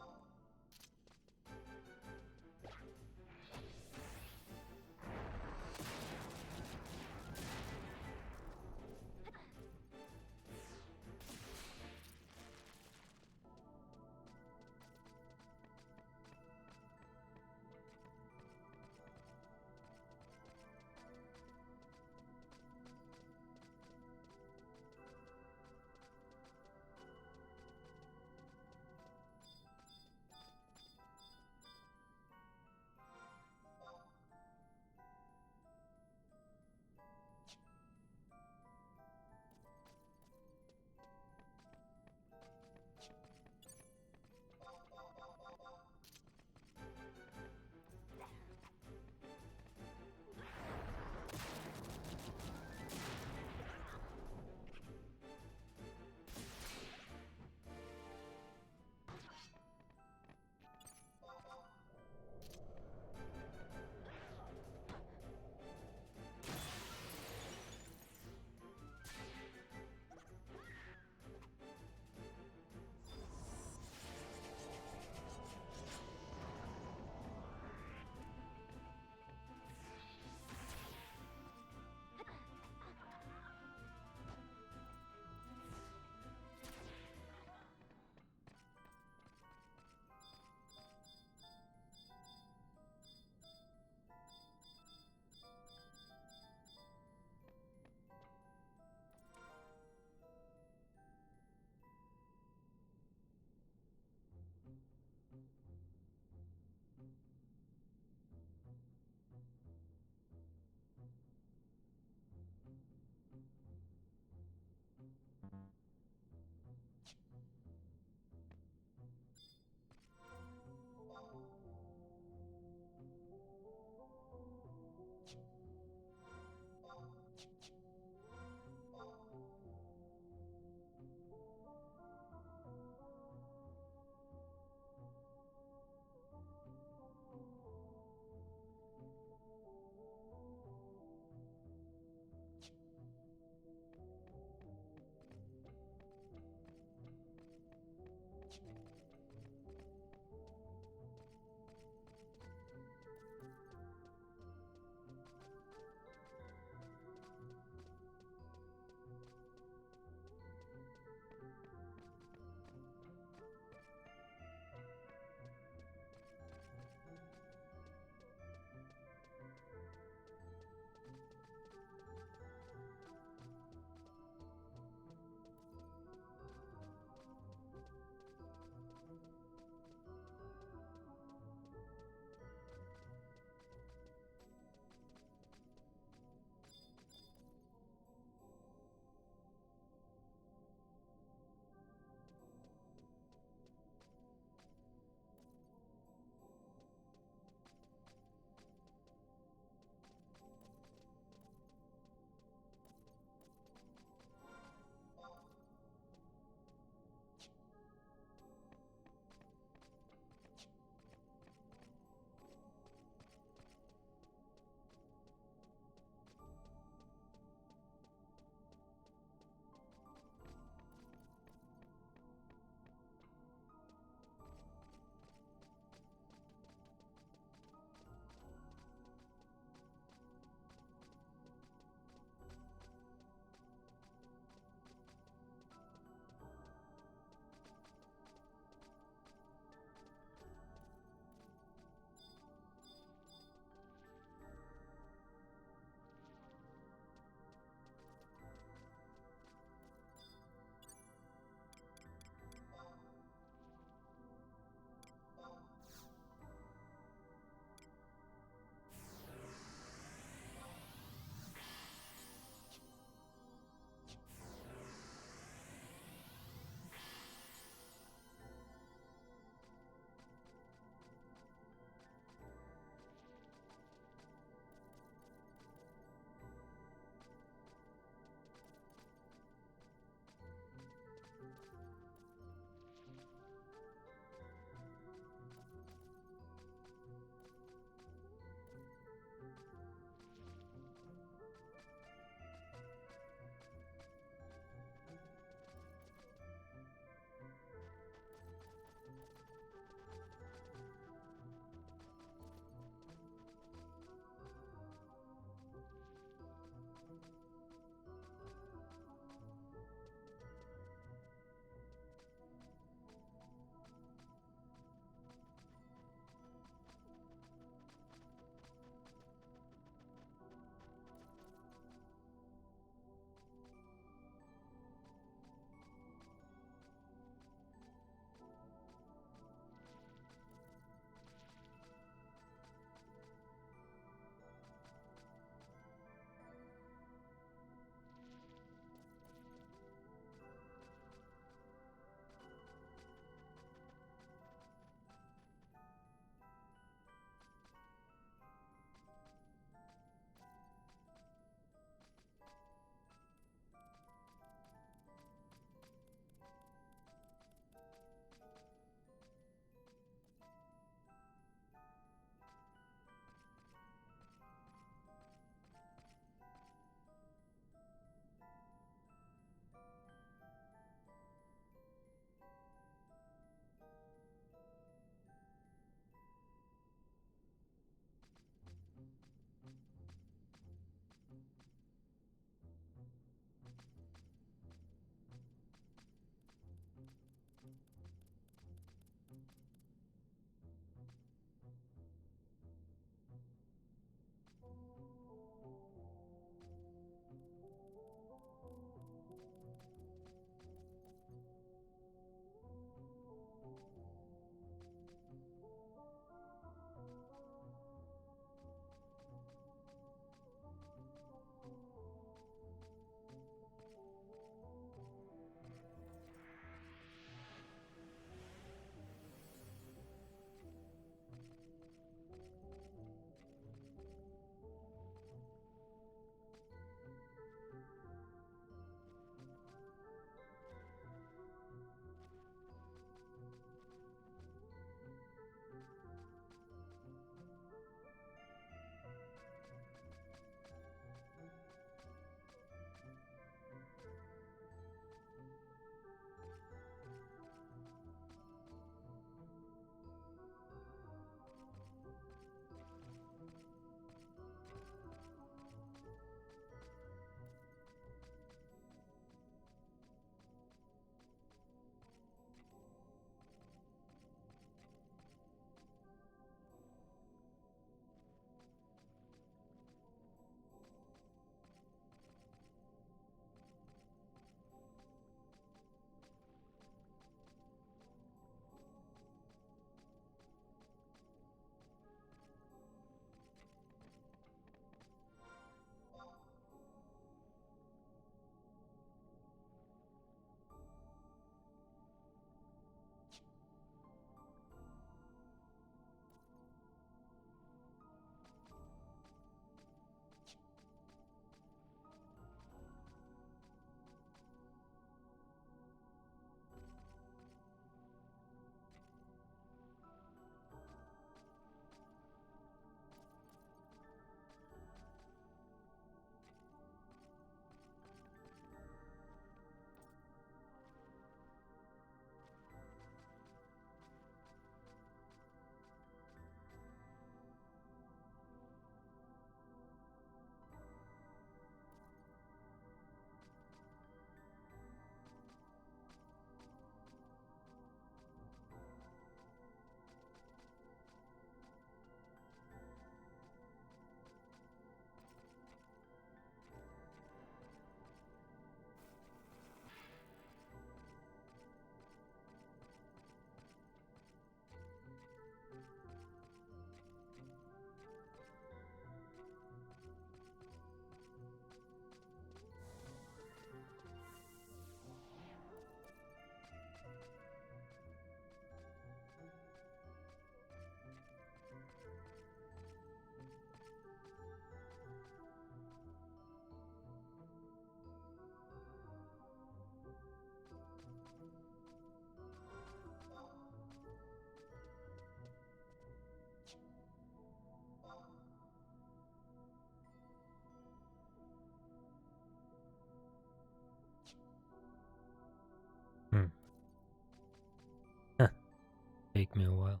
me a while.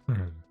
Mhm.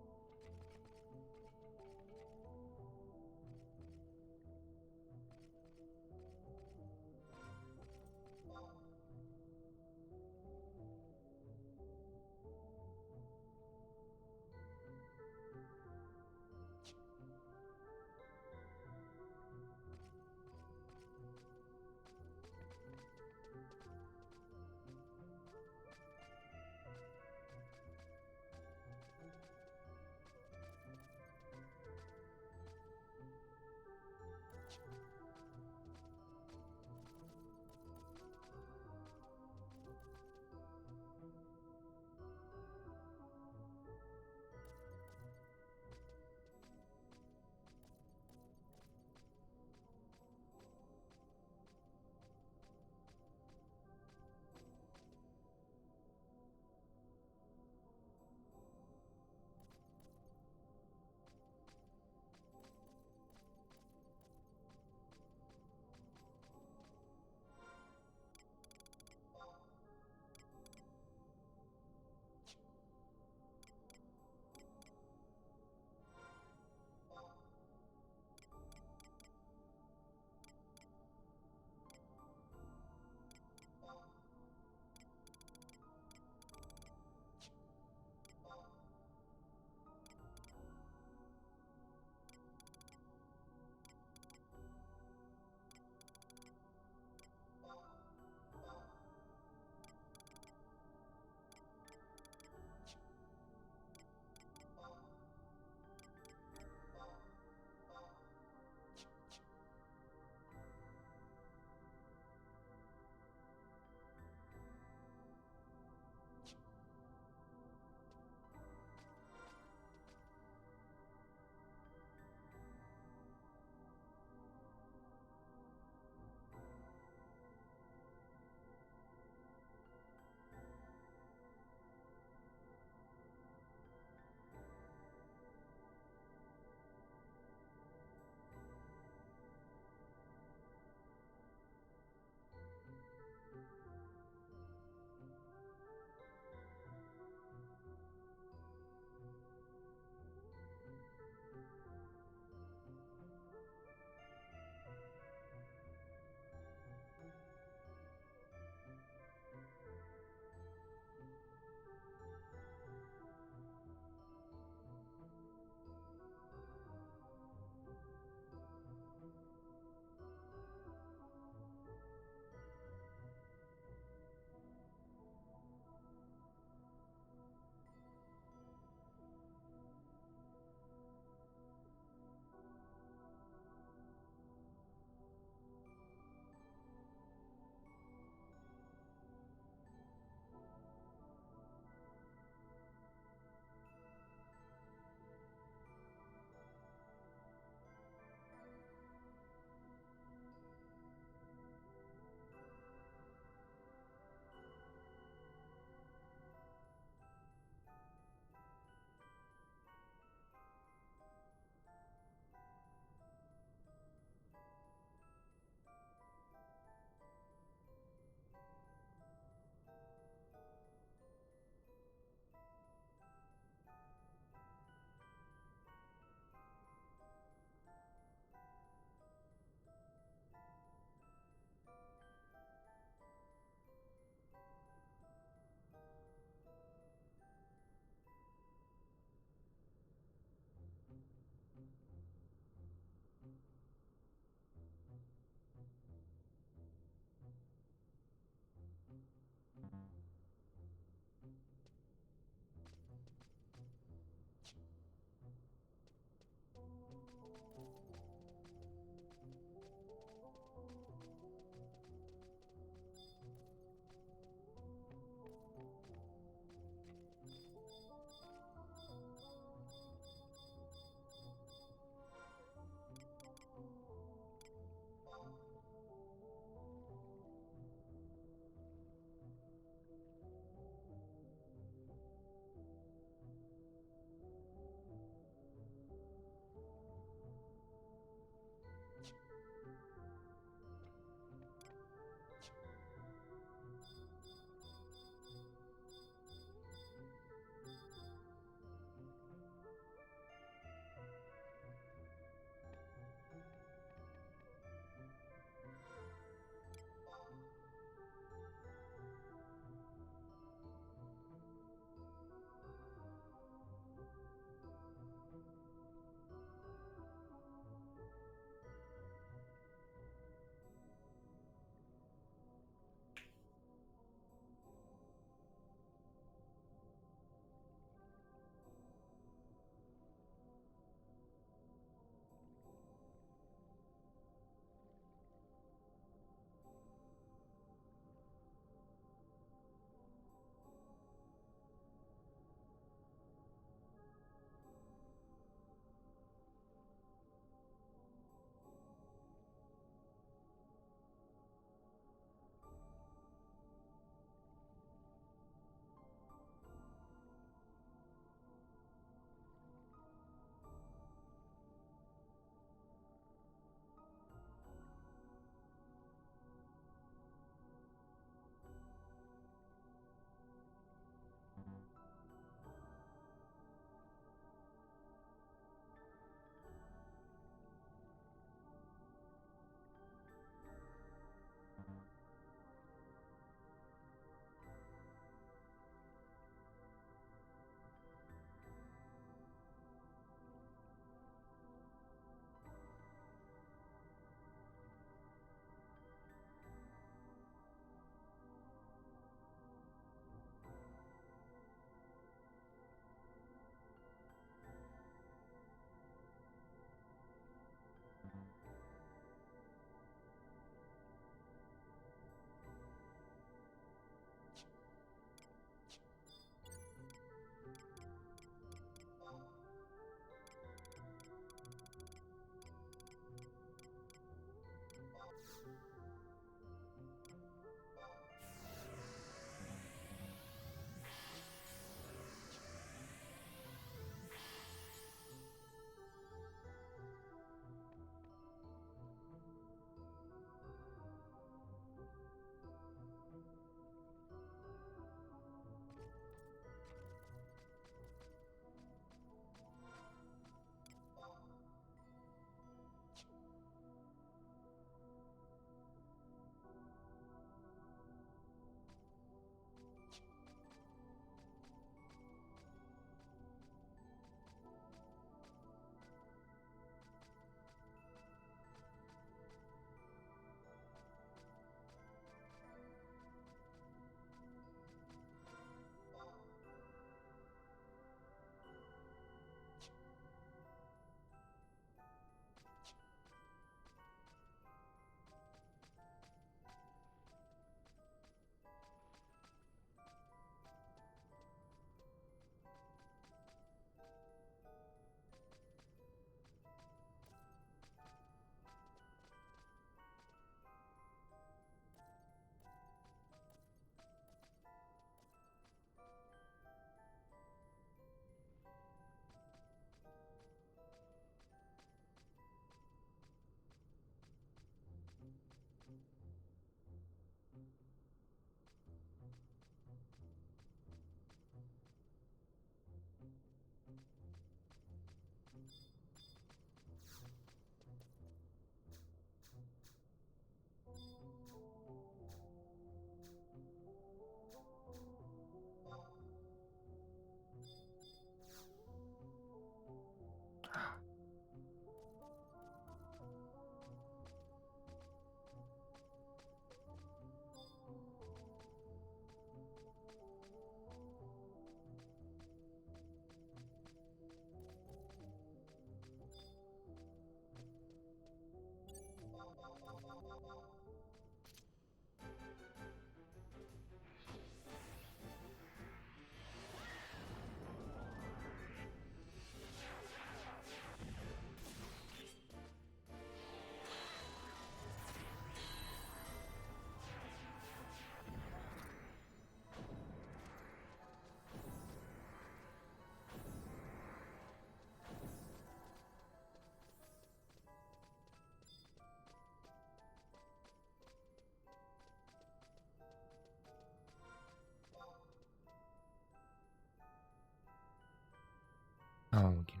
Okay.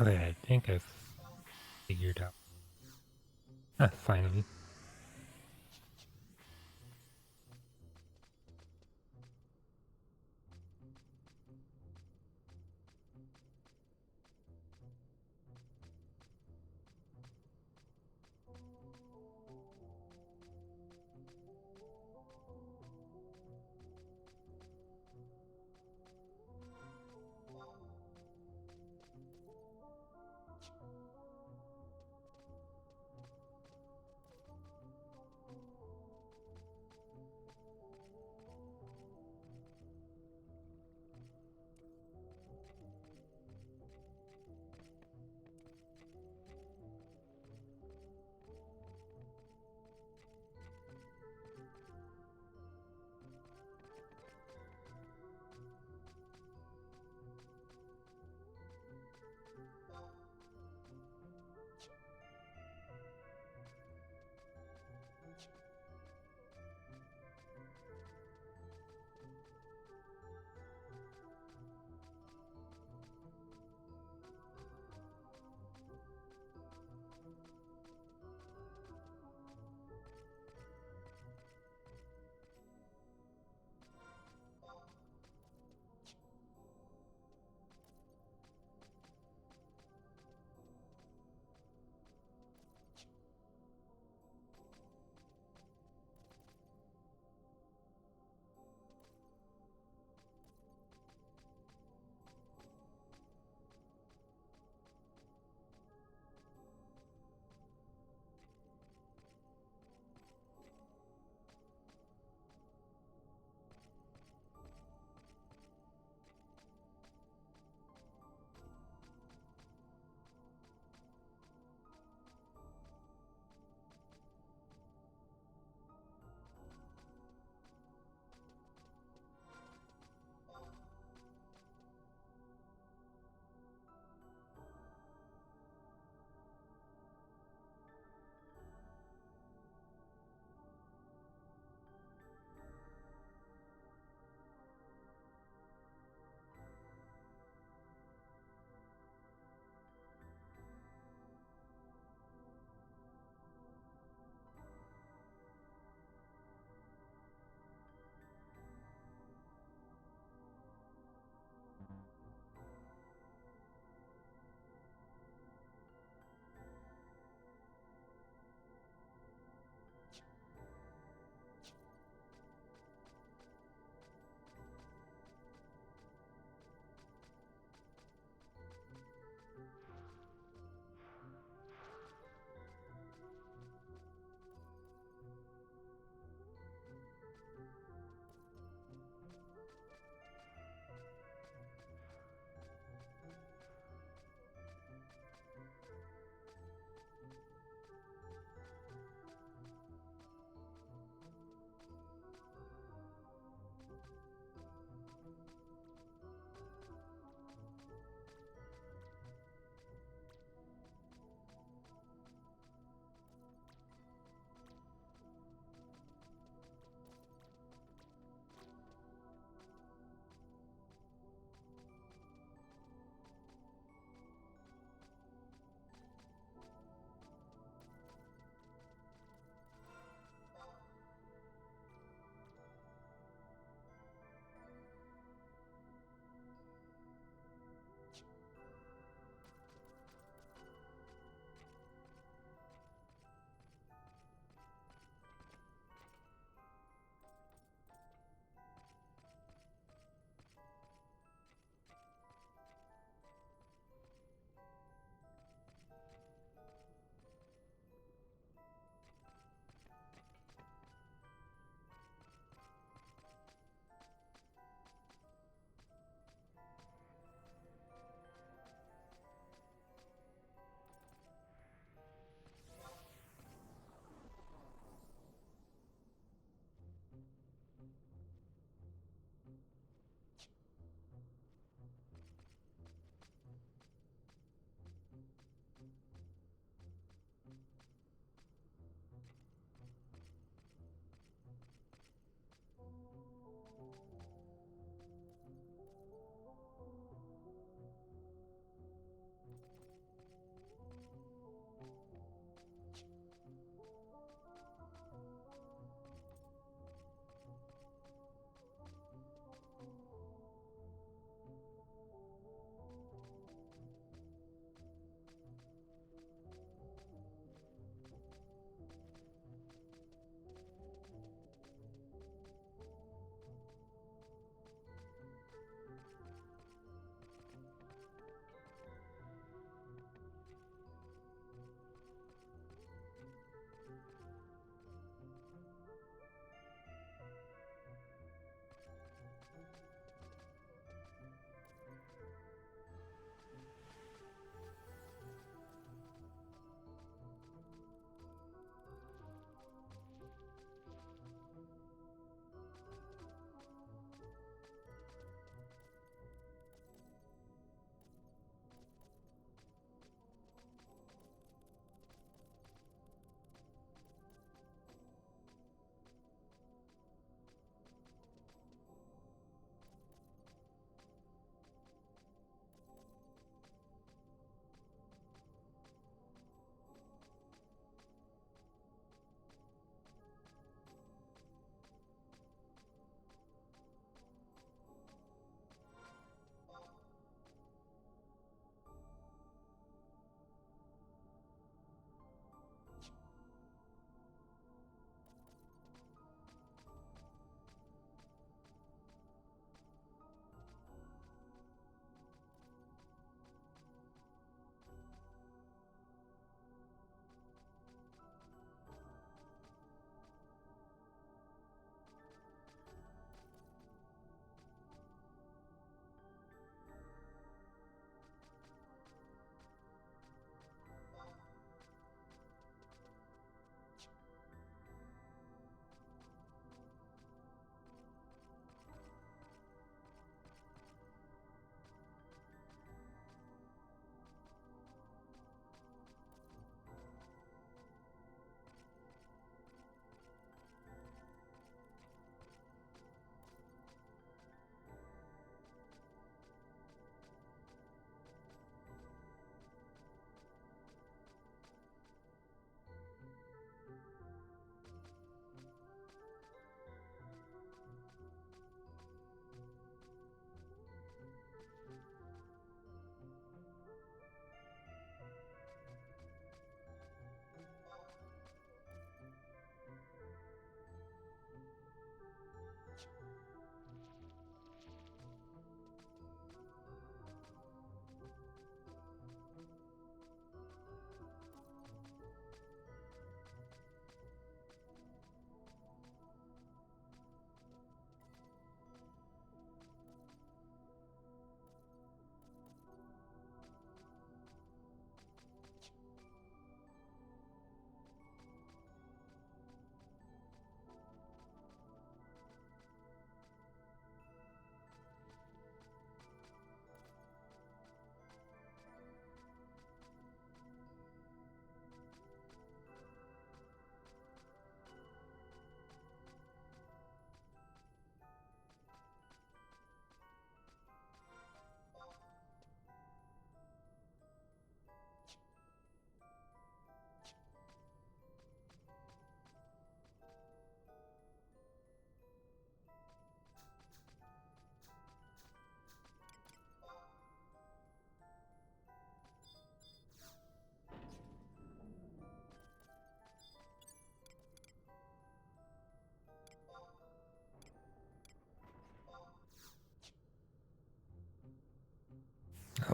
Okay, I think I've figured out. Ah, finally.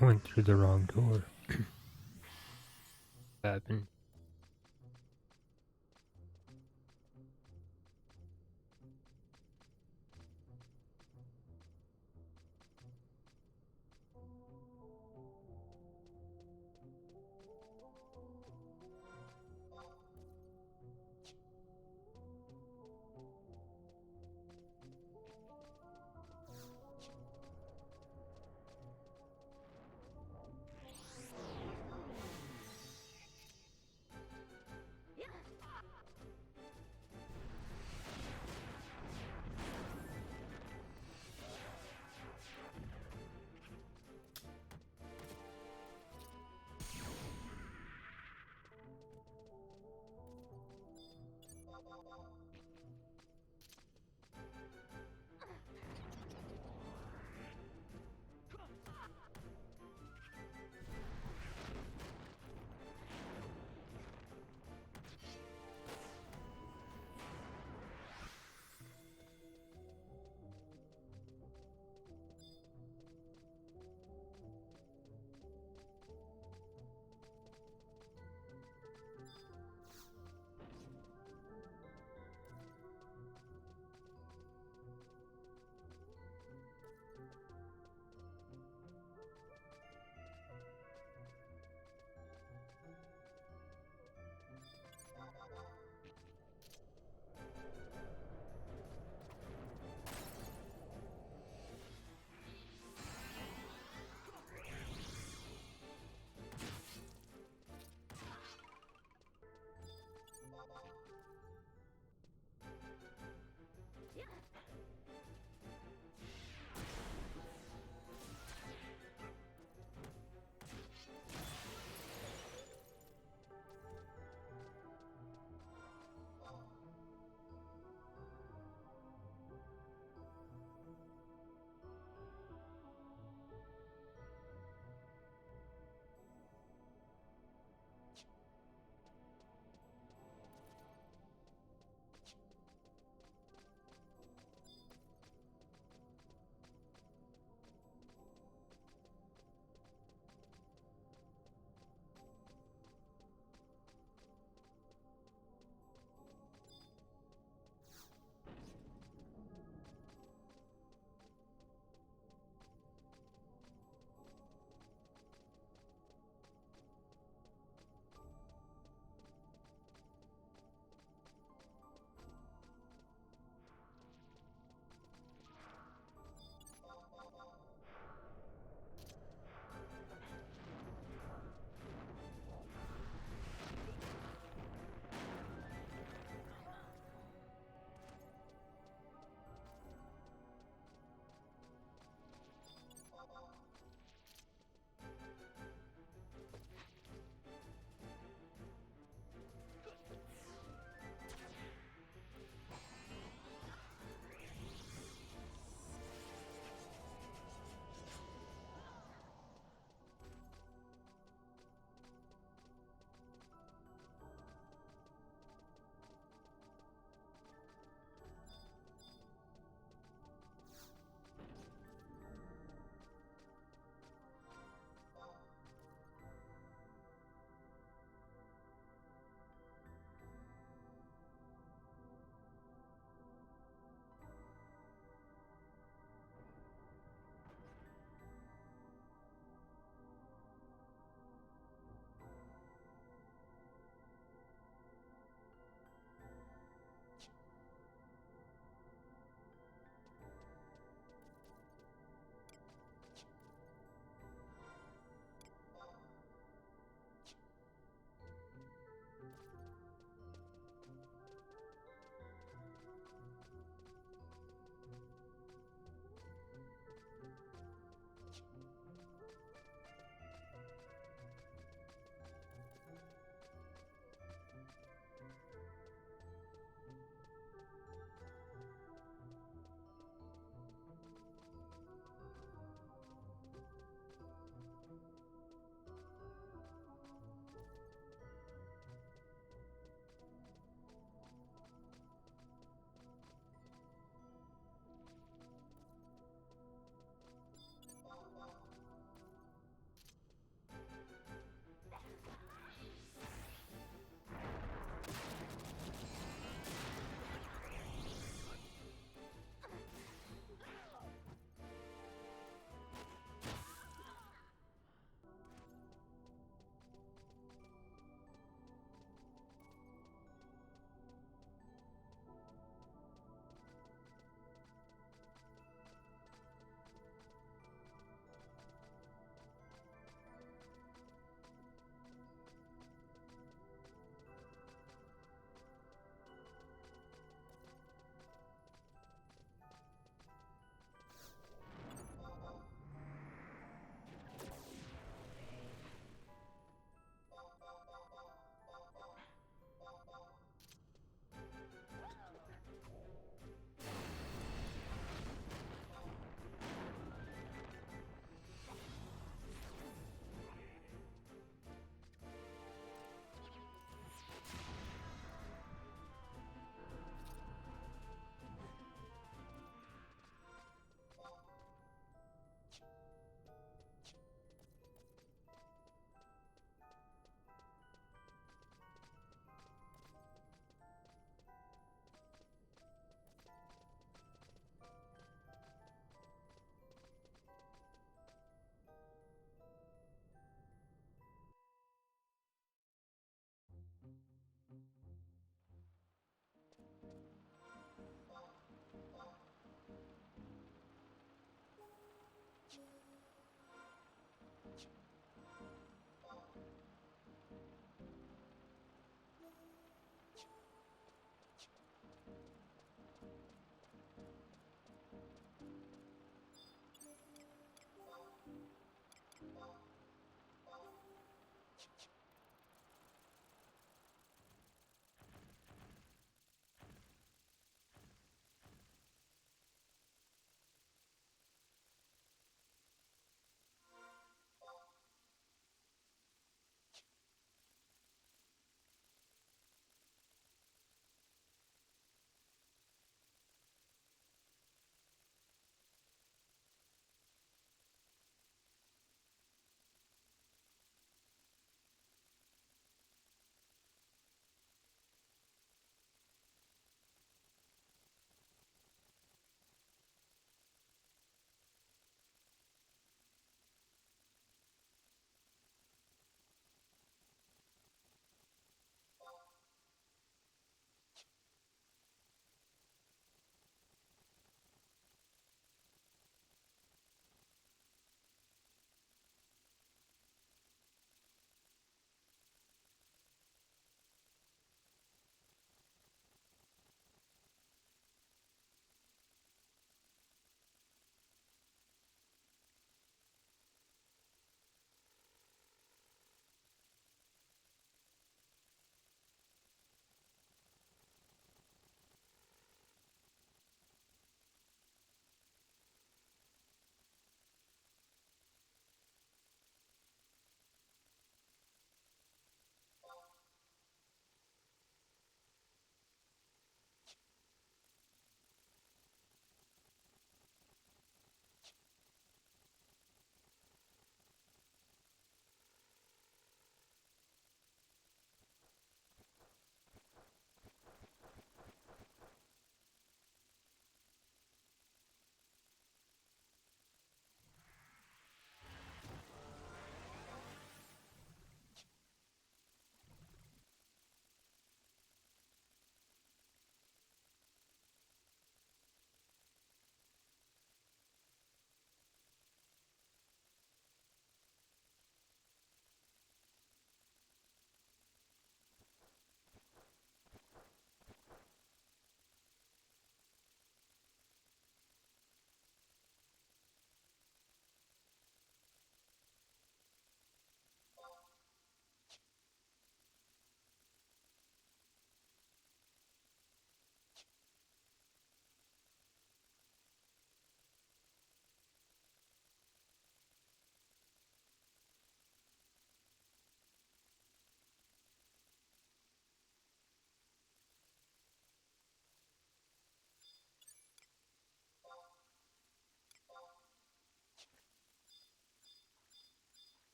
I went through the wrong door. What happened?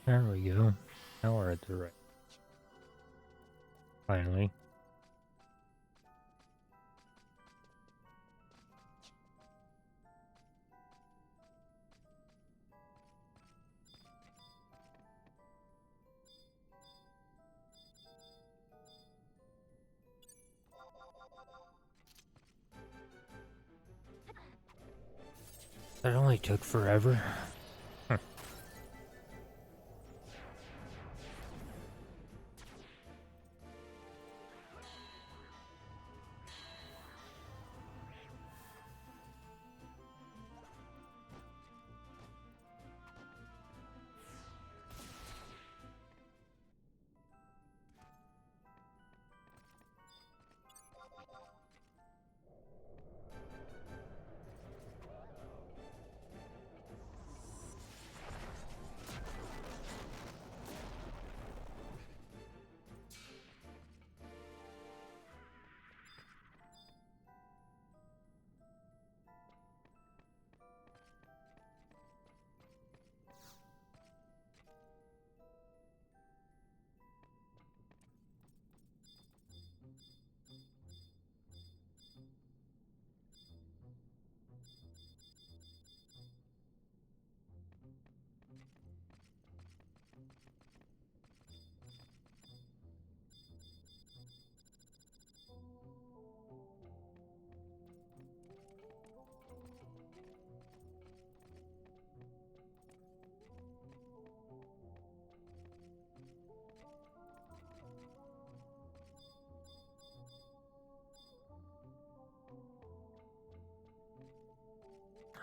There we go. Now we're at the right. Finally. That only took forever.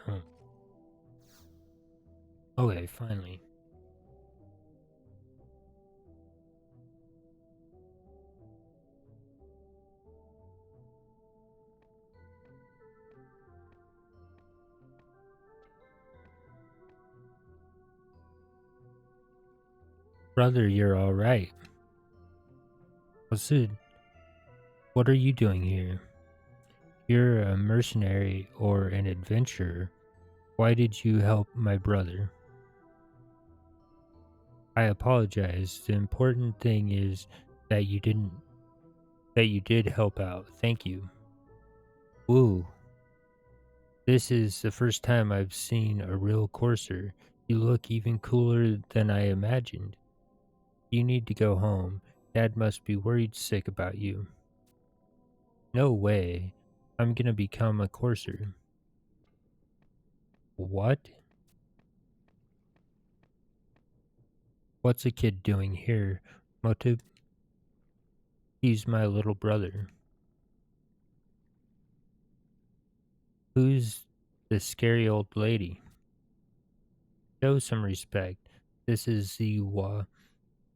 Huh. Okay, finally. Brother, you're alright. What's it? What are you doing here? You're a mercenary or an adventurer. Why did you help my brother? I apologize. The important thing is that you did help out. Thank you. Woo. This is the first time I've seen a real courser. You look even cooler than I imagined. You need to go home. Dad must be worried sick about you. No way. I'm gonna become a courser. What? What's a kid doing here, Motub? He's my little brother. Who's the scary old lady? Show some respect. This is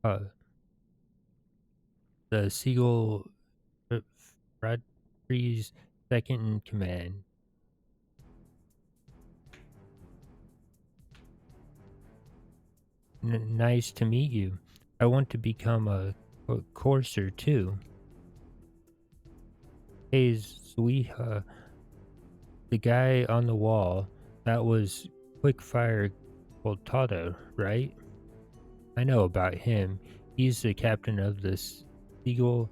uh, the Seagull Bradtree's second in command. Nice to meet you. I want to become a courser too. Hey, Zuiha, the guy on the wall, that was Quickfire Voltada, right? I know about him. He's the captain of the Seagull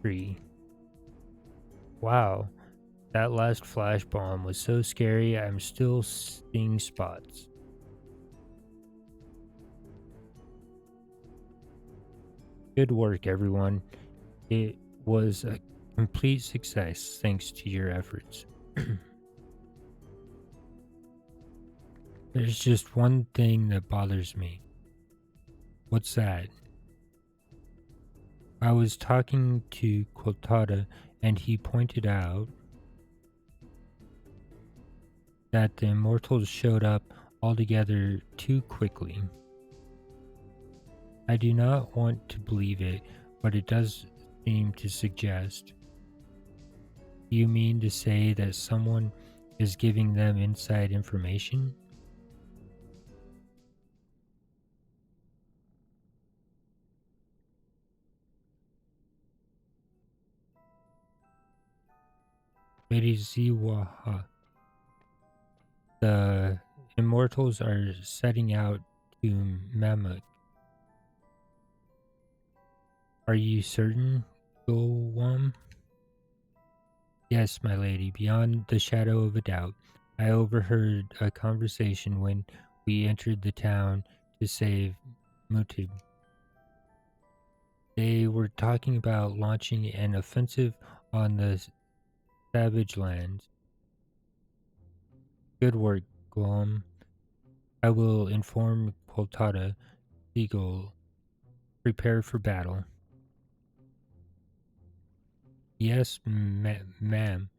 Tree. Wow, that last flash bomb was so scary, I'm still seeing spots. Good work, everyone. It was a complete success thanks to your efforts. There's just one thing that bothers me. What's that? I was talking to Quotada and he pointed out that the immortals showed up altogether too quickly. I do not want to believe it, but it does seem to suggest. Do you mean to say that someone is giving them inside information? Meriziwaha. The immortals are setting out to Mammoth. Are you certain, Golwam? Yes, my lady, beyond the shadow of a doubt. I overheard a conversation when we entered the town to save Mutib. They were talking about launching an offensive on the savage lands. Good work, Guam. I will inform Poltada. Seagull, prepare for battle. Yes, ma'am.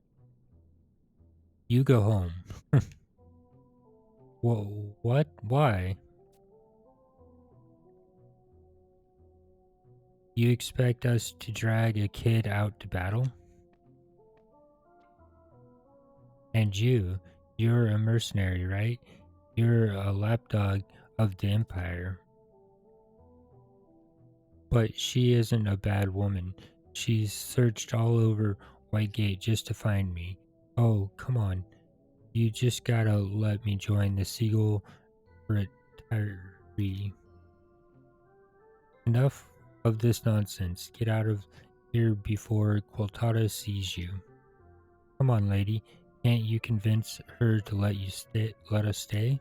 You go home. Whoa, what? Why? You expect us to drag a kid out to battle? And you're a mercenary, right? You're a lapdog of the Empire. But she isn't a bad woman. She's searched all over Whitegate just to find me. Oh, come on. You just gotta let me join the Seagull Fraternity. Enough of this nonsense. Get out of here before Quiltada sees you. Come on, lady. Can't you convince her to let us stay?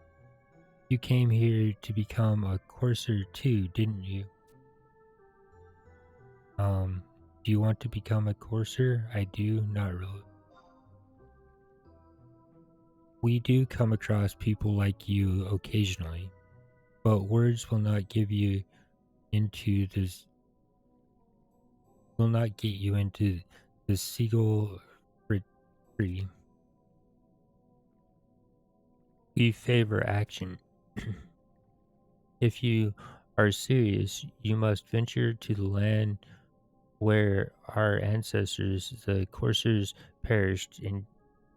You came here to become a courser too, didn't you? Do you want to become a courser? I do, not really. We do come across people like you occasionally, but words will not give you into this will not get you into the seagull tree. We favor action. If you are serious, you must venture to the land where our ancestors, the coursers, perished in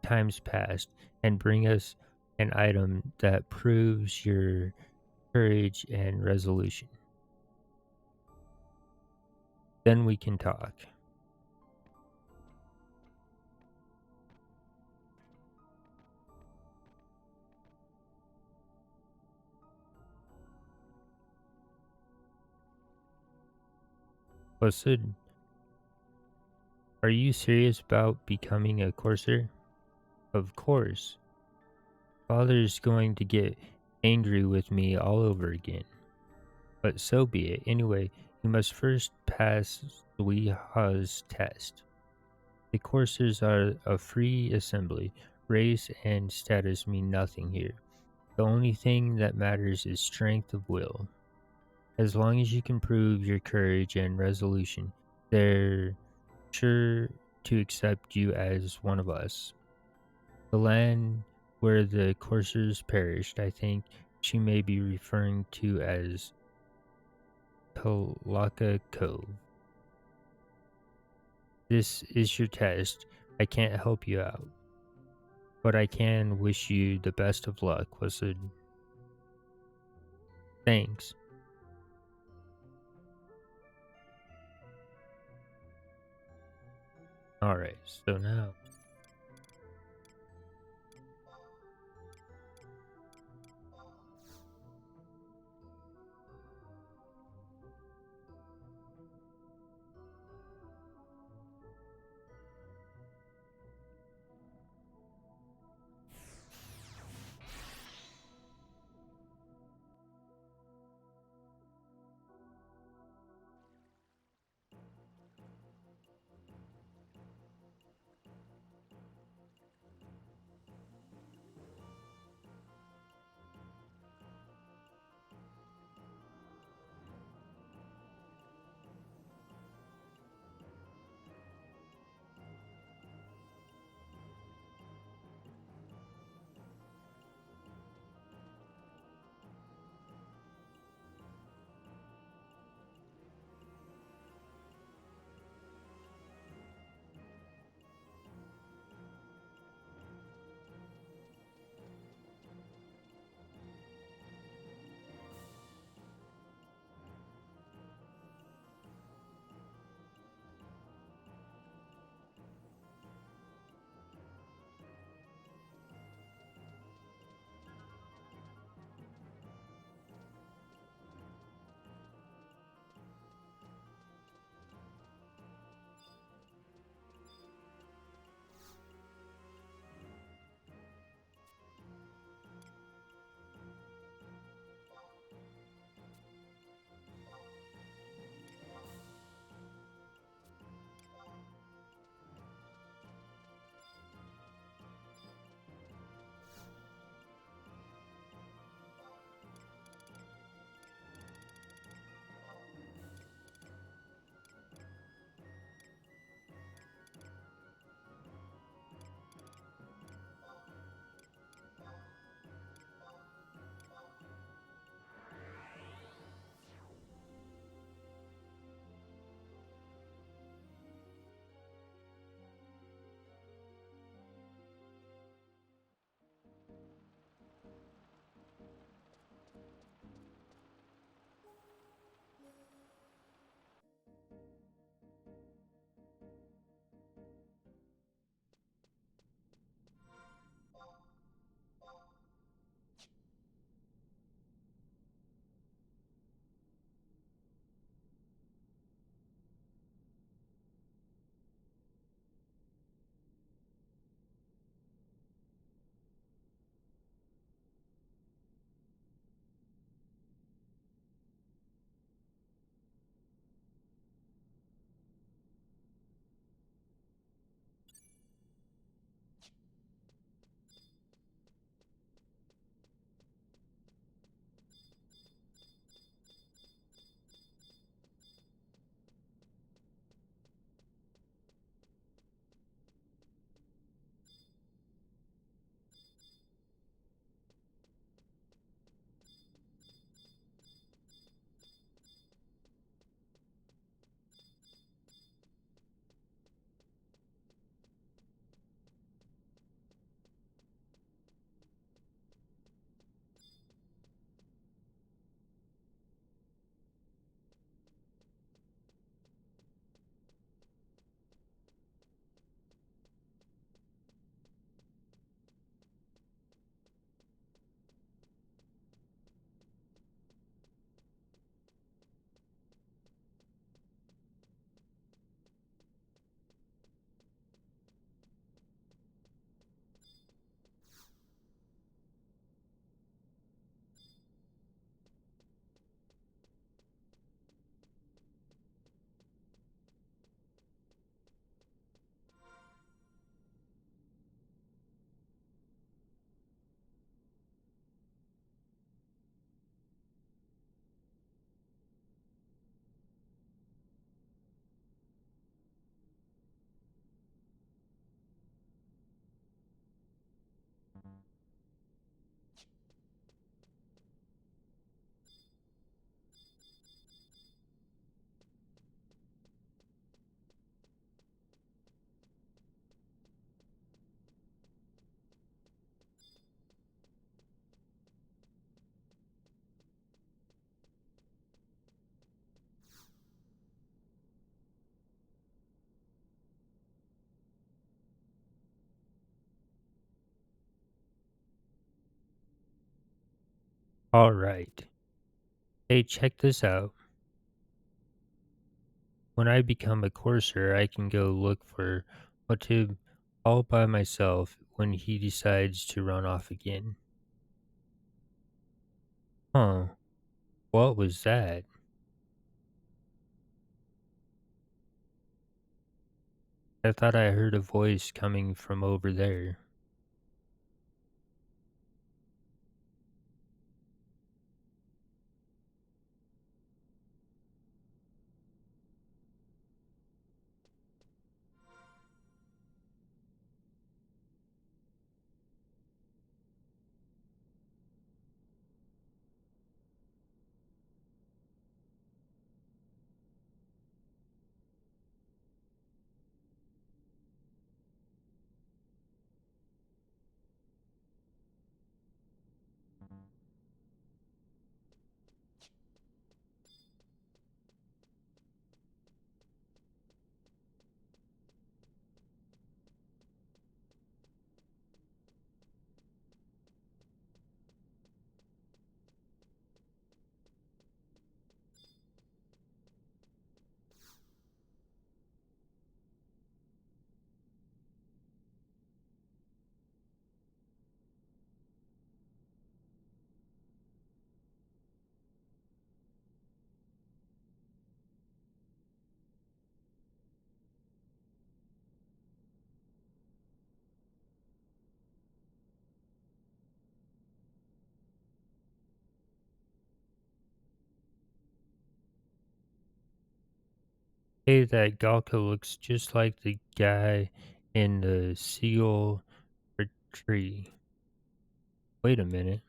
times past, and bring us an item that proves your courage and resolution. Then we can talk. Wasud, are you serious about becoming a courser? Of course. Father's going to get angry with me all over again. But so be it. Anyway, you must first pass Suiha's test. The coursers are a free assembly. Race and status mean nothing here. The only thing that matters is strength of will. As long as you can prove your courage and resolution, they're sure to accept you as one of us. The land where the coursers perished, I think she may be referring to as Kalaka Cove. This is your test. I can't help you out, but I can wish you the best of luck, was it? Thanks. Alright, so now Alright. Hey, check this out. When I become a courser, I can go look for what to all by myself when he decides to run off again. Huh, what was that? I thought I heard a voice coming from over there. Hey, that Galka looks just like the guy in the seal tree. Wait a minute.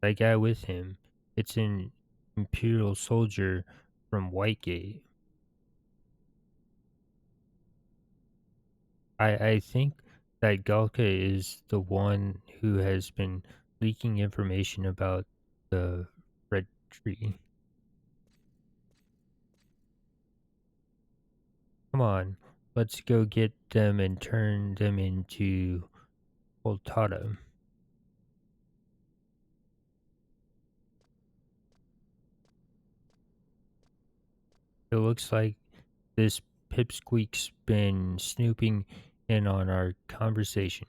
That guy with him. It's an Imperial soldier from Whitegate. I think that Galka is the one who has been leaking information about the red tree. Come on, let's go get them and turn them into Voltada. It looks like this pipsqueak's been snooping in on our conversation.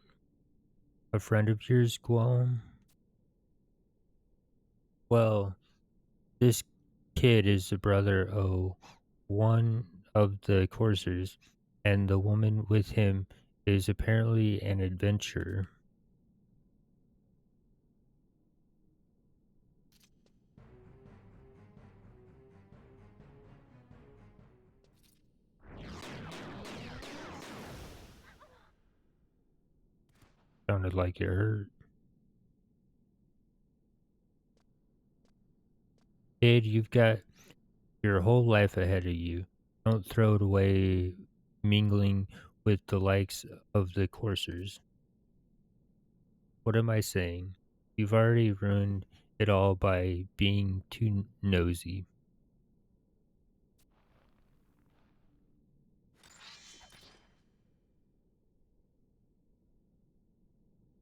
A friend of yours, Guam? Well, this kid is the brother of one of the coursers, and the woman with him is apparently an adventurer. Sounded like it hurt. Kid, you've got your whole life ahead of you. Don't throw it away mingling with the likes of the coursers. What am I saying? You've already ruined it all by being too nosy.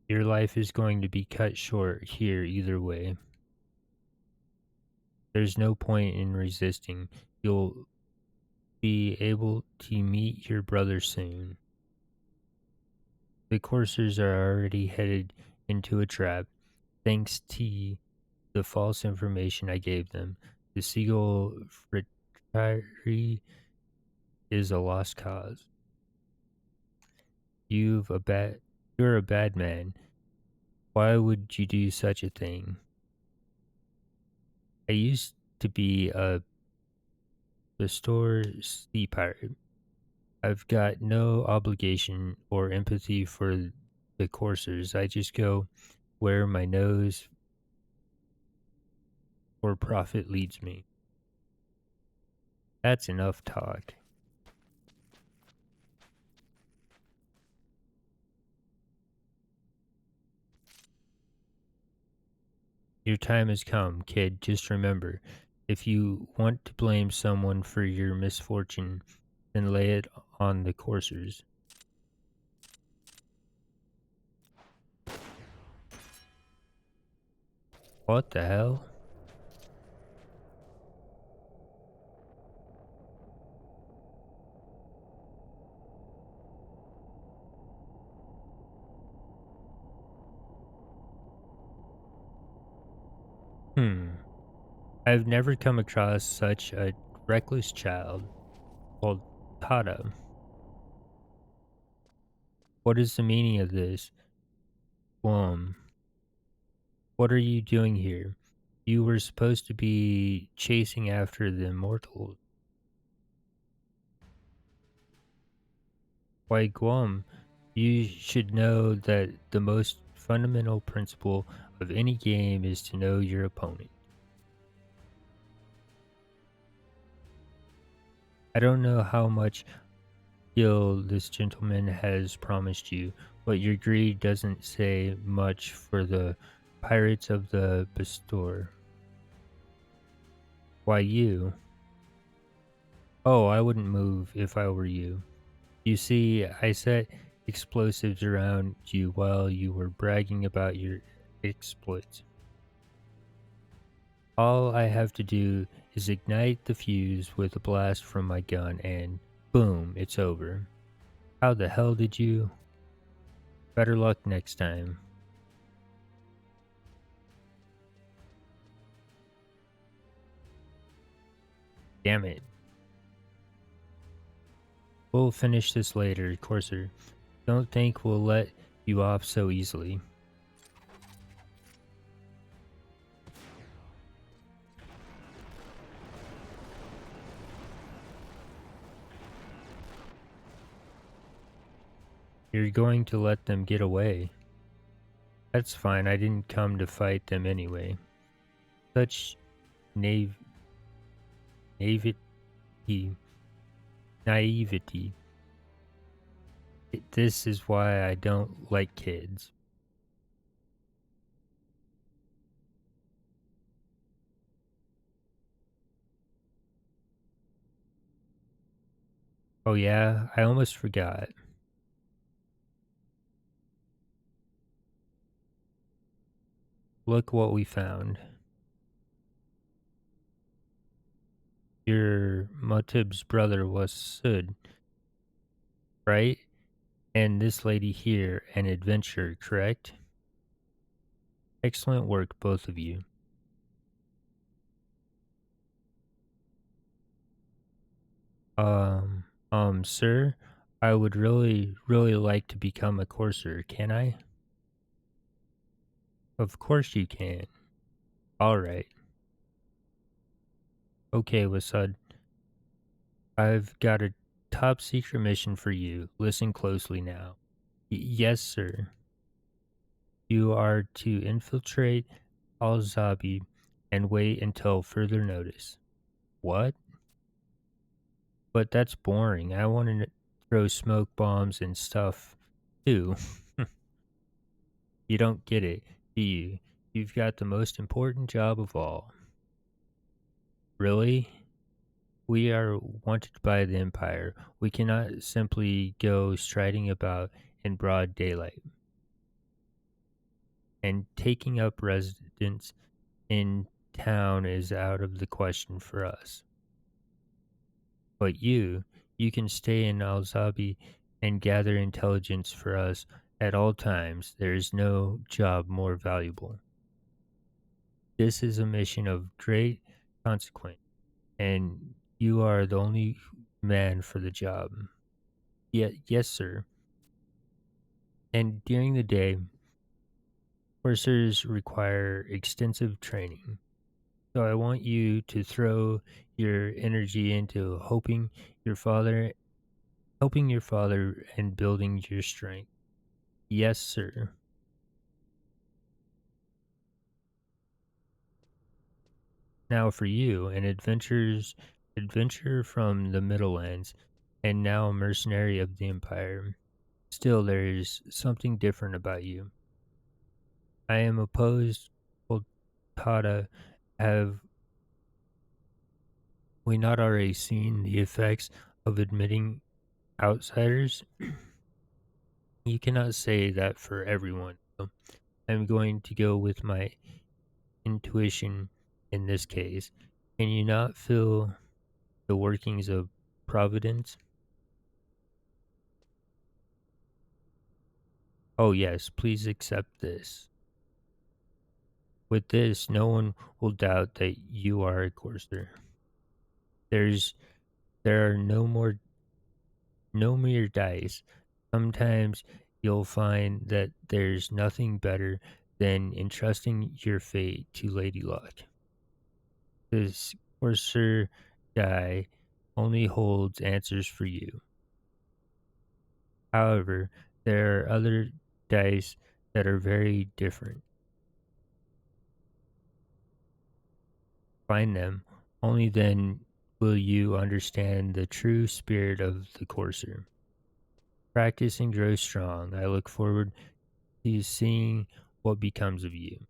Your life is going to be cut short here either way. There's no point in resisting. You'll be able to meet your brother soon. The coursers are already headed into a trap. Thanks to the false information I gave them, the Seagull Fraternity is a lost cause. You're a bad man. Why would you do such a thing? I used to be a Pastor sea pirate. I've got no obligation or empathy for the coursers. I just go where my nose or profit leads me. That's enough talk. Your time has come, kid. Just remember, if you want to blame someone for your misfortune, then lay it on the coursers. What the hell? Hmm. I've never come across such a reckless child. Well, Tata, what is the meaning of this? Um, what are you doing here? You were supposed to be chasing after the immortals. Why Guam? You should know that the most fundamental principle of any game is to know your opponent. I don't know how much skill this gentleman has promised you, but your greed doesn't say much for the pirates of the Bestor. Why you? Oh, I wouldn't move if I were you. You see, I set explosives around you while you were bragging about your exploits. All I have to do is ignite the fuse with a blast from my gun and boom, it's over. How the hell did you? Better luck next time. Damn it. We'll finish this later, Courser. Don't think we'll let you off so easily. You're going to let them get away. That's fine, I didn't come to fight them anyway. Such naive, naivety, naivety. This is why I don't like kids. Oh yeah, I almost forgot. Look what we found. Your Motib's brother was Sud, right? And this lady here, an adventurer, correct? Excellent work, both of you. Um, sir, I would really like to become a courser, can I? Of course you can. Alright. Okay, Wasud. I've got a top secret mission for you. Listen closely now. Yes, sir. You are to infiltrate Al-Zabi and wait until further notice. What? But that's boring. I want to throw smoke bombs and stuff too. You don't get it, do you? You've got the most important job of all. Really? We are wanted by the Empire. We cannot simply go striding about in broad daylight. And taking up residence in town is out of the question for us. But you can stay in Alzabi and gather intelligence for us at all times. There is no job more valuable. This is a mission of great consequence, and you are the only man for the job. Yes, sir. And during the day, coursers require extensive training. So I want you to throw your energy into helping your father and building your strength. Yes, sir. Now for you, adventurer from the Middlelands, and now a mercenary of the Empire. Still, there is something different about you. I am opposed. Well, Tata, have we not already seen the effects of admitting outsiders? You cannot say that for everyone. So I'm going to go with my intuition in this case. Can you not feel the workings of providence? Oh, yes, please accept this. With this, no one will doubt that you are a courser. There's there are no mere dice. Sometimes you'll find that there's nothing better than entrusting your fate to Lady Luck. This courser die only holds answers for you. However, there are other dice that are very different. Find them. Only then will you understand the true spirit of the courser. Practice and grow strong. I look forward to seeing what becomes of you.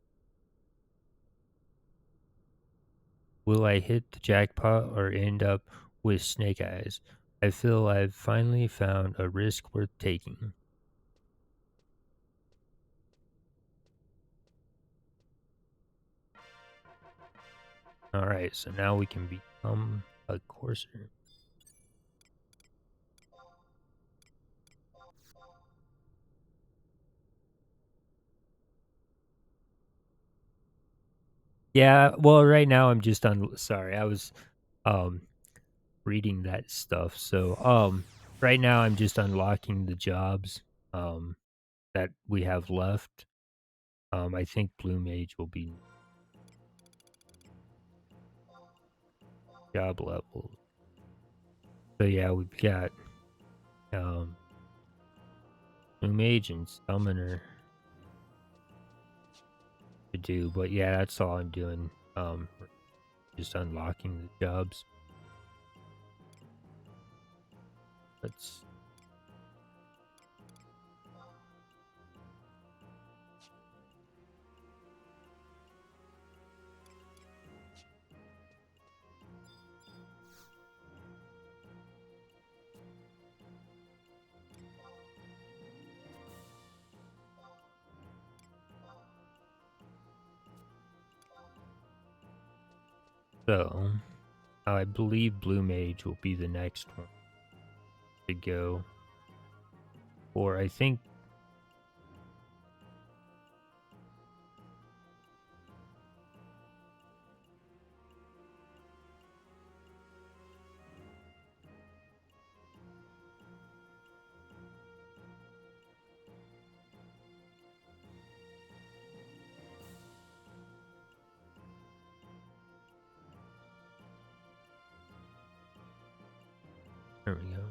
Will I hit the jackpot or end up with snake eyes? I feel I've finally found a risk worth taking. Alright, so now we can become a courser. Yeah, well, right now I'm just on. Sorry, I was um reading that stuff. So right now I'm just unlocking the jobs that we have left. I think Blue Mage will be job level. So yeah, we've got um Blue Mage and Summoner to do, but yeah, that's all I'm doing. Just unlocking the jobs. Let's so I believe Blue Mage will be the next one to go. Or I think there we go.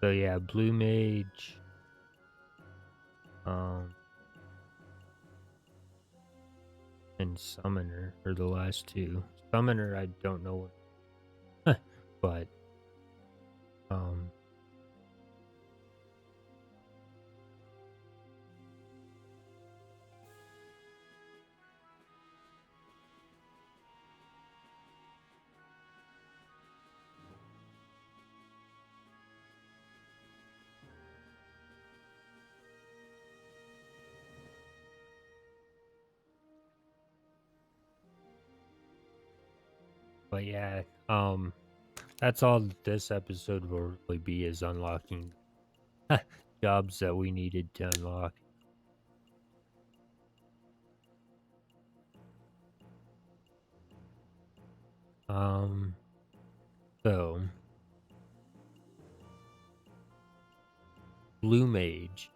So yeah, Blue Mage, um, and Summoner are the last two. Summoner, I don't know what, but um, but yeah, that's all this episode will really be is unlocking jobs that we needed to unlock. Um, so Blue Mage,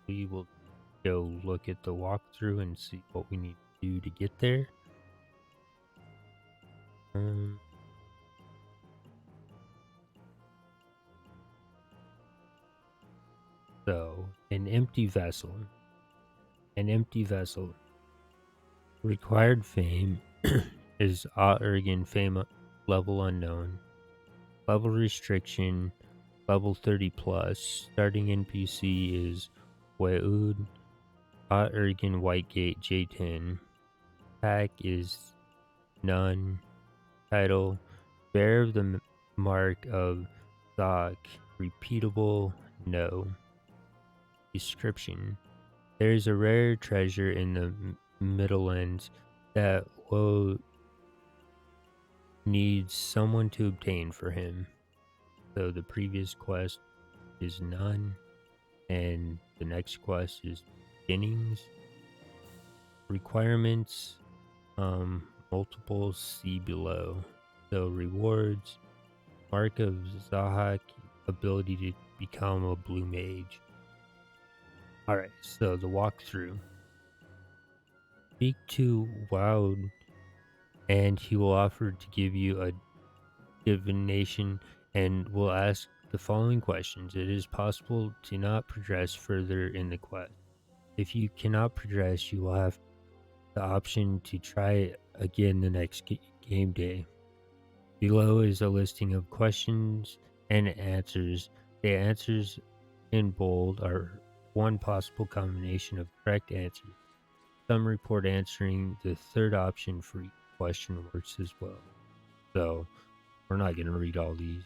we will go look at the walkthrough and see what we need to do to get there. Um, so an empty vessel. An empty vessel. Required fame is Oregon fame level unknown. Level restriction level 30 plus. Starting NPC is Weud, Oregon Whitegate J10. Pack is None. Title: Bearer of the Mark of Zok. Repeatable? No. Description: There is a rare treasure in the Middlelands that Woe needs someone to obtain for him. So the previous quest is none, and the next quest is beginnings. Requirements, multiple, see below. So rewards: Mark of Zahak, ability to become a blue mage. Alright, so the walkthrough. Speak to Woud, and he will offer to give you a divination and will ask the following questions. It is possible to not progress further in the quest. If you cannot progress, you will have the option to try again the next game day. Below is a listing of questions and answers. The answers in bold are one possible combination of correct answers. Some report answering the third option for each question works as well. So we're not going to read all these.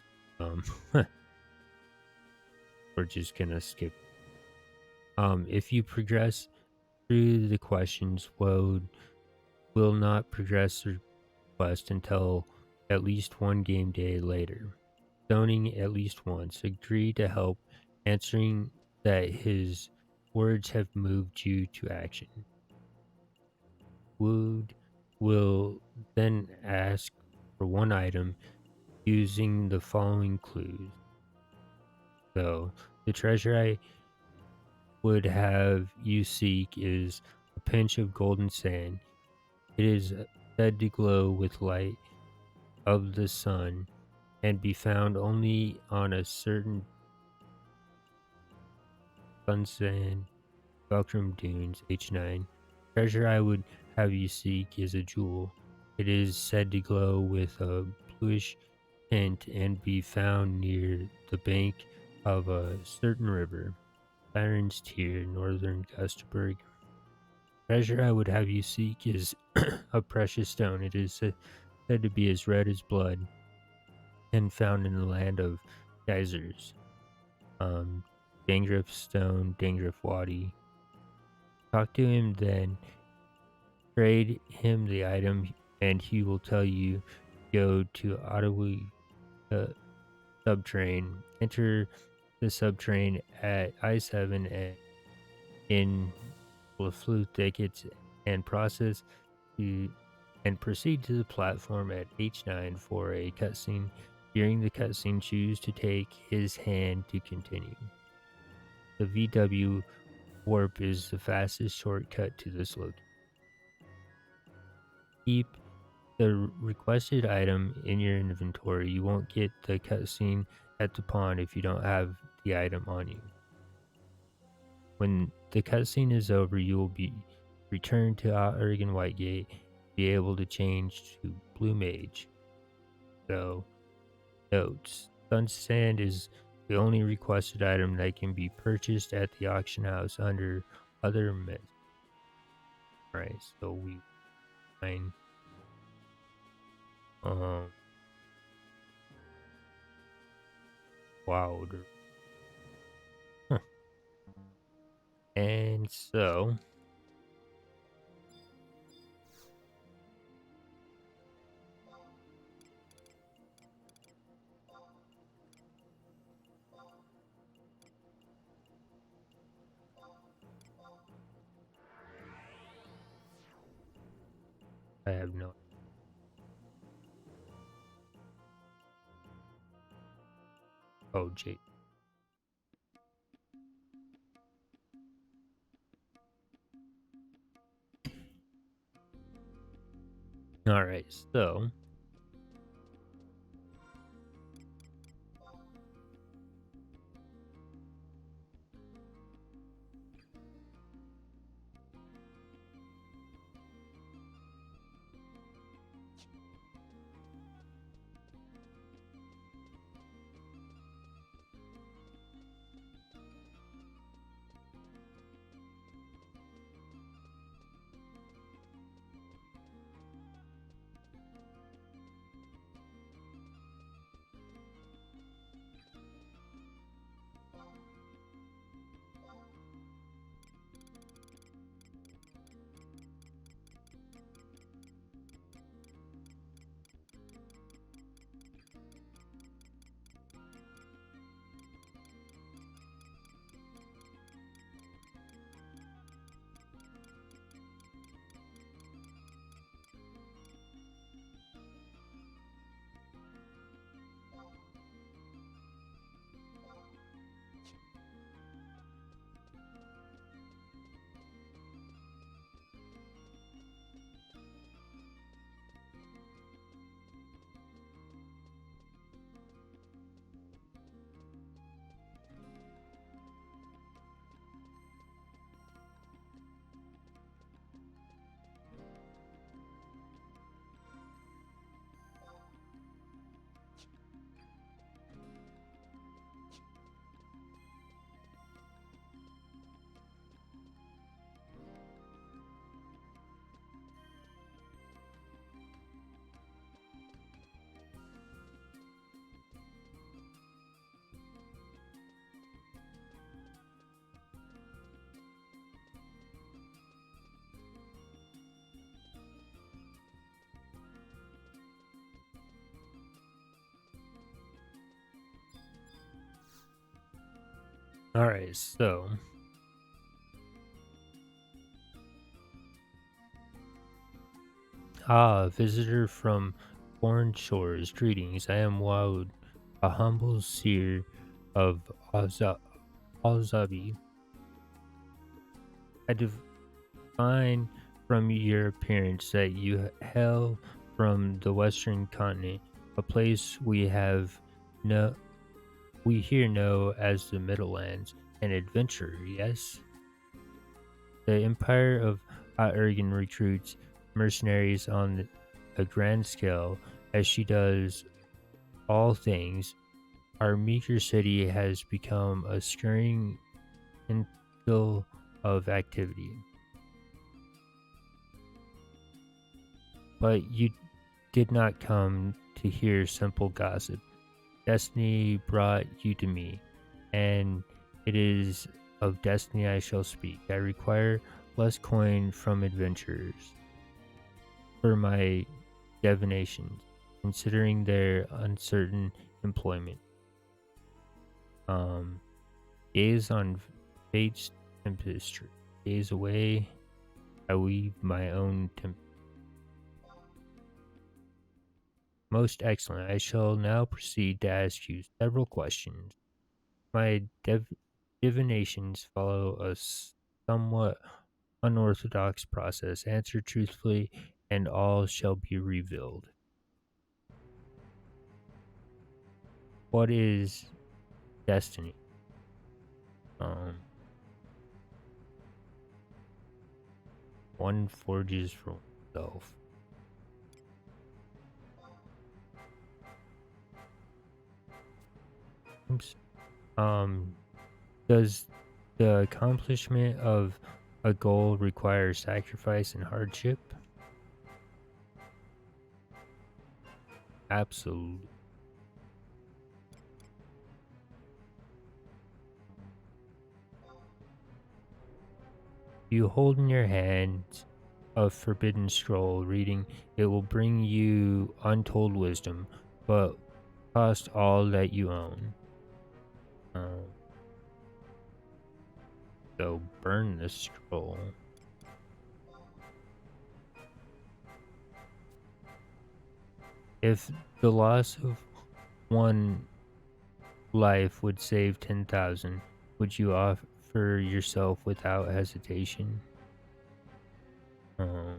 We're just going to skip. If you progress through the questions, Woad will not progress the quest until at least one game day later. Zoning at least once. Agree to help, answering that his words have moved you to action. Wood will then ask for one item using the following clues. So, the treasure I would have you seek is a pinch of golden sand. It is said to glow with light of the sun and be found only on a certain sunsand Velcrum Dunes, H9. Treasure I would have you seek is a jewel. It is said to glow with a bluish tint and be found near the bank of a certain river. Siren's Tear, Northern Gusterberg. Treasure I would have you seek is a precious stone. It is said to be as red as blood and found in the land of geysers. Dangrif Stone, Dangrif Wadi. Talk to him then. Trade him the item and he will tell you go to Ottawa subtrain. Enter the subtrain at I7 and in Flute Thickets and process to and proceed to the platform at H9 for a cutscene. During the cutscene, choose to take his hand to continue. The VW warp is the fastest shortcut to this location. Keep the requested item in your inventory. You won't get the cutscene at the pond if you don't have the item on you. When the cutscene is over, you will be returned to Oregon Whitegate, be able to change to Blue Mage. So, notes: Sunsand is the only requested item that can be purchased at the auction house under other myths. Alright, so we find Wilder. Huh. And so I have no. Oh, Jake. Alright, so All right, so visitor from foreign shores, greetings. I am Woud, a humble seer of Alzabi. I divine from your appearance that you hail from the western continent, a place no we here know as the Middlelands, an adventurer, yes? The empire of Ergen recruits mercenaries on a grand scale as she does all things. Our meager city has become a scurrying infill of activity. But you did not come to hear simple gossip. Destiny brought you to me, and it is of destiny I shall speak. I require less coin from adventurers for my divinations, considering their uncertain employment. Um, Gaze on fate's tempestry. Gaze away, I weave my own Most excellent. I shall now proceed to ask you several questions. My divinations follow a somewhat unorthodox process. Answer truthfully, and all shall be revealed. What is destiny? Um, One forges for oneself. Oops. Um, does the accomplishment of a goal require sacrifice and hardship? Absolutely. You hold in your hand a forbidden scroll, reading, it will bring you untold wisdom, but cost all that you own. Um, so burn the scroll. If the loss of one life would save 10,000, would you offer yourself without hesitation? Um,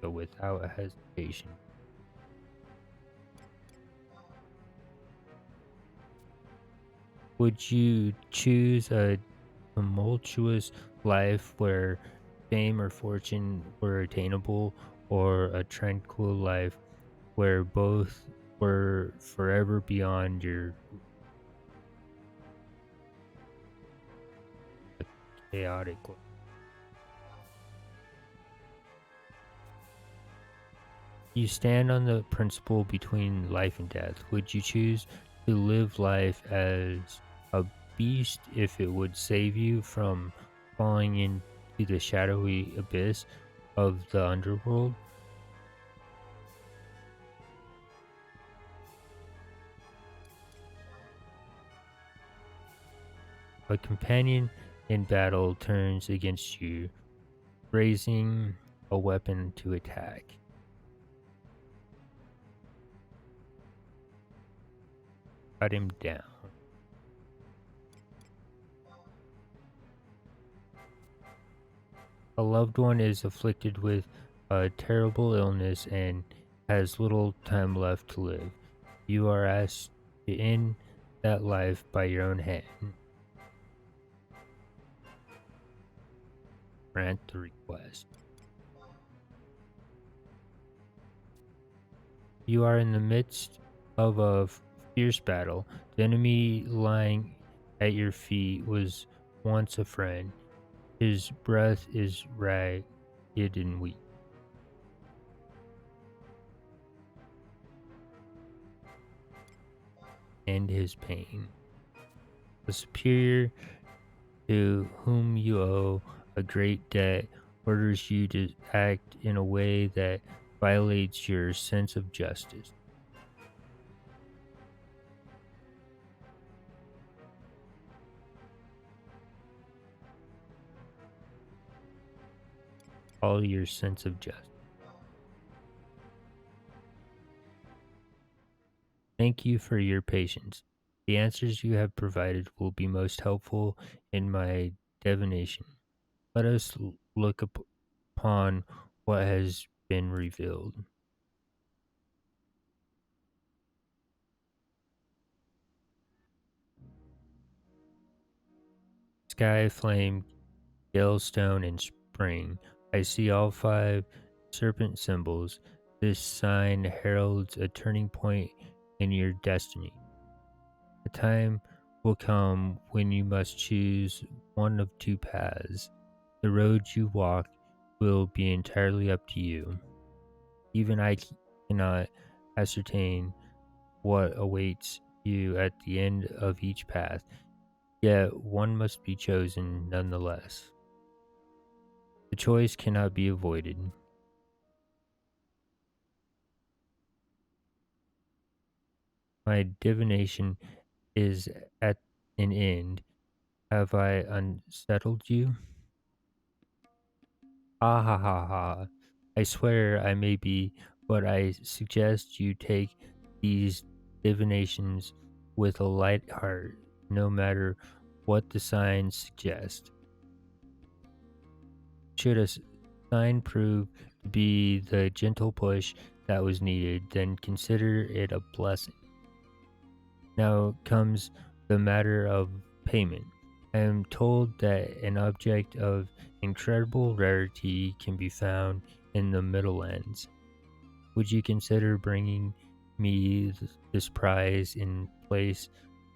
so without hesitation. Would you choose a tumultuous life where fame or fortune were attainable, or a tranquil life where both were forever beyond your chaotic life? You stand on the principle between life and death. Would you choose to live life as a beast if it would save you from falling into the shadowy abyss of the underworld? A companion in battle turns against you, raising a weapon to attack. Cut him down. A loved one is afflicted with a terrible illness and has little time left to live. You are asked to end that life by your own hand. Grant the request. You are in the midst of a fierce battle. The enemy lying at your feet was once a friend. His breath is ragged and weak, and his pain. The superior to whom you owe a great debt orders you to act in a way that violates your sense of justice. all your sense of justice. Thank you for your patience. The answers you have provided will be most helpful in my divination. Let us look upon what has been revealed. Sky, flame, gale, stone, and spring. I see all 5 serpent symbols. This sign heralds a turning point in your destiny. The time will come when you must choose one of 2 paths. The road you walk will be entirely up to you. Even I cannot ascertain what awaits you at the end of each path, yet one must be chosen nonetheless. The choice cannot be avoided. My divination is at an end. Have I unsettled you? Ah ha ha ha. I swear I may be, but I suggest you take these divinations with a light heart, no matter what the signs suggest. Should a sign prove to be the gentle push that was needed, then consider it a blessing. Now comes the matter of payment. I am told that an object of incredible rarity can be found in the Middlelands. Would you consider bringing me this prize in place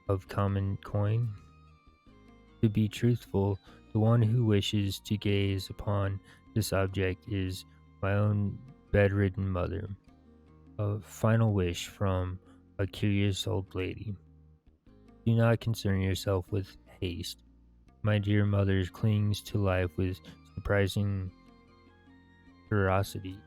of common coin? To be truthful, the one who wishes to gaze upon this object is my own bedridden mother. A final wish from a curious old lady. Do not concern yourself with haste. My dear mother clings to life with surprising ferocity.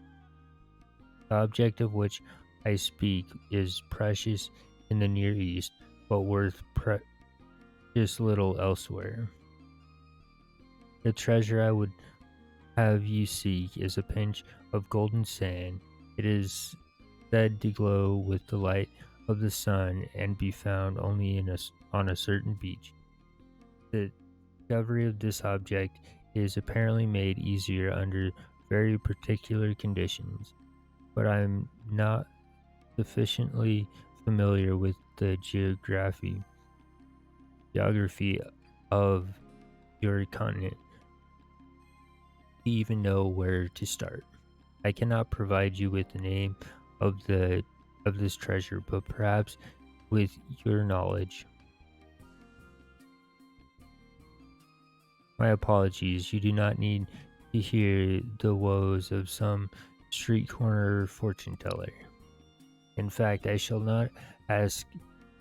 The object of which I speak is precious in the Near East, but worth precious little elsewhere. The treasure I would have you seek is a pinch of golden sand. It is said to glow with the light of the sun and be found only on a certain beach. The discovery of this object is apparently made easier under very particular conditions, but I am not sufficiently familiar with the geography of your continent to even know where to start. I cannot provide you with the name of this treasure, but perhaps with your knowledge. My apologies, you do not need to hear the woes of some street corner fortune teller. In fact, I shall not ask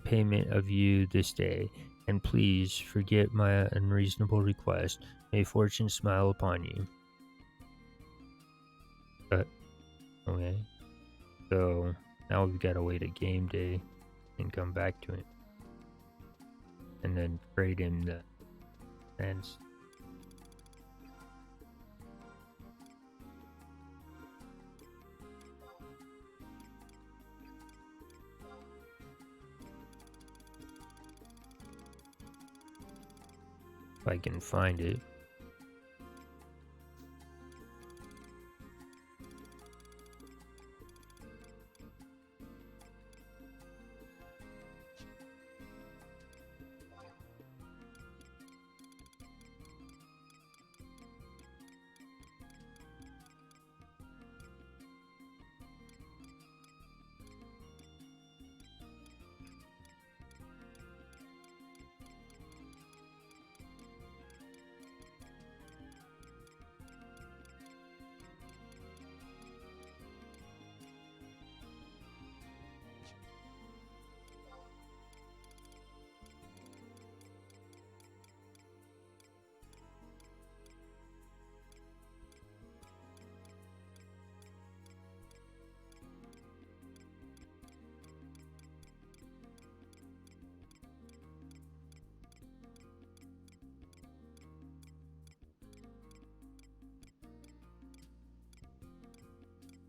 payment of you this day, and please forget my unreasonable request. May fortune smile upon you. Okay. So now we've got to wait a game day and come back to it. And then trade him the fence. If I can find it.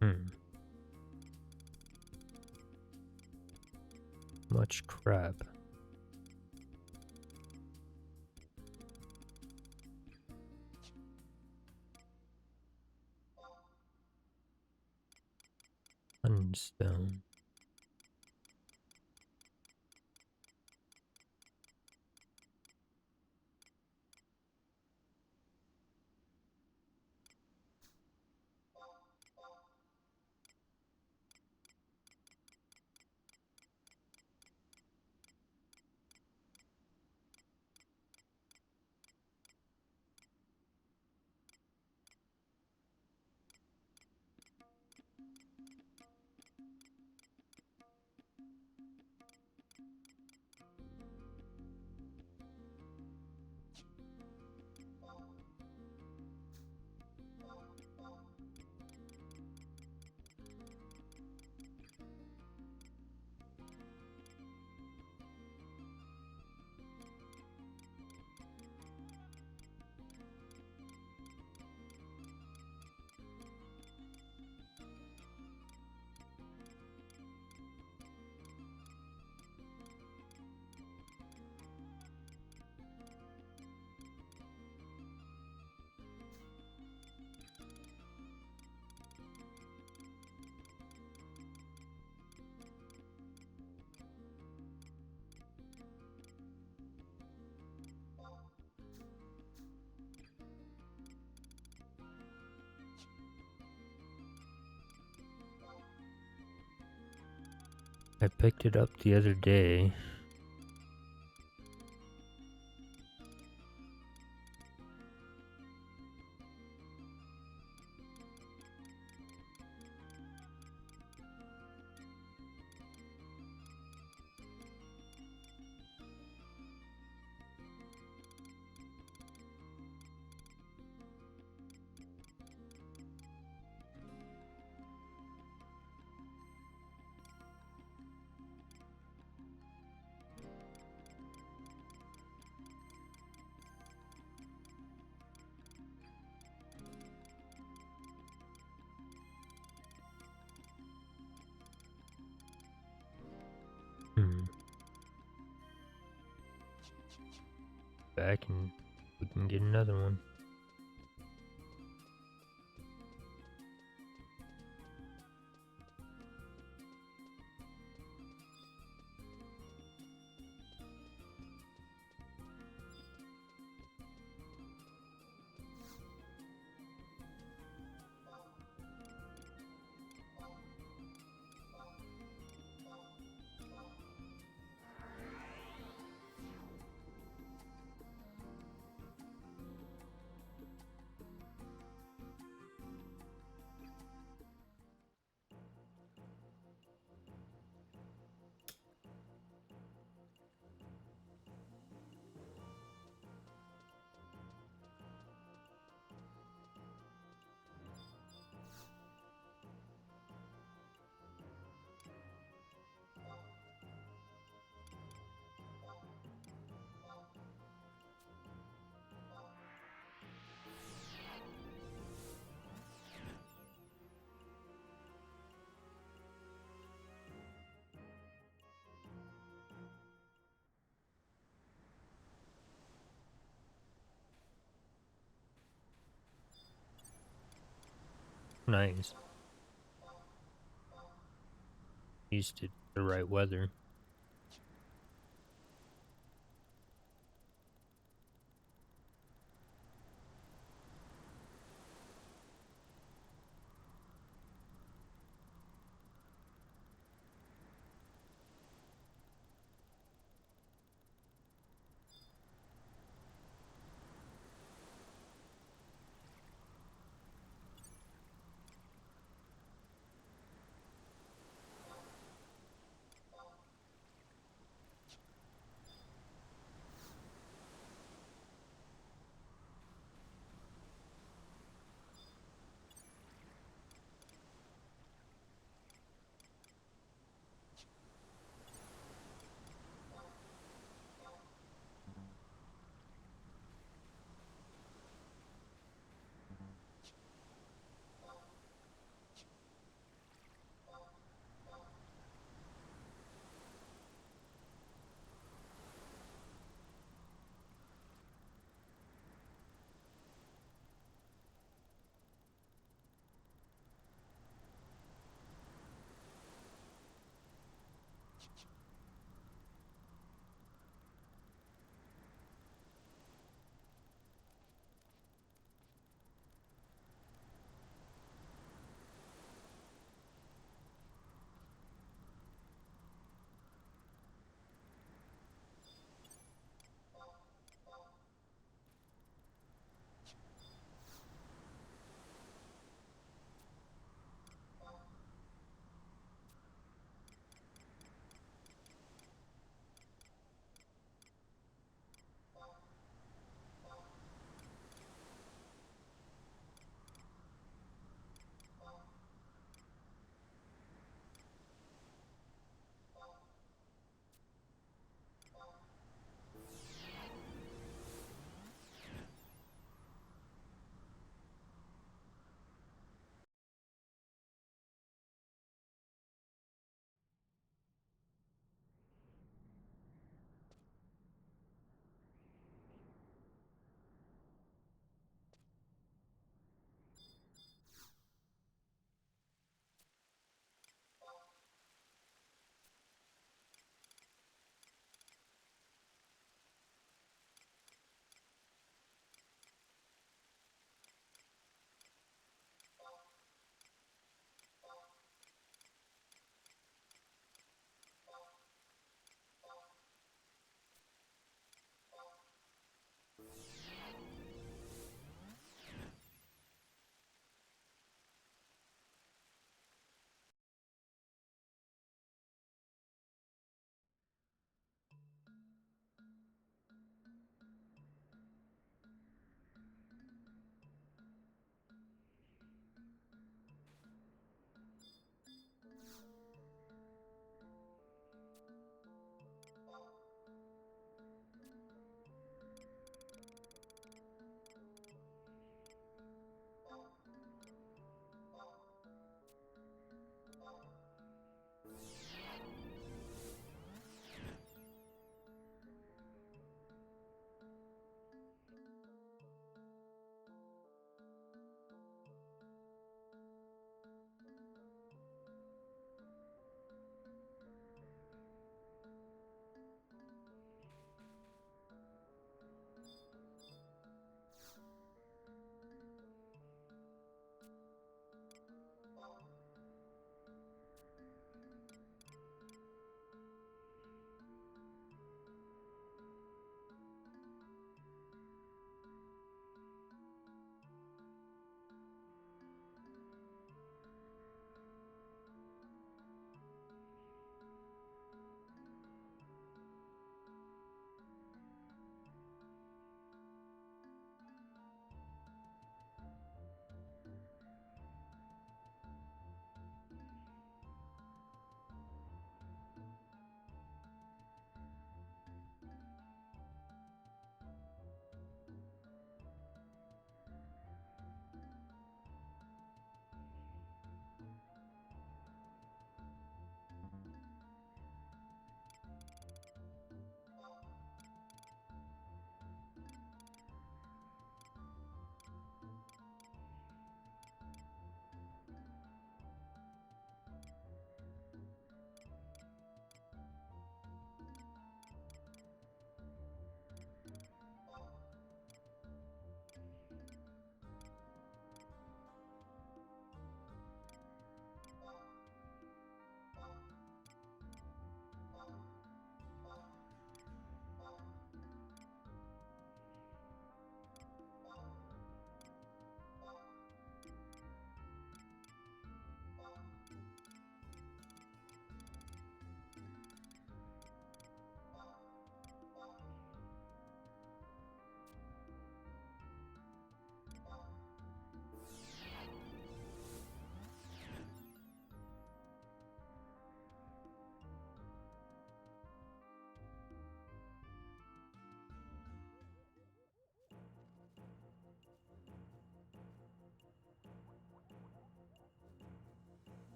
Hmm. Much crap. Sunstone. I picked it up the other day. Hmm. Back and we can get another one. Nice. Used to the right weather.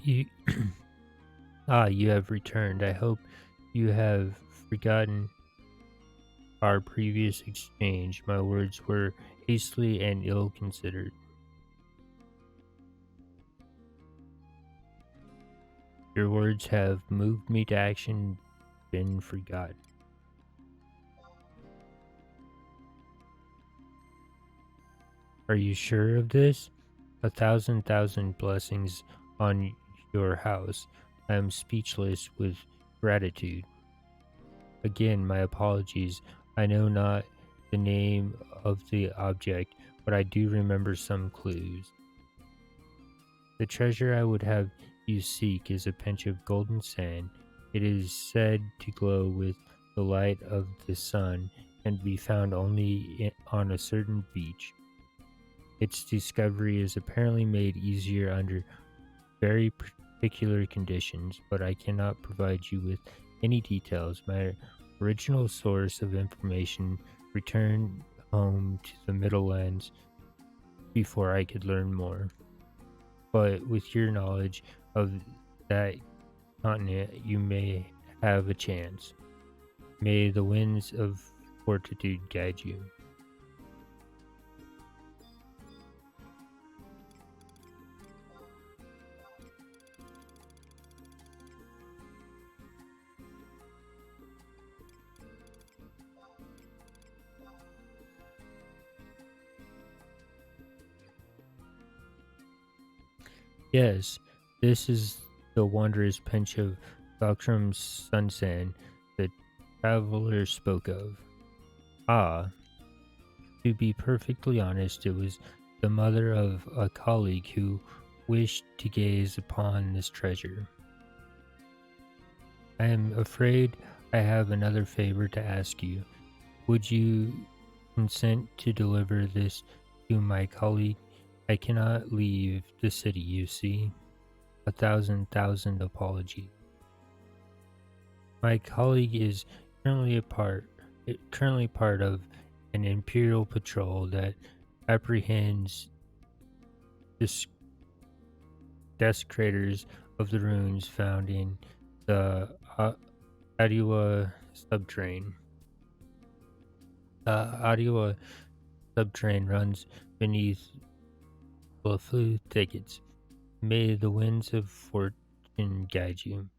You you have returned. I hope you have forgotten our previous exchange. My words were hastily and ill considered. Your words have moved me to action, been forgotten. Are you sure of this? A thousand blessings on your house. I am speechless with gratitude. Again, my apologies. I know not the name of the object, but I do remember some clues. The treasure I would have you seek is a pinch of golden sand. It is said to glow with the light of the sun and be found only on a certain beach. Its discovery is apparently made easier under very particular conditions, but I cannot provide you with any details. My original source of information returned home to the Middlelands before I could learn more. But with your knowledge of that continent, you may have a chance. May the winds of fortitude guide you. Yes, this is the wondrous pinch of Valkrum's Sunsan the traveler spoke of. Ah, to be perfectly honest, it was the mother of a colleague who wished to gaze upon this treasure. I am afraid I have another favor to ask you. Would you consent to deliver this to my colleague? I cannot leave the city, you see. A thousand apologies. My colleague is currently currently part of an imperial patrol that apprehends dis- desecrators of the ruins found in the Adiwa subterrane. The Adiwa subterrane runs beneath Blafu thickets. May the winds of fortune guide you.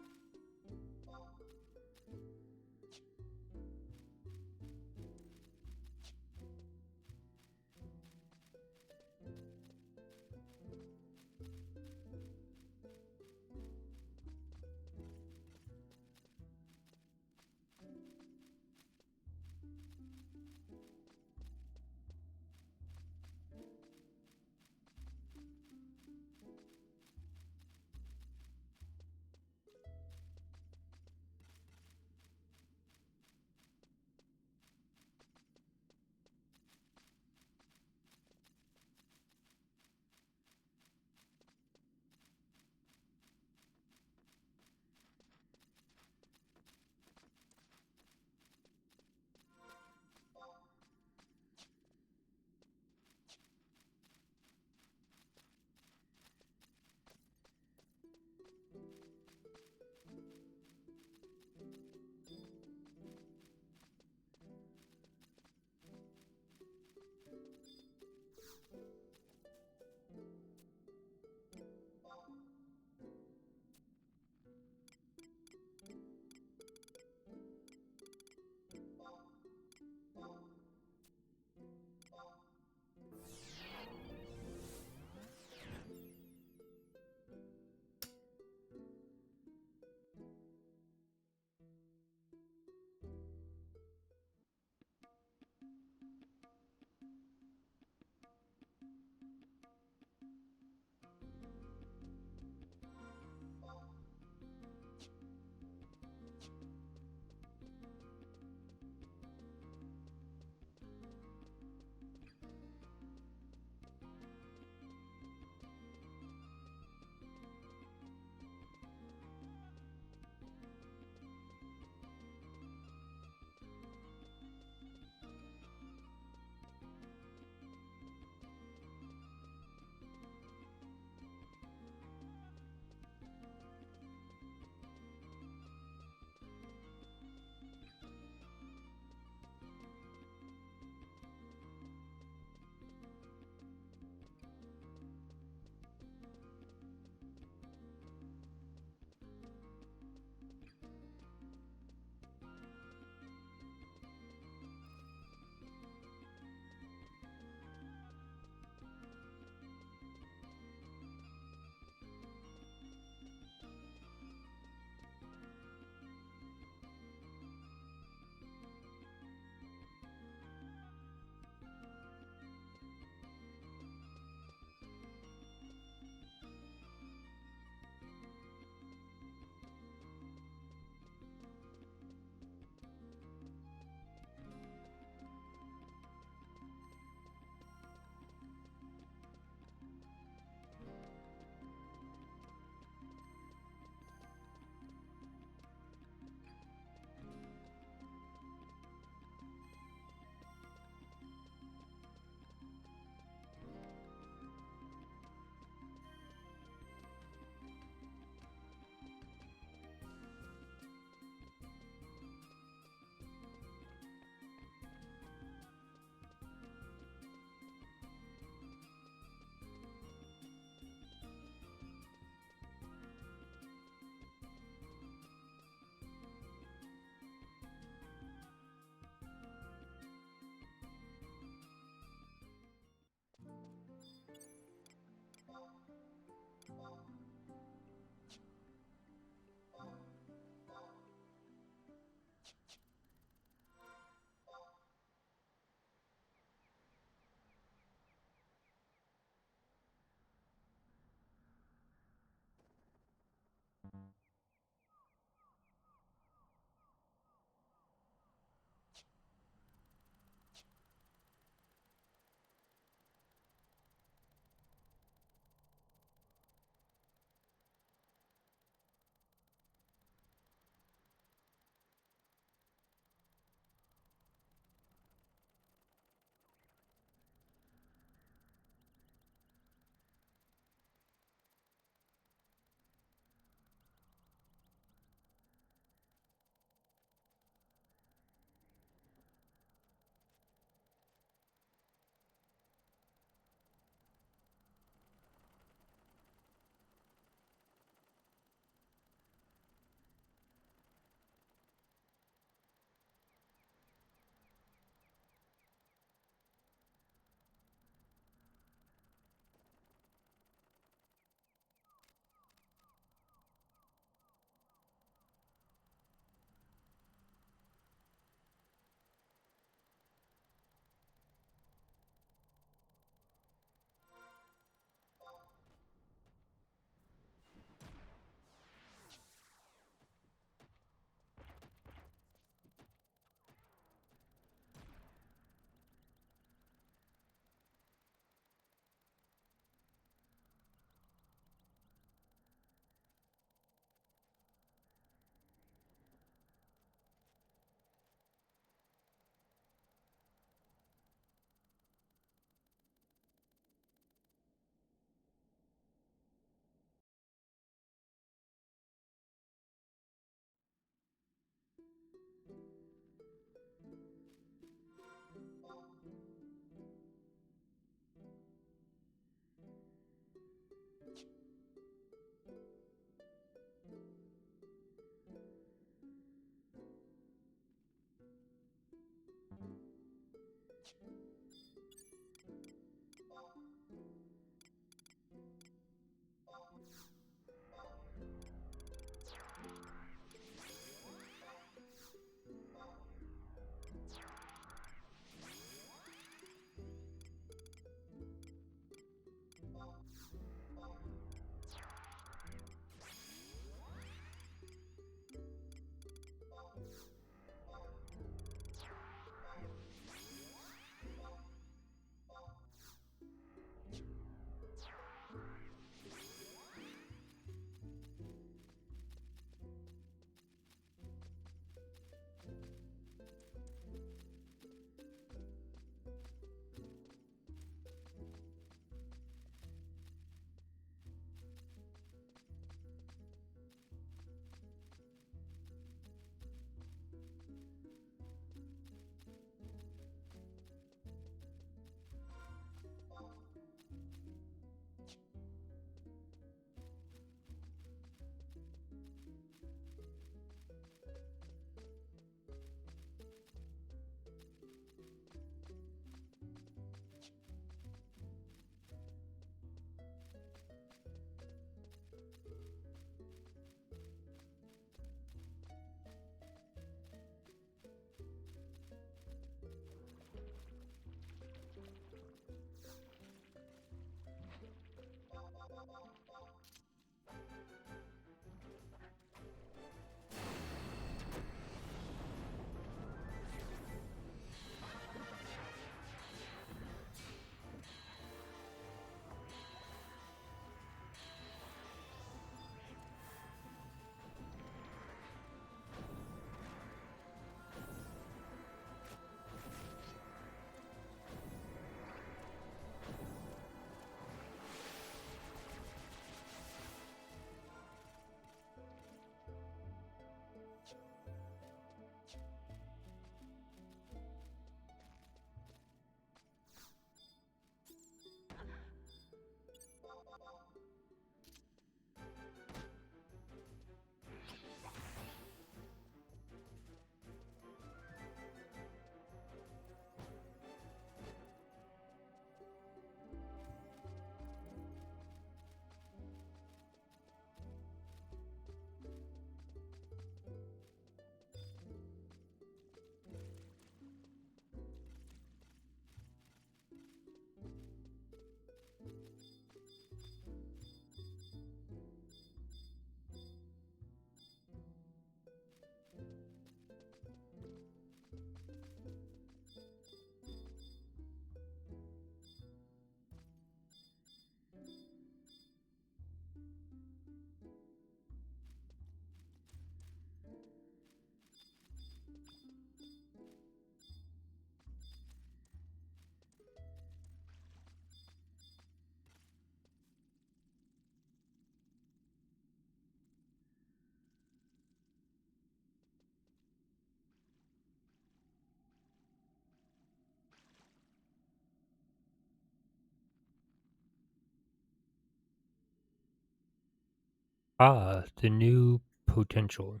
Ah, the new potential.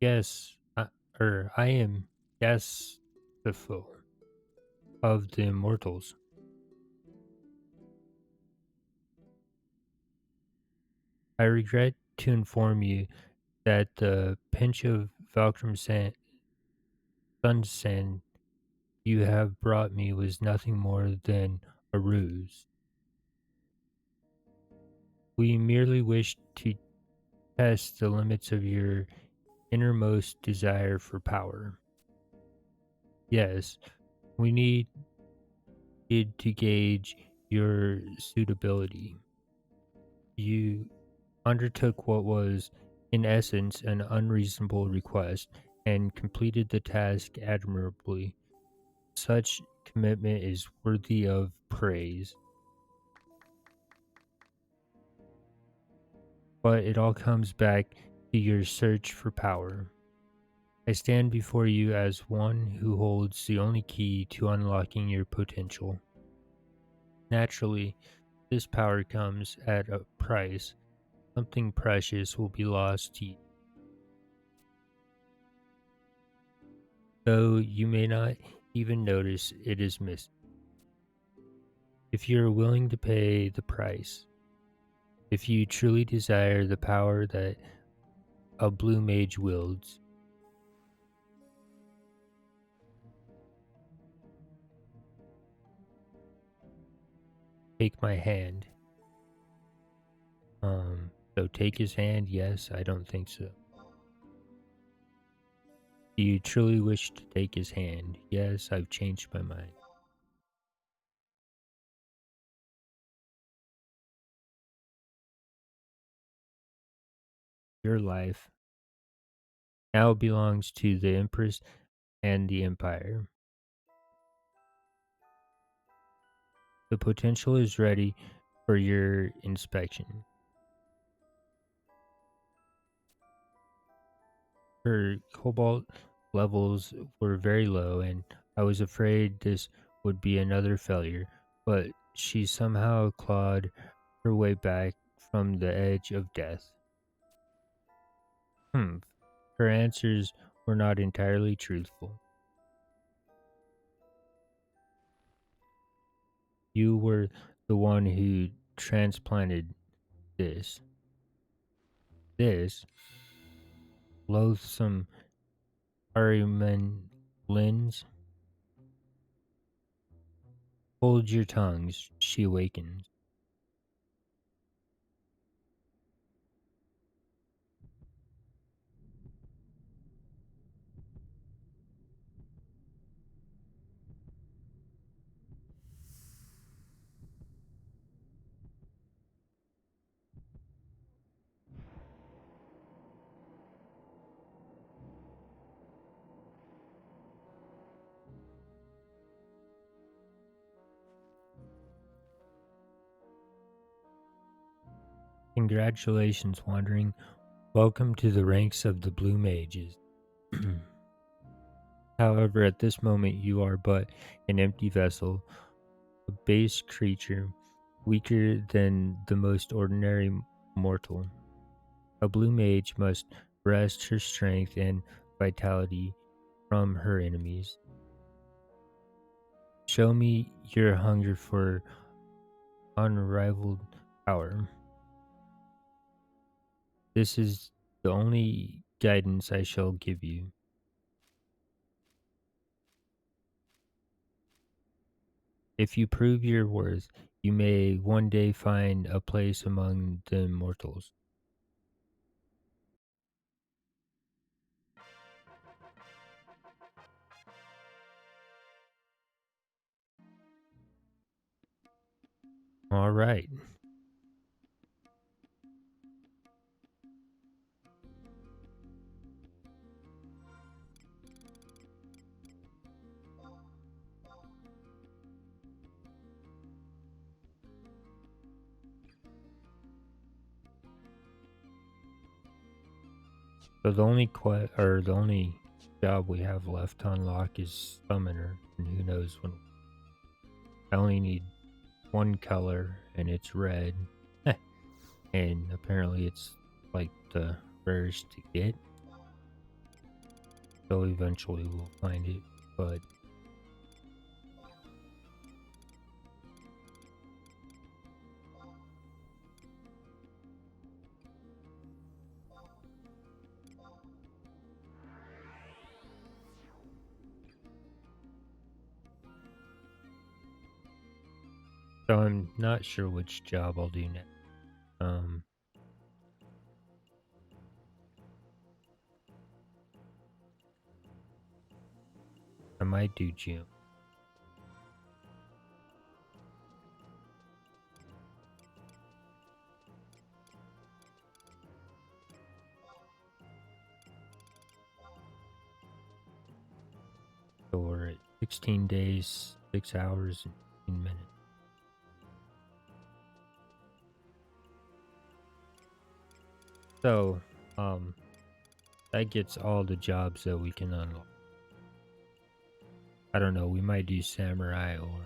Yes, I am yes the foe of the immortals. I regret to inform you that the pinch of Valkram sun sand you have brought me was nothing more than a ruse. We merely wished to test the limits of your innermost desire for power. Yes, we needed to gauge your suitability. You undertook what was, in essence, an unreasonable request and completed the task admirably. Such commitment is worthy of praise. But it all comes back to your search for power. I stand before you as one who holds the only key to unlocking your potential. Naturally, this power comes at a price. Something precious will be lost to you, though you may not even notice it is missing. If you are willing to pay the price, if you truly desire the power that a blue mage wields, take my hand. So take his hand? Yes, I don't think so. Do you truly wish to take his hand? Yes, I've changed my mind. Your life now belongs to the Empress and the Empire. The potential is ready for your inspection. Her cobalt levels were very low, and I was afraid this would be another failure, but she somehow clawed her way back from the edge of death. Hmm. Her answers were not entirely truthful. You were the one who transplanted this. This loathsome Ariman lens. Hold your tongues, she awakens. Congratulations, Wandering. Welcome to the ranks of the Blue Mages. However, at this moment you are but an empty vessel, a base creature, weaker than the most ordinary mortal. A blue mage must wrest her strength and vitality from her enemies. Show me your hunger for unrivaled power. This is the only guidance I shall give you. If you prove your worth, you may one day find a place among the immortals. All right. So the only job we have left to unlock is Summoner, and who knows when. I only need one color, and it's red. and apparently it's like the rarest to get. So eventually we'll find it, but so I'm not sure which job I'll do next. Um, I might do gym. So we're at 16 days, 6 hours, and 15 minutes. So, that gets all the jobs that we can unlock. I don't know, we might do samurai or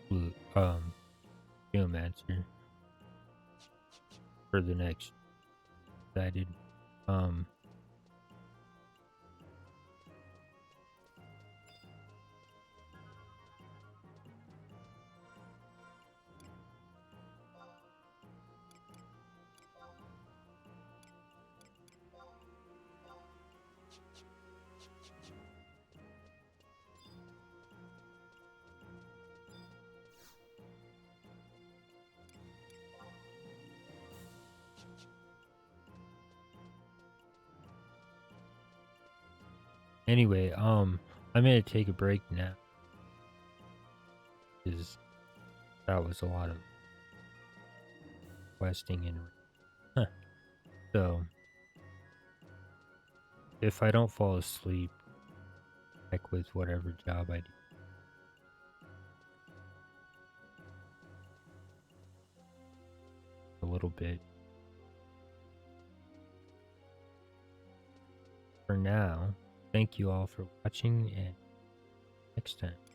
blue, geomancer for the next decided. Um, anyway, I'm gonna take a break now because that was a lot of questing and so if I don't fall asleep, heck with whatever job I do a little bit. For now, thank you all for watching, and next time.